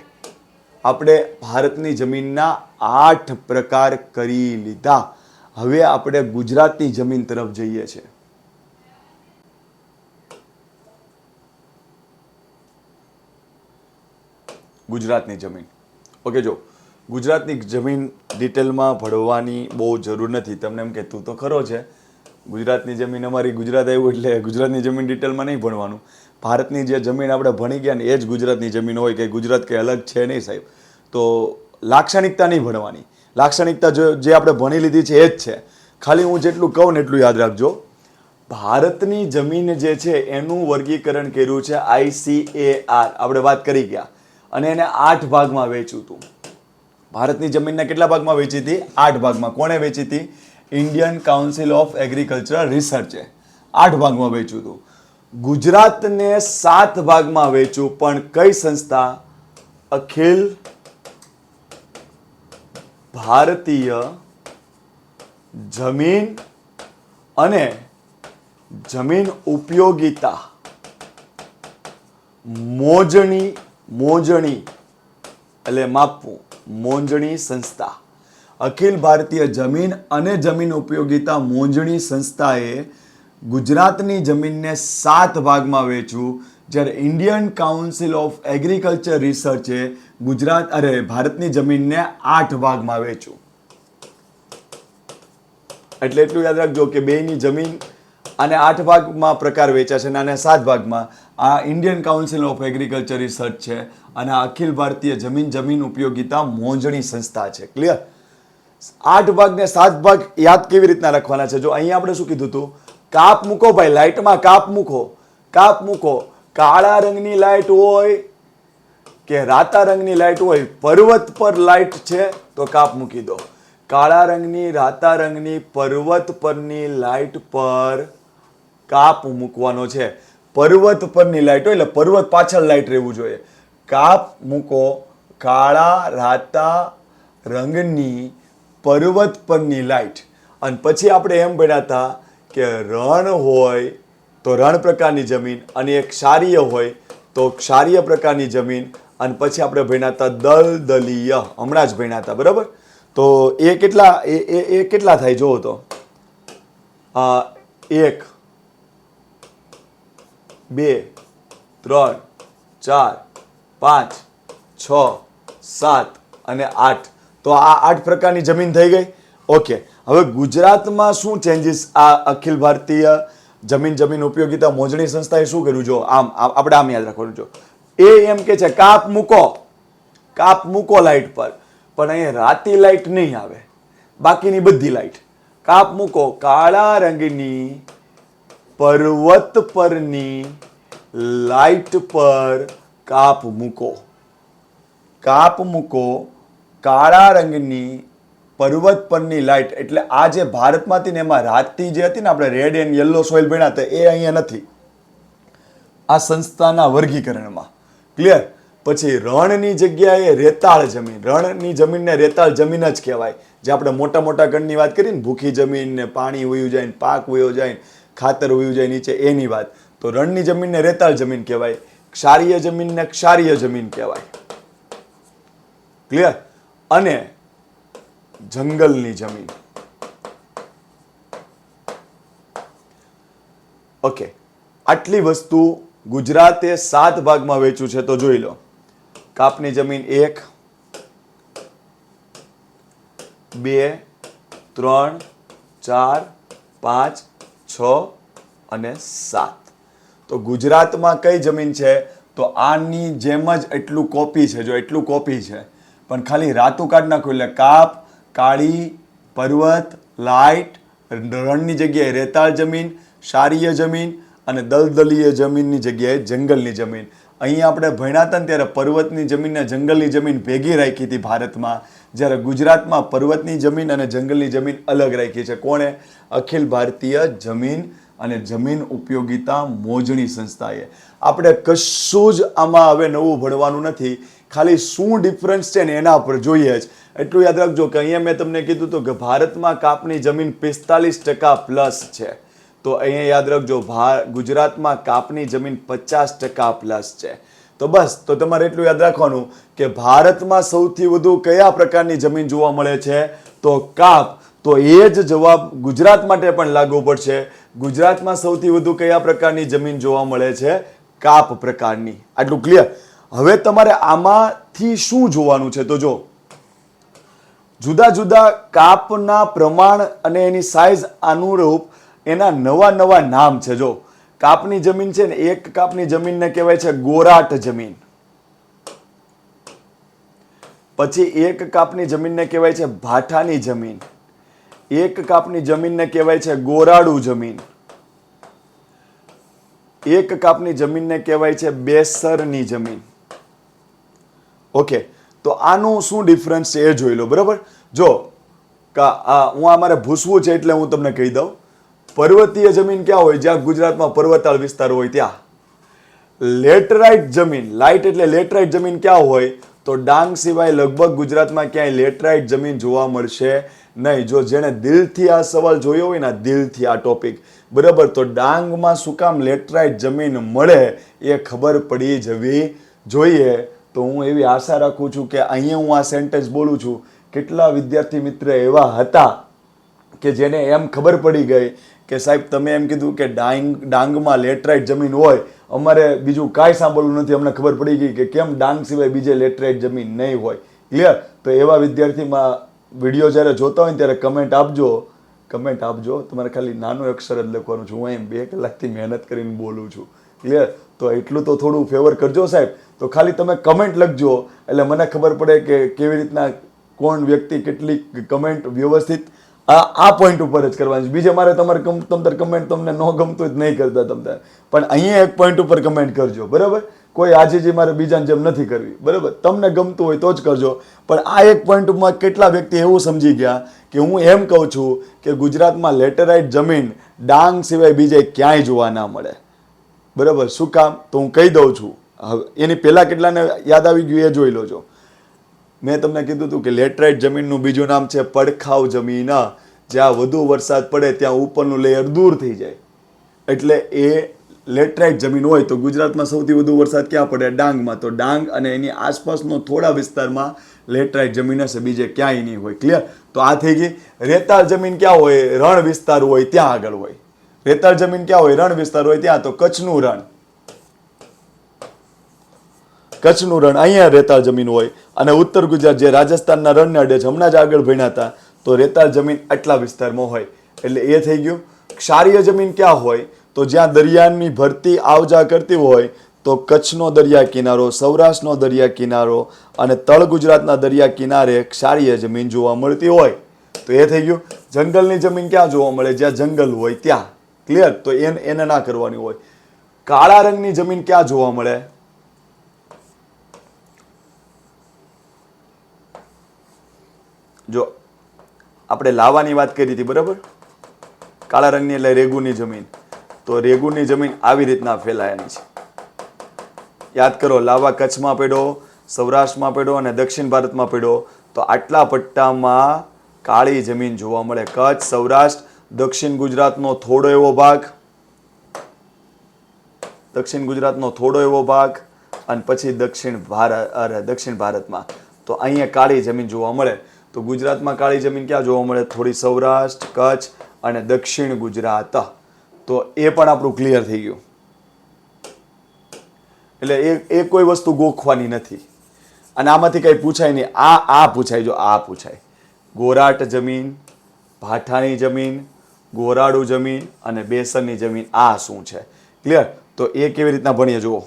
આપણે ભારતની જમીનના 8 પ્રકાર કરી લીધા. હવે આપણે ગુજરાતની જમીન તરફ જઈએ છીએ. ગુજરાતની જમીન. ઓકે, જો ગુજરાતની જમીન ડિટેલમાં ભણવાની બહુ જરૂર નથી. તમને એમ કે તું તો ખરો છે, ગુજરાતની જમીન અમારી ગુજરાત આવ્યું એટલે ગુજરાતની જમીન ડિટેલમાં નહીં ભણવાનું. ભારતની જે જમીન આપણે ભણી ગયા ને એ જ ગુજરાતની જમીન હોય કે ગુજરાત કંઈ અલગ છે નહીં સાહેબ. તો લાક્ષણિકતા નહીં ભણવાની. લાક્ષણિકતા જે આપણે ભણી લીધી છે એ જ છે. ખાલી હું જેટલું કહું ને એટલું યાદ રાખજો. ભારતની જમીન જે છે એનું વર્ગીકરણ કર્યું છે ICAR, આપણે વાત કરી ગયા, અને એને 8 ભાગમાં વેચ્યું હતું. ભારતની જમીનને કેટલા ભાગમાં વેચી હતી? 8 ભાગમાં. કોણે વેચી હતી? ઇન્ડિયન કાઉન્સિલ ઓફ એગ્રીકલ્ચરલ રિસર્ચે 8 ભાગમાં વેચ્યું હતું. ગુજરાતને 7 ભાગમાં વેચ્યું, પણ કઈ સંસ્થા? અખિલ ભારતીય જમીન અને જમીન ઉપયોગિતા મોજણી એટલે માપવું, મોજણી સંસ્થા. અખિલ ભારતીય જમીન અને જમીન ઉપયોગિતા મોજણી સંસ્થાએ ગુજરાતની જમીનને 7 ભાગમાં વેચ્યું, જ્યારે ઇન્ડિયન કાઉન્સિલ ઓફ એગ્રીકલ્ચર રિસર્ચે ભારતની જમીનને 8 ભાગમાં વેચ્યું. એટલે એટલું યાદ રાખજો કે બેની જમીન અને 8 ભાગમાં પ્રકાર વેચ્યા છે અને 7 ભાગમાં. આ Indian council of agriculture research છે અને આ અખિલ ભારતીય જમીન ઉપયોગિતા મોજણી સંસ્થા છે. ક્લિયર? 8 ભાગ ને 7 ભાગ યાદ કેવી રીતના રાખવાના છે? જો અહીંયા આપણે શું કીધું હતું? કાપ મૂકો ભાઈ, લાઇટમાં કાપ મૂકો. કાપ મૂકો. કાળા રંગની લાઇટ હોય કે રાતા રંગની લાઇટ હોય, પર્વત પર લાઇટ છે તો કાપ મૂકી દો. કાળા રંગની, રાતા રંગની પર્વત પરની લાઇટ પર કાપ મૂકવાનો છે. પર્વત પરની લાઇટ હોય એટલે પર્વત પાછળ લાઇટ રહેવું જોઈએ. કાપ મૂકો. કાળા રાતા રંગની પર્વત પરની લાઇટ. અને પછી આપણે એમ ભણ્યા હતા કે રણ હોય તો રણ પ્રકારની જમીન, અને એક ક્ષારીય હોય તો ક્ષારીય પ્રકારની જમીન, અને પછી આપણે ભણ્યા હતા દલદલીય, હમણાં જ ભણ્યા હતા, બરાબર? તો એ કેટલા થાય જોવો તો? 1 2 3 4 5 6 7 અને 8. તો આ 8 પ્રકારની જમીન થઈ ગઈ. ઓકે, હવે ગુજરાતમાં શું ચેન્જીસ આ અખિલ ભારતીય જમીન ઉપયોગિતા મોજણી સંસ્થાએ શું કર્યું? જો આપણે આમ યાદ રાખવાનું. જો એ એમ કે છે કાપ મૂકો લાઇટ પર, પણ અહીંયા રાતી લાઇટ નહીં આવે, બાકીની બધી લાઇટ. કાપ મૂકો. કાળા રંગની પર્વત પરની લાઇટ પર કાપ મૂકો. કાપ મૂકો. કાળા રંગની પર્વત પરની લાઇટ. એટલે આ જે ભારતમાંથી ને એમાં રાતી જે હતી ને, આપણે રેડ એન્ડ યલો સોઇલ ભણ્યા હતા, એ અહીંયા નથી આ સંસ્થાના વર્ગીકરણમાં. ક્લિયર? પછી રણની જગ્યાએ રેતાળ જમીન. રણની જમીનને રેતાળ જમીન જ કહેવાય. જે આપણે મોટા મોટા ગણની વાત કરી ને, ભૂખી જમીન ને પાણી વયું જાય ને પાક વયો જાય ને ખાતર વયું જાય નીચે, એની વાત. તો રણની જમીનને રેતાળ જમીન કહેવાય. ક્ષારીય જમીનને ક્ષારીય જમીન કહેવાય. ક્લિયર? અને જંગલની જમીન. ઓકે, આટલી વસ્તુ ગુજરાતે 7 ભાગમાં વેચ્યું છે. તો જોઈ લો. કાપની જમીન 1 2 3 4 5 6 અને 7. તો ગુજરાતમાં કઈ જમીન છે? તો આની જેમ જ એટલું કોપી છે. જો એટલું કોપી છે, પણ ખાલી રાતું કાઢ નાખો એટલે કાપ, કાળી, પર્વત, લાઇટ, રણની જગ્યાએ રેતાળ જમીન, ક્ષારીય જમીન, અને દલદલીય જમીનની જગ્યાએ જંગલની જમીન. અહીંયા આપણે ભણ્યા હતા ને ત્યારે પર્વતની જમીન અને જંગલની જમીન ભેગી રાખી હતી ભારતમાં, જ્યારે ગુજરાતમાં પર્વતની જમીન અને જંગલની જમીન અલગ રાખી છે. કોણે? અખિલ ભારતીય જમીન અને જમીન ઉપયોગિતા મોજણી સંસ્થાએ. આપણે કશું જ આમાં હવે નવું ભણવાનું નથી. ખાલી શું ડિફરન્સ છે ને એના પર જોઈએ જ. એટલું યાદ રાખજો કે અહીંયા મેં તમને કીધું હતું કે ભારતમાં કાપની જમીન 45% પ્લસ છે. તો અહીંયા યાદ રાખજો ગુજરાતમાં કાપની જમીન 50% પ્લસ છે. તો બસ, તો તમારે એટલું યાદ રાખવાનું કે ભારતમાં સૌથી વધુ કયા પ્રકારની જમીન જોવા મળે છે? તો કાપ. તો એ જ જવાબ ગુજરાત માટે પણ લાગુ પડશે. ગુજરાતમાં સૌથી વધુ કયા પ્રકારની જમીન જોવા મળે છે? કાપ પ્રકારની. આટલું ક્લિયર? હવે તમારે આમાંથી શું જોવાનું છે? તો જો જુદા જુદા કાપના પ્રમાણ અને એની સાઇઝ અનુરૂપ એના નવા નવા નામ છે. જો કાપની જમીન છે ને, એક કાપની જમીનને કહેવાય છે ગોરાટ જમીન. પછી એક કાપની જમીનને કહેવાય છે ભાઠાની જમીન. એક કાપની જમીનને કહેવાય છે ગોરાડુ જમીન. એક કાપની જમીનને કહેવાય છે બેસરની જમીન. ઓકે, તો આનું શું ડિફરન્સ છે એ જોઈ લો. બરાબર, જો હું અમારે ભૂસવું છે એટલે હું તમને કહી દઉં. પર્વતીય જમીન ક્યાં હોય? જ્યાં ગુજરાતમાં પર્વતાળ વિસ્તાર હોય ત્યાં. લેટરાઇટ જમીન, લાઇટ એટલે લેટરાઇટ જમીન ક્યાં હોય? તો ડાંગ સિવાય લગભગ ગુજરાતમાં ક્યાંય લેટરાઇટ જમીન જોવા મળશે નહીં. જો જેણે દિલથી આ સવાલ જોયો હોય ને, દિલથી આ ટોપિક, બરાબર, તો ડાંગમાં શું કામ લેટરાઇટ જમીન મળે એ ખબર પડી જવી જોઈએ. તો હું એવી આશા રાખું છું કે અહીંયા હું આ સેન્ટેન્સ બોલું છું, કેટલા વિદ્યાર્થી મિત્ર એવા હતા કે જેને એમ ખબર પડી ગઈ કે સાહેબ તમે એમ કીધું કે ડાંગમાં લેટરાઇટ જમીન હોય, અમારે બીજું કાંઈ સાંભળવું નથી, અમને ખબર પડી ગઈ કે કેમ ડાંગ સિવાય બીજે લેટરાઇટ જમીન નહીં હોય. ક્લિયર? તો એવા વિદ્યાર્થીમાં વિડીયો જ્યારે જોતા હોય ને ત્યારે કમેન્ટ આપજો. તમારે ખાલી નાનું અક્ષર જ લખવાનું છે. હું અહીં 2 કલાકથી મહેનત કરીને બોલું છું. ક્લિયર? તો એટલું તો થોડું ફેવર કરજો સાહેબ. તો ખાલી તમે કમેન્ટ લખજો એટલે મને ખબર પડે કે કેવી રીતના કોણ વ્યક્તિ કેટલી કમેન્ટ વ્યવસ્થિત આ પોઈન્ટ ઉપર જ કરવાની છે. બીજે મારે તમારે કમેન્ટ તમને ન ગમતું જ નહીં કરતા તમને, પણ અહીંયા એક પોઈન્ટ ઉપર કમેન્ટ કરજો. બરાબર, કોઈ આજીજી મારે બીજાની જેમ નથી કરવી. બરાબર, તમને ગમતું હોય તો જ કરજો. પણ આ એક પોઈન્ટમાં કેટલા વ્યક્તિ એવું સમજી ગયા કે હું એમ કહું છું કે ગુજરાતમાં લેટેરાઇટ જમીન ડાંગ સિવાય બીજે ક્યાંય જોવા ના મળે. બરાબર, શું કામ? તો હું કહી દઉં છું. હવે એની પહેલાં કેટલાને યાદ આવી ગયું એ જોઈ લોજો. મેં તમને કીધું હતું કે લેટરાઇટ જમીનનું બીજું નામ છે પડખાવ જમીન. જ્યાં વધુ વરસાદ પડે ત્યાં ઉપરનું લેયર દૂર થઈ જાય, એટલે એ લેટરાઇટ જમીન હોય. તો ગુજરાતમાં સૌથી વધુ વરસાદ ક્યાં પડે? ડાંગમાં. તો ડાંગ અને એની આસપાસનો થોડા વિસ્તારમાં લેટરાઇટ જમીન હશે, બીજે ક્યાંય નહીં હોય. ક્લિયર? તો આ થઈ ગઈ. રેતાળ જમીન ક્યાં હોય? રણ વિસ્તાર હોય ત્યાં આગળ હોય. રેતાળ જમીન ક્યાં હોય? રણ વિસ્તાર હોય ત્યાં. તો કચ્છનું રણ, અહીંયા રેતાળ જમીન હોય. અને ઉત્તર ગુજરાત જે રાજસ્થાનના રણને અડે છે, હમણાં જ આગળ ભણ્યા હતા, તો રેતાળ જમીન આટલા વિસ્તારમાં હોય. એટલે એ થઈ ગયું. ક્ષારીય જમીન ક્યાં હોય? તો જ્યાં દરિયાની ભરતી આવજા કરતી હોય, તો કચ્છનો દરિયા કિનારો, સૌરાષ્ટ્રનો દરિયા કિનારો અને તળ ગુજરાતના દરિયા કિનારે ક્ષારીય જમીન જોવા મળતી હોય. તો એ થઈ ગયું. જંગલની જમીન ક્યાં જોવા મળે? જ્યાં જંગલ હોય ત્યાં. ક્લિયર? તો એને ના કરવાની હોય. કાળા રંગની જમીન ક્યાં જોવા મળે? જો આપણે લાવાની વાત કરી હતી, બરાબર, કાળા રંગની એટલે રેગુની જમીન. તો રેગુની જમીન આવી રીતના ફેલાયેલી છે. યાદ કરો, લાવા કચ્છમાં પડ્યો, સૌરાષ્ટ્રમાં પડ્યો અને દક્ષિણ ભારતમાં પડ્યો. તો આટલા પટ્ટામાં કાળી જમીન જોવા મળે. કચ્છ, સૌરાષ્ટ્ર, દક્ષિણ ગુજરાતનો થોડો એવો ભાગ અને પછી દક્ષિણ ભારતમાં. તો અહીંયા કાળી જમીન જોવા મળે. તો ગુજરાતમાં કાળી જમીન ક્યાં જોવા મળે? થોડી સૌરાષ્ટ્ર, કચ્છ અને દક્ષિણ ગુજરાત. તો એ પણ આપણું ક્લિયર થઈ ગયું. એટલે એ કોઈ વસ્તુ ગોખવાની નથી. અને આમાંથી કંઈ પૂછાય નહીં. આ પૂછાય. જો આ પૂછાય, ગોરાટ જમીન, ભાઠાની જમીન, ગોરાડુ જમીન અને બેસરની જમીન, આ શું છે? ક્લિયર? તો એ કેવી રીતના ભણીએ જુઓ.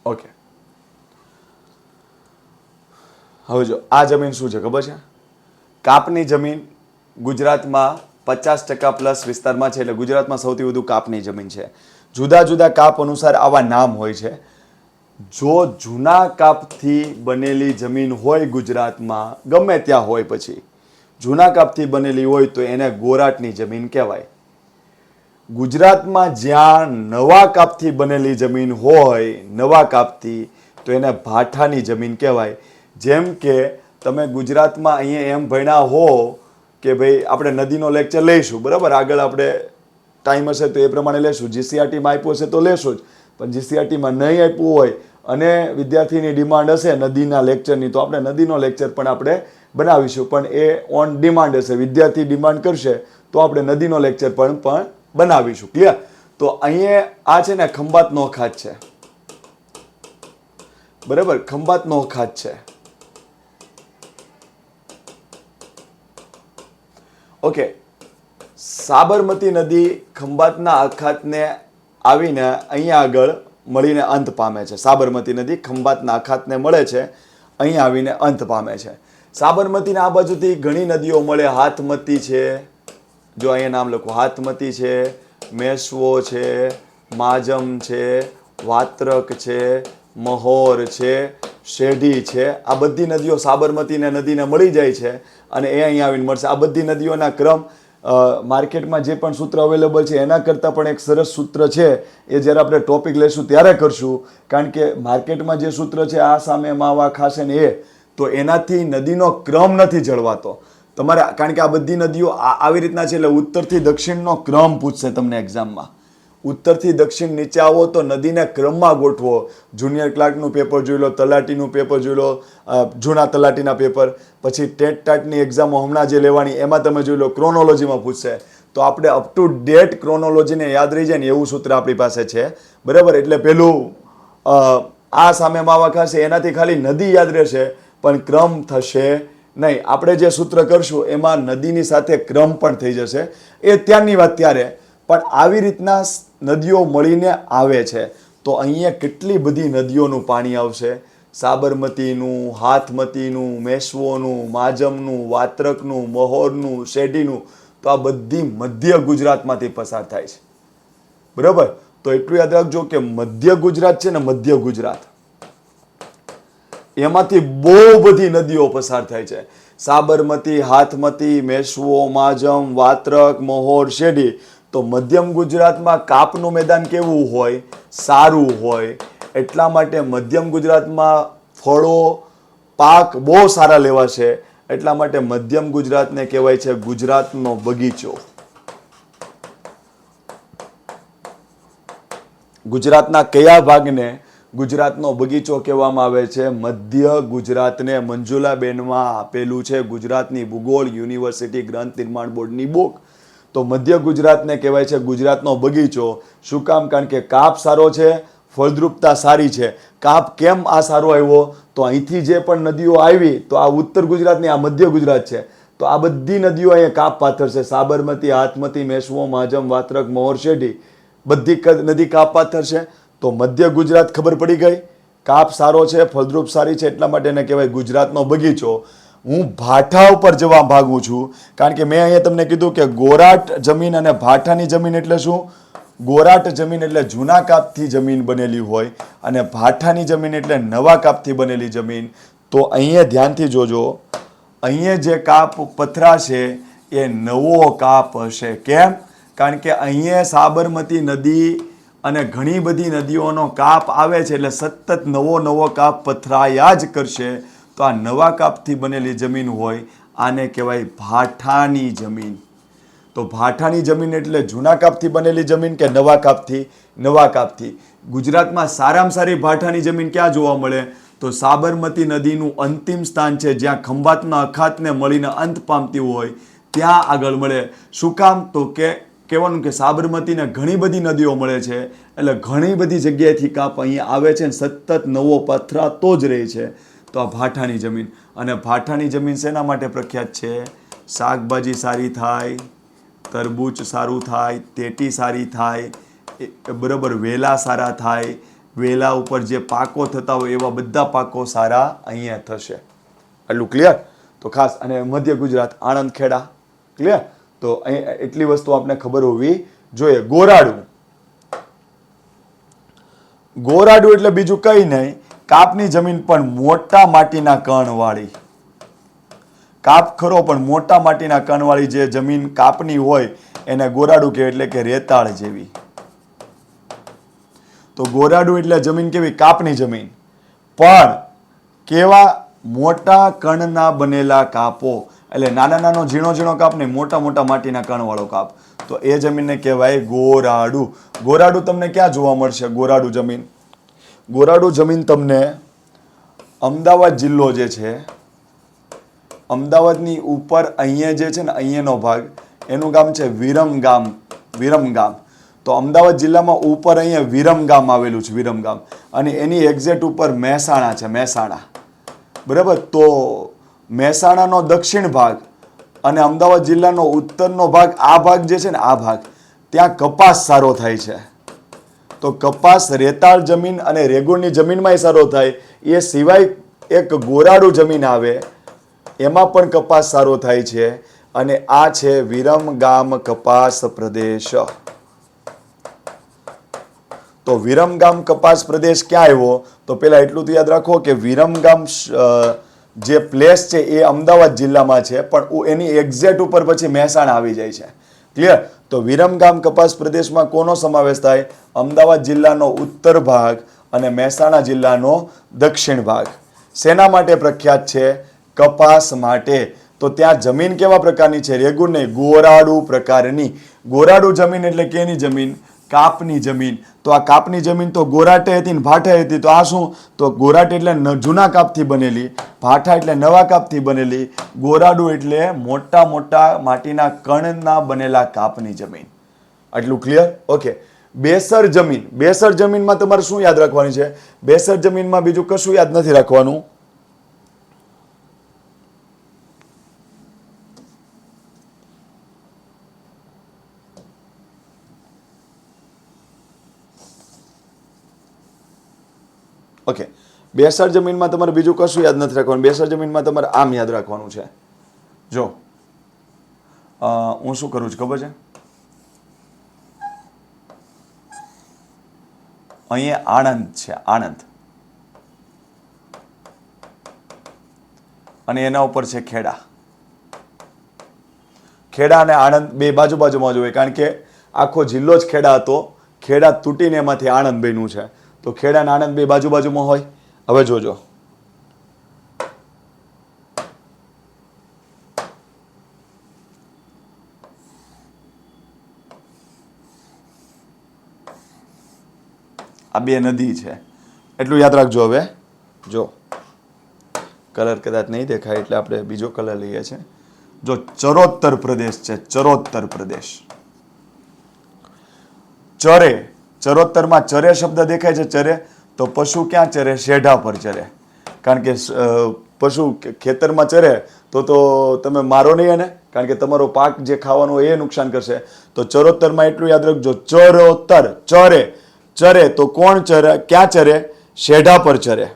ઓકે, હવે જો આ જમીન શું છે ખબર છે? કાપની જમીન ગુજરાતમાં 50% + વિસ્તારમાં છે. એટલે ગુજરાતમાં સૌથી વધુ કાપની જમીન છે. જુદા જુદા કાપ અનુસાર આવા નામ હોય છે. જો જૂના કાપથી બનેલી જમીન હોય ગુજરાતમાં, ગમે ત્યાં હોય, પછી જૂના કાપથી બનેલી હોય તો એને ગોરાટની જમીન કહેવાય. ગુજરાતમાં જ્યાં નવા કાપથી બનેલી જમીન હોય, નવા કાપથી, તો એને ભાઠાની જમીન કહેવાય. જેમ કે તમે ગુજરાતમાં અહીંયા એમ ભણ્યા હો કે ભાઈ આપણે નદીનો લેક્ચર લઈશું, બરાબર, આગળ આપણે ટાઈમ હશે તો એ પ્રમાણે લેશું. જીસીઆરટીમાં આપ્યું હશે તો લેશું જ, પણ જીસીઆરટીમાં નહીં આપ્યું હોય અને વિદ્યાર્થીની ડિમાન્ડ હશે નદીના લેક્ચરની તો આપણે નદીનો લેક્ચર પણ આપણે બનાવીશું, પણ એ ઓન ડિમાન્ડ હશે. વિદ્યાર્થી ડિમાન્ડ કરશે તો આપણે નદીનો લેક્ચર પણ બનાવીશું. ક્લિયર? તો અહીંયા આ છે ને ખંભાતનો અખાત છે, બરાબર? ખંભાતનો અખાત છે. ઓકે, સાબરમતી નદી ખંભાતના અખાતને આવીને અહીંયા આગળ મળીને અંત પામે છે. સાબરમતી નદી ખંભાતના અખાતને મળે છે, અહીંયા આવીને અંત પામે છે. સાબરમતીના આ બાજુથી ઘણી નદીઓ મળે. હાથમતી છે, જો અહીંયા નામ લખો, હાથમતી છે, મેશ્વો છે, માજમ છે, વાત્રક છે, મહોર છે, શેઢી છે. આ બધી નદીઓ સાબરમતીને નદીને મળી જાય છે અને એ અહીંયા આવીને મળશે. આ બધી નદીઓના ક્રમ માર્કેટમાં જે પણ સૂત્ર અવેલેબલ છે એના કરતાં પણ એક સરસ સૂત્ર છે, એ જ્યારે આપણે ટોપિક લઈશું ત્યારે કરશું. કારણ કે માર્કેટમાં જે સૂત્ર છે આ સામે માવા ખાશે ને એ, તો એનાથી નદીનો ક્રમ નથી જળવાતો તમારે. કારણ કે આ બધી નદીઓ આવી રીતના છે, એટલે ઉત્તરથી દક્ષિણનો ક્રમ પૂછશે તમને એક્ઝામમાં. ઉત્તરથી દક્ષિણ નીચે આવો તો નદીને ક્રમમાં ગોઠવો. જુનિયર ક્લાર્કનું પેપર જોઈ લો, તલાટીનું પેપર જોઈ લો, જૂના તલાટીના પેપર, પછી ટેટ ટાટની એક્ઝામો હમણાં જે લેવાની એમાં તમે જોઈ લો, ક્રોનોલોજીમાં પૂછશે. તો આપણે અપ ટુ ડેટ ક્રોનોલોજીને યાદ રહી જાય ને એવું સૂત્ર આપણી પાસે છે, બરાબર? એટલે પેલું આ સામે માવા ખાશે એનાથી ખાલી નદી યાદ રહેશે પણ ક્રમ થશે નહીં. આપણે જે સૂત્ર કરશું એમાં નદીની સાથે ક્રમ પણ થઈ જશે. એ ત્યારની વાત ત્યારે, પણ આવી રીતના નદીઓ મળીને આવે છે. તો અહીંયા કેટલી બધી નદીઓનું પાણી આવશે. સાબરમતીનું, હાથમતીનું, મેશ્વોનું, માજમનું, વાત્રકનું, મહોરનું, શેઢીનું, તો આ બધી મધ્ય ગુજરાતમાંથી પસાર થાય છે, બરાબર? તો એટલું યાદ રાખજો કે મધ્ય ગુજરાત છે ને, મધ્ય ગુજરાત, એમાંથી બહુ બધી નદીઓ પસાર થાય છે. સાબરમતી, હાથમતી, મેશ્વો, માજમ, વાત્રક, મહોર, શેઢી. તો મધ્યમ ગુજરાતમાં કાપનું મેદાન કેવું હોય? સારું હોય. એટલા માટે મધ્યમ ગુજરાતમાં ફળો, પાક બહુ સારા લેવાશે. એટલા માટે મધ્યમ ગુજરાતને કહેવાય છે ગુજરાતનો બગીચો. ગુજરાતના કયા ભાગને ગુજરાતનો બગીચો કહેવામાં આવે છે? મધ્ય ગુજરાતને. મંજુલાબેનમાં આપેલું છે ગુજરાતની ભૂગોળ યુનિવર્સિટી ગ્રંથ નિર્માણ બોર્ડની બુક. તો મધ્ય ગુજરાતને કહેવાય છે ગુજરાતનો બગીચો. શું કામ? કારણ કે કાપ સારો છે, ફળદ્રુપતા સારી છે. કાપ કેમ આ સારો આવ્યો? તો અહીંથી જે પણ નદીઓ આવી, તો આ ઉત્તર ગુજરાતની, આ મધ્ય ગુજરાત છે, તો આ બધી નદીઓ અહીંયા કાપ પાથરશે. સાબરમતી, હાથમતી, મેશ્વો, માજમ, વાત્રક, મહોર, શેઢી, બધી નદી કાપ પાથરશે. તો મધ્ય ગુજરાત ખબર પડી ગઈ. કાપ સારો છે, ફળદ્રુપ સારી છે, એટલા માટે એને કહેવાય ગુજરાતનો બગીચો. હું ભાઠા ઉપર જવા ભાગું છું, કારણ કે મેં અહીંયા તમને કીધું કે ગોરાટ જમીન અને ભાઠાની જમીન એટલે શું? ગોરાટ જમીન એટલે જૂના કાપથી જમીન બનેલી હોય અને ભાઠાની જમીન એટલે નવા કાપથી બનેલી જમીન. તો અહીંયા ધ્યાનથી જોજો, અહીંયા જે કાપ પથરાશે એ નવો કાપ હશે. કેમ? કારણ કે અહીંયા સાબરમતી નદી અને ઘણી બધી નદીઓનો કાપ આવે છે, એટલે સતત નવો કાપ પથરાયા જ કરશે. તો આ નવા કાપથી બનેલી જમીન હોય, આને કહેવાય ભાઠાની જમીન. તો ભાઠાની જમીન એટલે જૂના કાપથી બનેલી જમીન કે નવા કાપથી? નવા કાપથી. ગુજરાતમાં સારામાં સારી ભાઠાની જમીન ક્યાં જોવા મળે? તો સાબરમતી નદીનું અંતિમ સ્થાન છે, જ્યાં ખંભાતના અખાતને મળીને અંત પામતી હોય ત્યાં આગળ મળે. શું કામ? તો કે કહેવાનું કે સાબરમતીને ઘણી બધી નદીઓ મળે છે, એટલે ઘણી બધી જગ્યાએથી કાપ અહીંયા આવે છે અને સતત નવો પથરાતો જ રહે છે. તો આ ભાઠાની જમીન. અને ભાઠાની જમીન શેના માટે પ્રખ્યાત છે? શાકભાજી સારી થાય, તરબૂચ સારું થાય, તેટી સારી થાય, બરાબર, વેલા સારા થાય, વેલા ઉપર જે પાકો થતા હોય એવા બધા પાકો સારા અહીંયા થશે. એટલું ક્લિયર? તો ખાસ, અને મધ્ય ગુજરાત, આણંદ, ખેડા, ક્લિયર? તો અહીં એટલી વસ્તુ આપણે ખબર હોવી જોઈએ. ગોરાડું. ગોરાડું એટલે બીજું કંઈ નહીં, કાપની જમીન પણ મોટા માટીના કણવાળી. કાપ ખરો પણ મોટા માટીના કણવાળી જે જમીન કાપની હોય એને ગોરાડું કહેવાય, એટલે કે રેતાળ જેવી. તો ગોરાડું એટલે જમીન કેવી? કાપની જમીન, પણ કેવા? મોટા કણના બનેલા કાપો. એટલે નાનો ઝીણો કાપ નહીં, મોટા માટીના કણવાળો કાપ. તો એ જમીનને કહેવાય ગોરાડું. ગોરાડું તમને ક્યાં જોવા મળશે? ગોરાડું જમીન ગોરાડુ જમીન તમને અમદાવાદ જિલ્લો જે છે, અમદાવાદની ઉપર અહીંયા જે છે ને અહીંયાનો ભાગ, એનું ગામ છે વિરમગામ. વિરમગામ તો અમદાવાદ જિલ્લામાં ઉપર અહીંયા વિરમગામ આવેલું છે, વિરમગામ. અને એની એક્ઝેક્ટ ઉપર મહેસાણા છે, મહેસાણા. બરાબર. તો મહેસાણાનો દક્ષિણ ભાગ અને અમદાવાદ જિલ્લાનો ઉત્તરનો ભાગ, આ ભાગ જે છે ને આ ભાગ, ત્યાં કપાસ સારો થાય છે. તો કપાસ રેતાળ જમીન અને રેગુણની જમીનમાં સારો થાય. એ સિવાય એક ગોરાડુ જમીન આવે એમાં પણ કપાસ સારો થાય છે. અને આ છે વિરમગામ કપાસ પ્રદેશ. તો વિરમગામ કપાસ પ્રદેશ ક્યાં આવ્યો? તો પેલા એટલું તો યાદ રાખો કે વિરમગામ જે પ્લેસ છે એ અમદાવાદ જિલ્લામાં છે, પણ એની એક્ઝેક્ટ ઉપર પછી મહેસાણા આવી જાય છે. ક્લિયર? તો વિરમગામ કપાસ પ્રદેશમાં કોનો સમાવેશ થાય? અમદાવાદ જિલ્લાનો ઉત્તર ભાગ અને મહેસાણા જિલ્લાનો દક્ષિણ ભાગ. શેના માટે પ્રખ્યાત છે? કપાસ માટે. તો ત્યાં જમીન કેવા પ્રકારની છે? રેગુણ નહીં, ગોરાડુ પ્રકારની. ગોરાડુ જમીન એટલે કેની જમીન? કાપની જમીન. તો આ કાપની જમીન તો ગોરાટે હતી ને ભાઠે હતી. તો આ શું? તો ગોરાટ એટલે જૂના કાપથી બનેલી, ભાઠા એટલે નવા કાપથી બનેલી, ગોરાડુ એટલે મોટા મોટા માટીના કણના બનેલા કાપની જમીન. આટલું ક્લિયર? ઓકે. બેસર જમીન. બેસર જમીનમાં તમારે શું યાદ રાખવાની છે? બેસર જમીનમાં બીજું કશું યાદ નથી રાખવાનું. ઓકે. બેસર જમીનમાં તમારે બીજું કશું યાદ નથી રાખવાનું. બેસર જમીનમાં તમારે આમ યાદ રાખવાનું છે. જો હું શું કરું છું ખબર છે? અહીંયા આણંદ છે, આણંદ, અને એના ઉપર છે ખેડા. ખેડા અને આણંદ બે બાજુ બાજુમાં જ હોય, કારણ કે આખો જિલ્લો જ ખેડા હતો. ખેડા તૂટીને એમાંથી આણંદ બન્યું છે. તો ખેડા અને આણંદ બે બાજુ બાજુમાં હોય. હવે જોજો, આ બે નદી છે, એટલું યાદ રાખજો. હવે જો કલર કદાચ નહીં દેખાય એટલે આપણે બીજો કલર લઈએ છીએ. જો ચરોતર પ્રદેશ છે, ચરોતર પ્રદેશ. ચરે, ચરોતરમાં ચરે શબ્દ દેખાય છે. ચરે તો પશુ ક્યાં ચરે? શેઢા પર ચરે. કારણ કે પશુ ખેતરમાં ચરે તો તમે મારો નહીં એને, કારણ કે તમારો પાક જે ખાવાનો એ નુકસાન કરશે. તો ચરોતરમાં એટલું યાદ રાખજો, ચરોતર. ચરે, ચરે તો કોણ ચરે? ક્યાં ચરે? શેઢા પર ચરે.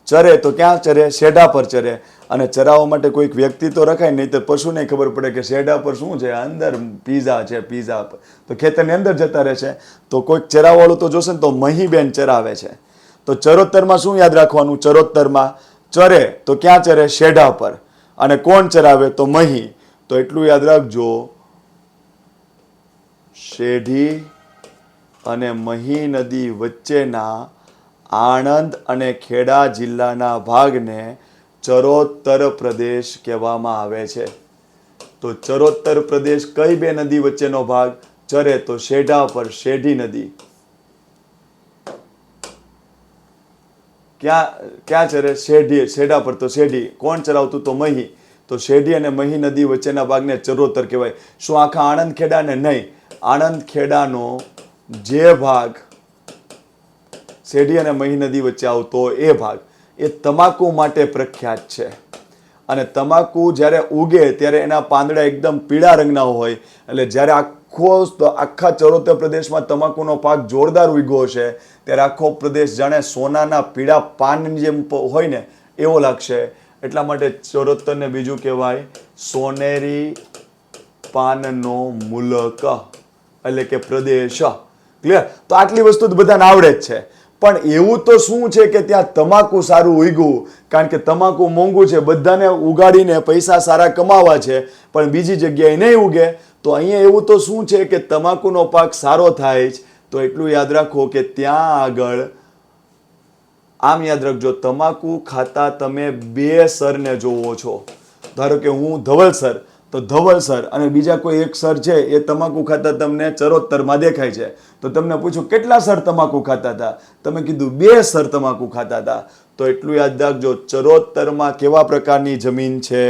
ચરે તો ક્યાં ચરે? શેઢા પર ચરે. અને ચરાવવા માટે કોઈક વ્યક્તિ તો રખાય, નહીં તો પશુને ખબર પડે કે શેઢા પર શું છે, અંદર પીઝા છે, પીઝા પર તો ખેતરની અંદર જતા રહેશે. તો કોઈક ચરાવવાળું તો જોશે ને, તો મહીબેન ચરાવે છે. તો ચરોતરમાં શું યાદ રાખવાનું? ચરોતરમાં ચરે તો ક્યાં ચરે? શેઢા પર. અને કોણ ચરાવે? તો મહી. તો એટલું યાદ રાખજો, શેઢી અને મહી નદી વચ્ચેના આણંદ અને ખેડા જિલ્લાના ભાગને ચરોતર પ્રદેશ કહેવામાં આવે છે. તો ચરોતર પ્રદેશ કઈ બે નદી વચ્ચેનો ભાગ? ચરે તો શેઢા પર, શેઢી નદી. ક્યાં ચરે? શેઢી, શેઢા પર તો શેઢી. કોણ ચરાવતું? તો મહી. તો શેઢી અને મહી નદી વચ્ચેના ભાગને ચરોતર કહેવાય. શું આખા આણંદ ખેડાને? નહીં. આણંદ ખેડાનો જે ભાગ શેઢી અને મહી નદી વચ્ચે આવતો એ ભાગ એ તમાકુ માટે પ્રખ્યાત છે. અને તમાકુ જ્યારે ઉગે ત્યારે એના પાંદડા એકદમ પીળા રંગના હોય. એટલે જ્યારે આખા ચરોતર પ્રદેશમાં તમાકુનો પાક જોરદાર ઉગ્યો છે ત્યારે આખો પ્રદેશ જાણે સોનાના પીળા પાનની જેમ હોય ને એવો લાગશે. એટલા માટે ચરોતરને બીજું કહેવાય સોનેરી પાનનો મુલક, એટલે કે પ્રદેશ. ક્લિયર? તો આટલી વસ્તુ તો બધાને આવડે જ છે. પણ એવું તો શું છે કે ત્યાં તમાકુ સારું ઉગ્યું? કારણ કે તમાકુ મોંઘું છે, બધાને ઉગાડીને પૈસા સારા કમાવા છે, પણ બીજી જગ્યાએ નહીં ઉગે. તો અહીંયા એવું તો શું છે કે તમાકુનો પાક સારો થાય જ. તો એટલું યાદ રાખો કે ત્યાં આગળ આમ યાદ રાખજો, તમાકુ ખાતા તમે બે સરને જોવો છો. ધારો કે હું ધવલ સર, તો ધવલ સર અને બીજા કોઈ એક સર છે એ તમાકુ ખાતા તમને ચરોતરમાં દેખાય છે, તો તમને પૂછું કેટલા સર તમાકુ ખાતા હતા, તમે કીધું 2 સર તમાકુ ખાતા હતા. તો એટલું યાદ રાખજો, ચરોતરમાં કેવા પ્રકારની જમીન છે?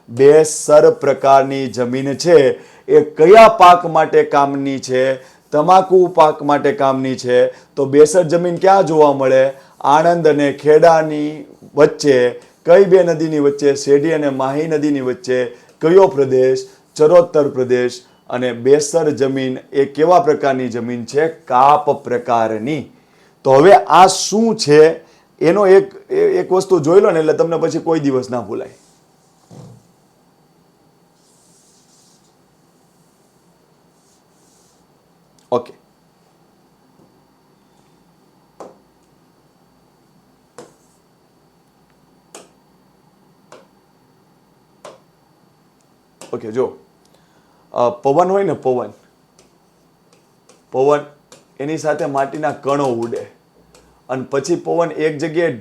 2 સર પ્રકારની જમીન છે. એ કયા પાક માટે કામની છે? તમાકુ પાક માટે કામની છે. તો 2 સર જમીન ક્યાં જોવા મળે? આણંદ અને ખેડાની વચ્ચે. કઈ 2 નદીની વચ્ચે? શેરડી અને માહી નદીની વચ્ચે. કયો પ્રદેશ? ચરોતર પ્રદેશ. અને 2 સર જમીન એ કેવા પ્રકારની જમીન છે? કાપ પ્રકારની. તો હવે આ શું છે એનો એક વસ્તુ જોઈ લો ને, એટલે તમને પછી કોઈ દિવસ ના ભૂલાય. ઓકે, ઓકે, જો પવન હોય ને, પવન એની સાથે માટીના કણો ઉડે, અને પછી પવન એક જગ્યાએ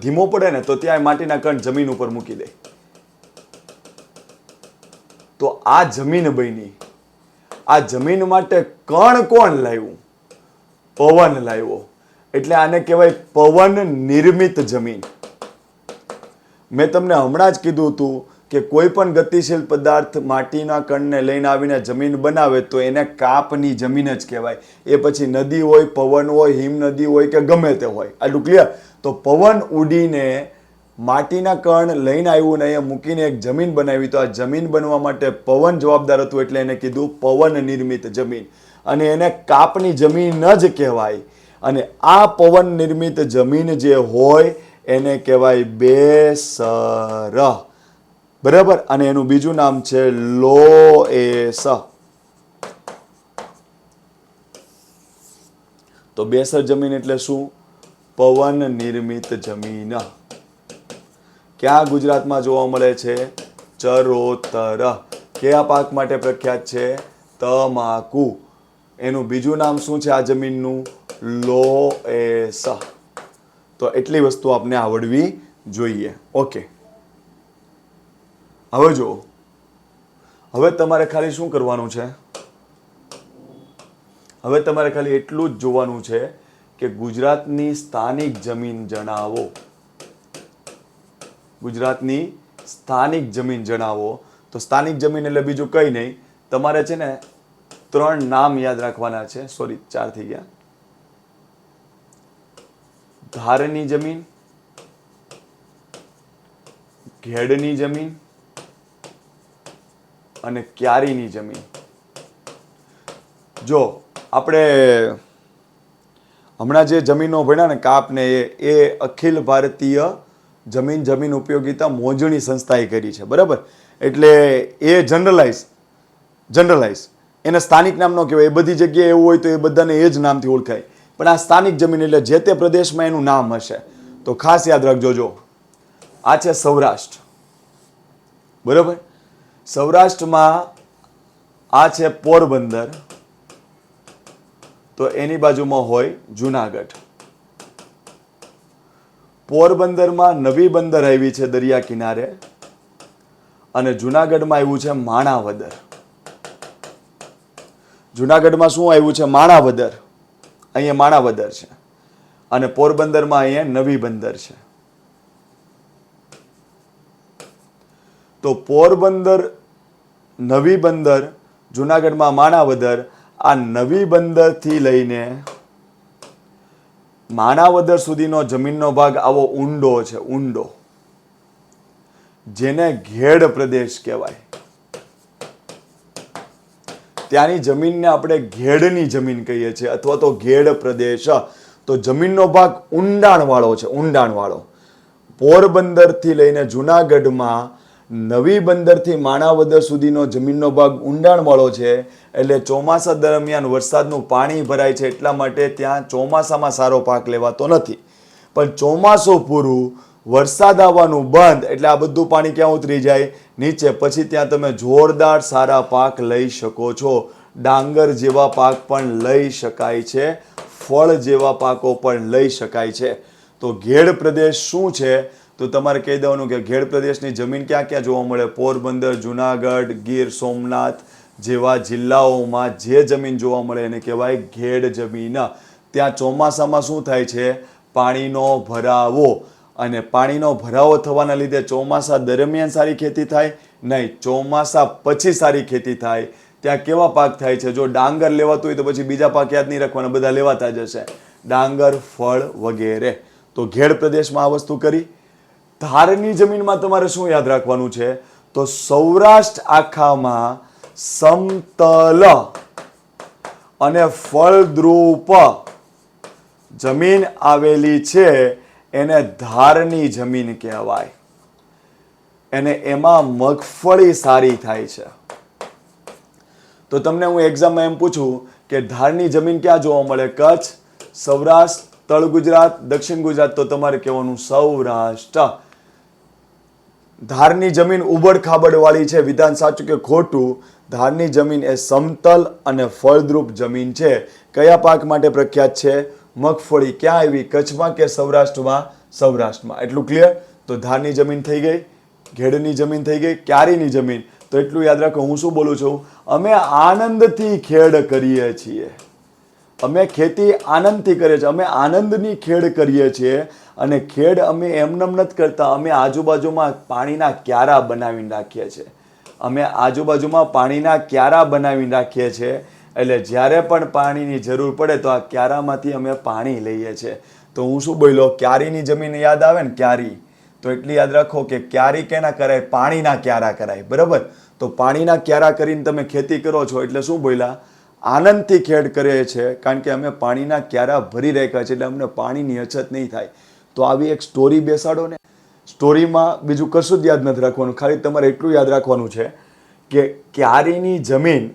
ધીમો પડે ને, તો ત્યાં માટીના કણ જમીન ઉપર મૂકી દે. તો આ જમીન બની. આ જમીન માટે કણ કોણ લાવ્યું? પવન લાવ્યો. એટલે આને કહેવાય પવન નિર્મિત જમીન. મેં તમને હમણાં જ કીધું હતું કે કોઈ પણ ગતિશીલ પદાર્થ માટીના કણને લઈને આવીને જમીન બનાવે તો એને કાપની જમીન જ કહેવાય. એ પછી નદી હોય, પવન હોય, હિમ નદી હોય કે ગમે તે હોય. આટલું ક્લિયર? તો પવન ઉડીને માટીના કણ લઈને આવ્યું ને અહીંયા મૂકીને એક જમીન બનાવી, તો આ જમીન બનવા માટે પવન જવાબદાર હતું, એટલે એને કીધું પવન નિર્મિત જમીન. અને એને કાપની જમીન જ કહેવાય. અને આ પવન નિર્મિત જમીન જે હોય એને કહેવાય 2 સર. બરાબર? અને એનું બીજું નામ છે લોએસ. તો 2 સર જમીન એટલે શું? પવન નિર્મિત જમીન. ક્યાં ગુજરાતમાં જોવા મળે છે? ચરોતર. કયા પાક માટે પ્રખ્યાત છે? તમાકુ. એનું બીજું નામ શું છે આ જમીનનું? લોએસ. તો એટલી વસ્તુ આપણે આવડવી જોઈએ. ઓકે, હવે જો, હવે તમારે ખાલી શું કરવાનું છે? હવે તમારે ખાલી એટલું જ જોવાનું છે કે ગુજરાતની સ્થાનિક જમીન જણાવો. ગુજરાતની સ્થાનિક જમીન જણાવો. તો સ્થાનિક જમીન એટલે બીજું કંઈ નહીં, તમારે છે ને 3 નામ યાદ રાખવાના છે. સોરી, 4 થઈ ગયા. ધારની જમીન, ઘેડની જમીન અને ક્યારીની જમીન. જો આપણે હમણાં જે જમીનો ભણ્યા ને, કાપ ને એ અખિલ ભારતીય જમીન ઉપયોગિતા મોજણી સંસ્થાએ કરી છે. બરાબર? એટલે એ જનરલાઇઝ એને સ્થાનિક નામ ન કહેવાય. એ બધી જગ્યાએ એવું હોય તો એ બધાને એ જ નામથી ઓળખાય. પણ આ સ્થાનિક જમીન એટલે જે તે પ્રદેશમાં એનું નામ હશે. તો ખાસ યાદ રાખજો. જો આ છે સૌરાષ્ટ્ર. બરાબર? સૌરાષ્ટ્રમાં આ છે પોરબંદર, તો એની બાજુમાં હોય જુનાગઢ. પોરબંદરમાં નવી બંદર આવી છે દરિયા કિનારે, અને જુનાગઢમાં આવ્યું છે માણાવદર. જુનાગઢમાં શું આવ્યું છે? માણાવદર. અહીંયા માણાવદર છે, અને પોરબંદરમાં અહીંયા નવી બંદર છે. તો પોરબંદર, નવી બંદર, જુનાગઢમાં માણાવદર. આ નવી બંદરથી લઈને માણાવદર સુધીનો જમીનનો ભાગ આવો ઊંડો છે, ઊંડો, જેને ઘેડ પ્રદેશ કહેવાય. ત્યાંની જમીનને આપણે ઘેડની જમીન કહીએ છીએ, અથવા તો ઘેડ પ્રદેશ. તો જમીનનો ભાગ ઊંડાણવાળો છે, ઊંડાણવાળો. પોરબંદરથી લઈને જુનાગઢમાં નવી બંદરથી માણાવદર સુધીનો જમીનનો ભાગ ઊંડાણવાળો છે. એટલે ચોમાસા દરમિયાન વરસાદનું પાણી ભરાય છે, એટલા માટે ત્યાં ચોમાસામાં સારો પાક લેવાતો નથી. પણ ચોમાસું પૂરું, વરસાદ આવવાનું બંધ, એટલે આ બધું પાણી ક્યાં ઉતરી જાય? નીચે. પછી ત્યાં તમે જોરદાર સારા પાક લઈ શકો છો. ડાંગર જેવા પાક પણ લઈ શકાય છે, ફળ જેવા પાકો પણ લઈ શકાય છે. તો ઘેડ પ્રદેશ શું છે? તો તમારે કહી દેવાનું કે ઘેડ પ્રદેશની જમીન ક્યાં ક્યાં જોવા મળે. પોરબંદર, જુનાગઢ, ગીર સોમનાથ જેવા જિલ્લાઓમાં જે જમીન જોવા મળે એને કહેવાય ઘેડ જમીન. ત્યાં ચોમાસામાં શું થાય છે? પાણીનો ભરાવો. અને પાણીનો ભરાવો થવાના લીધે ચોમાસા દરમિયાન સારી ખેતી થાય નહીં, ચોમાસા પછી સારી ખેતી થાય. ત્યાં કેવા પાક થાય છે? જો ડાંગર લેવાતું હોય તો પછી બીજા પાક યાદ નહીં રાખવાના, બધા લેવાતા જ હશે. ડાંગર, ફળ વગેરે. તો ઘેડ પ્રદેશમાં આ વસ્તુ કરી. ધારની જમીનમાં તમારે શું યાદ રાખવાનું છે? તો સૌરાષ્ટ્ર આખામાં સમતલ અને ફળદ્રુપ જમીન આવેલી છે એને ધારની જમીન કહેવાય. અને એમાં મગફળી સારી થાય છે. તો તમને હું એક્ઝામમાં એમ પૂછું કે ધારની જમીન ક્યાં જોવા મળે? કચ્છ, સૌરાષ્ટ્ર, તળ ગુજરાત, દક્ષિણ ગુજરાત. તો તમારે કહેવાનું સૌરાષ્ટ્ર. ધારની જમીન ઉબડ ખાબડ વાળી છે. વિધાન સાચું કે ખોટું? ધારની જમીન એ સમતલ અને ફળદ્રુપ જમીન છે. કયા પાક માટે પ્રખ્યાત છે? મગફળી. ક્યાં આવી? કચ્છમાં કે સૌરાષ્ટ્રમાં? સૌરાષ્ટ્રમાં. એટલું ક્લિયર? તો ધારની જમીન થઈ ગઈ, ઘેડની જમીન થઈ ગઈ, ક્યારીની જમીન. તો એટલું યાદ રાખો, હું શું બોલું છું? અમે આનંદથી ખેડ કરીએ છીએ. અમે ખેતી આનંદથી કરીએ છીએ. અમે આનંદની ખેડ કરીએ છીએ. અને ખેડ અમે એમનેમ નથી કરતા. અમે આજુબાજુમાં પાણીના ક્યારા બનાવીને રાખીએ છીએ. અમે આજુબાજુમાં પાણીના ક્યારા બનાવીને રાખીએ છીએ. એટલે જ્યારે પણ પાણીની જરૂર પડે તો આ ક્યારામાંથી અમે પાણી લઈએ છીએ. તો હું શું બોલ્યો? ક્યારીની જમીન યાદ આવે ને? ક્યારી. તો એટલી યાદ રાખો કે ક્યારી કેના કરાય? પાણીના ક્યારા કરાય. બરાબર? તો પાણીના ક્યારા કરીને તમે ખેતી કરો છો એટલે શું બોલ્યા? આનંદથી ખેડ કરીએ છીએ, કારણ કે અમે પાણીના ક્યારા ભરી રાખ્યા છે એટલે અમને પાણીની અછત નહીં થાય. તો આવી એક સ્ટોરી બેસાડો ને. સ્ટોરીમાં બીજું કશું જ યાદ નથી રાખવાનું, ખાલી તમારે એટલું યાદ રાખવાનું છે કે ક્યારીની જમીન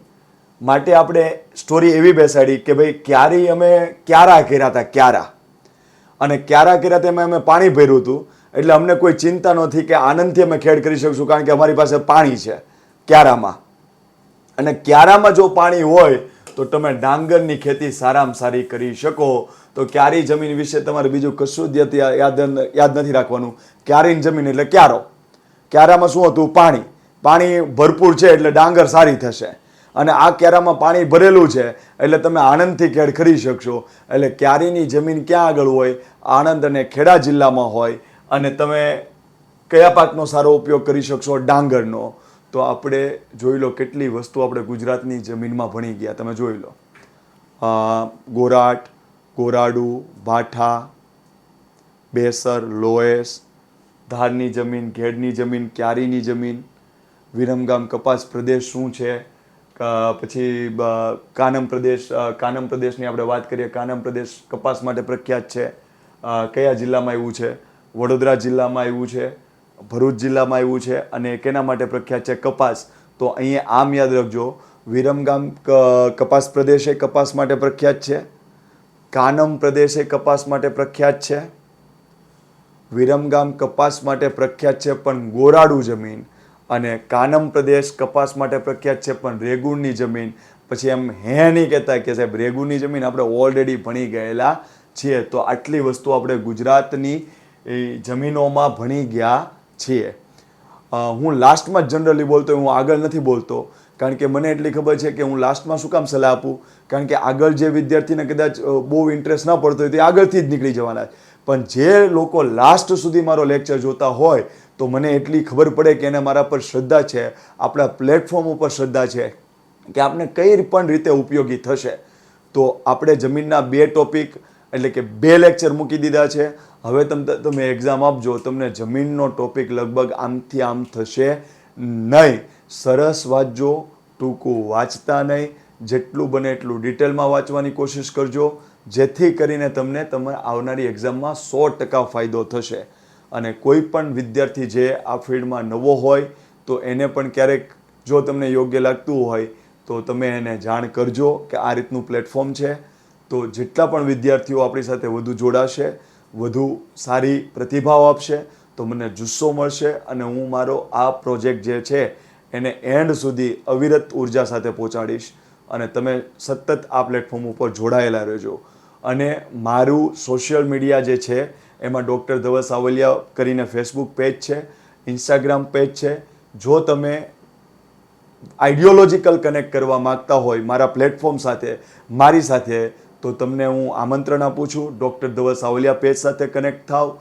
માટે આપણે સ્ટોરી એવી બેસાડી કે ભાઈ ક્યારી અમે ક્યારા કર્યા હતા, ક્યારા. અને ક્યારા કર્યા તેમાં અમે પાણી ભર્યું હતું એટલે અમને કોઈ ચિંતા નથી કે આનંદથી અમે ખેડ કરી શકશું, કારણ કે અમારી પાસે પાણી છે ક્યારામાં. અને ક્યારામાં જો પાણી હોય તો તમે ડાંગરની ખેતી સારામાં સારી કરી શકો. તો ક્યારી જમીન વિશે તમારે બીજું કશું જ યાદ નથી રાખવાનું. ક્યારીની જમીન એટલે ક્યારો. ક્યારામાં શું હતું? પાણી. પાણી ભરપૂર છે એટલે ડાંગર સારી થશે. અને આ ક્યારામાં પાણી ભરેલું છે એટલે તમે આનંદથી ખેડ કરી શકશો. એટલે ક્યારીની જમીન ક્યાં આગળ હોય? આણંદ અને ખેડા જિલ્લામાં હોય. અને તમે કયા પાકનો સારો ઉપયોગ કરી શકશો? ડાંગરનો. તો આપણે જોઈ લો કેટલી વસ્તુ આપણે ગુજરાતની જમીનમાં ભણી ગયા. તમે જોઈ લો ગોરાટ, ગોરાડુ, ભાઠા, બેસર, લોએસ, ધારની જમીન, ઘેડની જમીન, ક્યારીની જમીન, વિરમગામ કપાસ પ્રદેશ શું છે, પછી કાનમ પ્રદેશ. કાનમ પ્રદેશની આપણે વાત કરીએ. કાનમ પ્રદેશ કપાસ માટે પ્રખ્યાત છે. કયા જિલ્લામાં આવ્યું છે? વડોદરા જિલ્લામાં આવ્યું છે, ભરૂચ જિલ્લામાં આવ્યું છે. અને કેના માટે પ્રખ્યાત છે? કપાસ. તો અહીંયા આમ યાદ રાખજો, વિરમગામ કપાસ પ્રદેશ એ કપાસ માટે પ્રખ્યાત છે. કાનમ પ્રદેશ એ કપાસ માટે પ્રખ્યાત છે. વિરમગામ કપાસ માટે પ્રખ્યાત છે પણ ગોરાડુ જમીન. અને કાનમ પ્રદેશ કપાસ માટે પ્રખ્યાત છે પણ રેગુણની જમીન. પછી એમ હે નહીં કહેતા કે સાહેબ રેગુણની જમીન આપણે ઓલરેડી ભણી ગયેલા છીએ. તો આટલી વસ્તુ આપણે ગુજરાતની જમીનોમાં ભણી ગયા છીએ. હું લાસ્ટમાં જ જનરલી બોલતો, હું આગળ નથી બોલતો, કારણ કે મને એટલી ખબર છે કે હું લાસ્ટમાં શું કામ સલાહ આપું? કારણ કે આગળ જે વિદ્યાર્થીને કદાચ બહુ ઇન્ટરેસ્ટ ના પડતો હોય તે આગળથી જ નીકળી જવાના. પણ જે લોકો લાસ્ટ સુધી મારો લેક્ચર જોતા હોય તો મને એટલી ખબર પડે કે એને મારા પર શ્રદ્ધા છે, આપણા પ્લેટફોર્મ ઉપર શ્રદ્ધા છે કે આપણે કઈ પણ રીતે ઉપયોગી થશે. તો આપણે જમીનના 2 ટોપિક એટલે કે 2 લેક્ચર મૂકી દીધા છે. હવે તમે એક્ઝામ આપજો, તમને જમીનનો ટોપિક લગભગ આમથી આમ થશે નહીં. સરસ વાંચજો, ટૂંકું વાંચતા નહીં. જેટલું બને એટલું ડિટેલમાં વાંચવાની કોશિશ કરજો, જેથી કરીને તમને તમારા આવનારી એક્ઝામમાં 100% ફાયદો થશે. અને કોઈ પણ વિદ્યાર્થી જે આ ફિલ્ડમાં નવો હોય તો એને પણ ક્યારેક જો તમને યોગ્ય લાગતું હોય તો તમે એને જાણ કરજો કે આ રીતનું પ્લેટફોર્મ છે. તો જેટલા પણ વિદ્યાર્થીઓ આપણી સાથે વધુ જોડાશે, વધુ સારી પ્રતિભાવ આપશે તો મને જુસ્સો મળશે અને હું મારો આ પ્રોજેક્ટ જે છે એને એન્ડ સુધી અવિરત ઉર્જા સાથે પહોંચાડીશ. અને તમે સતત આ પ્લેટફોર્મ ઉપર જોડાયેલા રહેજો. અને મારું સોશિયલ મીડિયા જે છે એમાં ડૉક્ટર ધવલ સાવલિયા કરીને ફેસબુક પેજ છે, ઇન્સ્ટાગ્રામ પેજ છે. જો તમે આઈડિયોલોજીકલ કનેક્ટ કરવા માગતા હોય મારા પ્લેટફોર્મ સાથે, મારી સાથે, તો તમને હું આમંત્રણ આપું છું. ડૉક્ટર ધવલ સાવલિયા પેજ સાથે કનેક્ટ થાવ,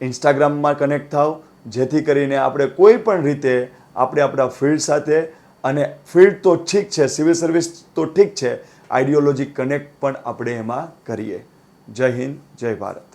ઇન્સ્ટાગ્રામમાં કનેક્ટ થાવ, જેથી કરીને આપણે કોઈ પણ રીતે આપણે આપણા ફિલ્ડ સાથે, અને ફિલ્ડ તો ઠીક છે, સિવિલ સર્વિસ તો ઠીક છે, આઈડિયોલોજી કનેક્ટ પણ આપણે એમાં કરીએ. જય હિન્દ, જય ભારત.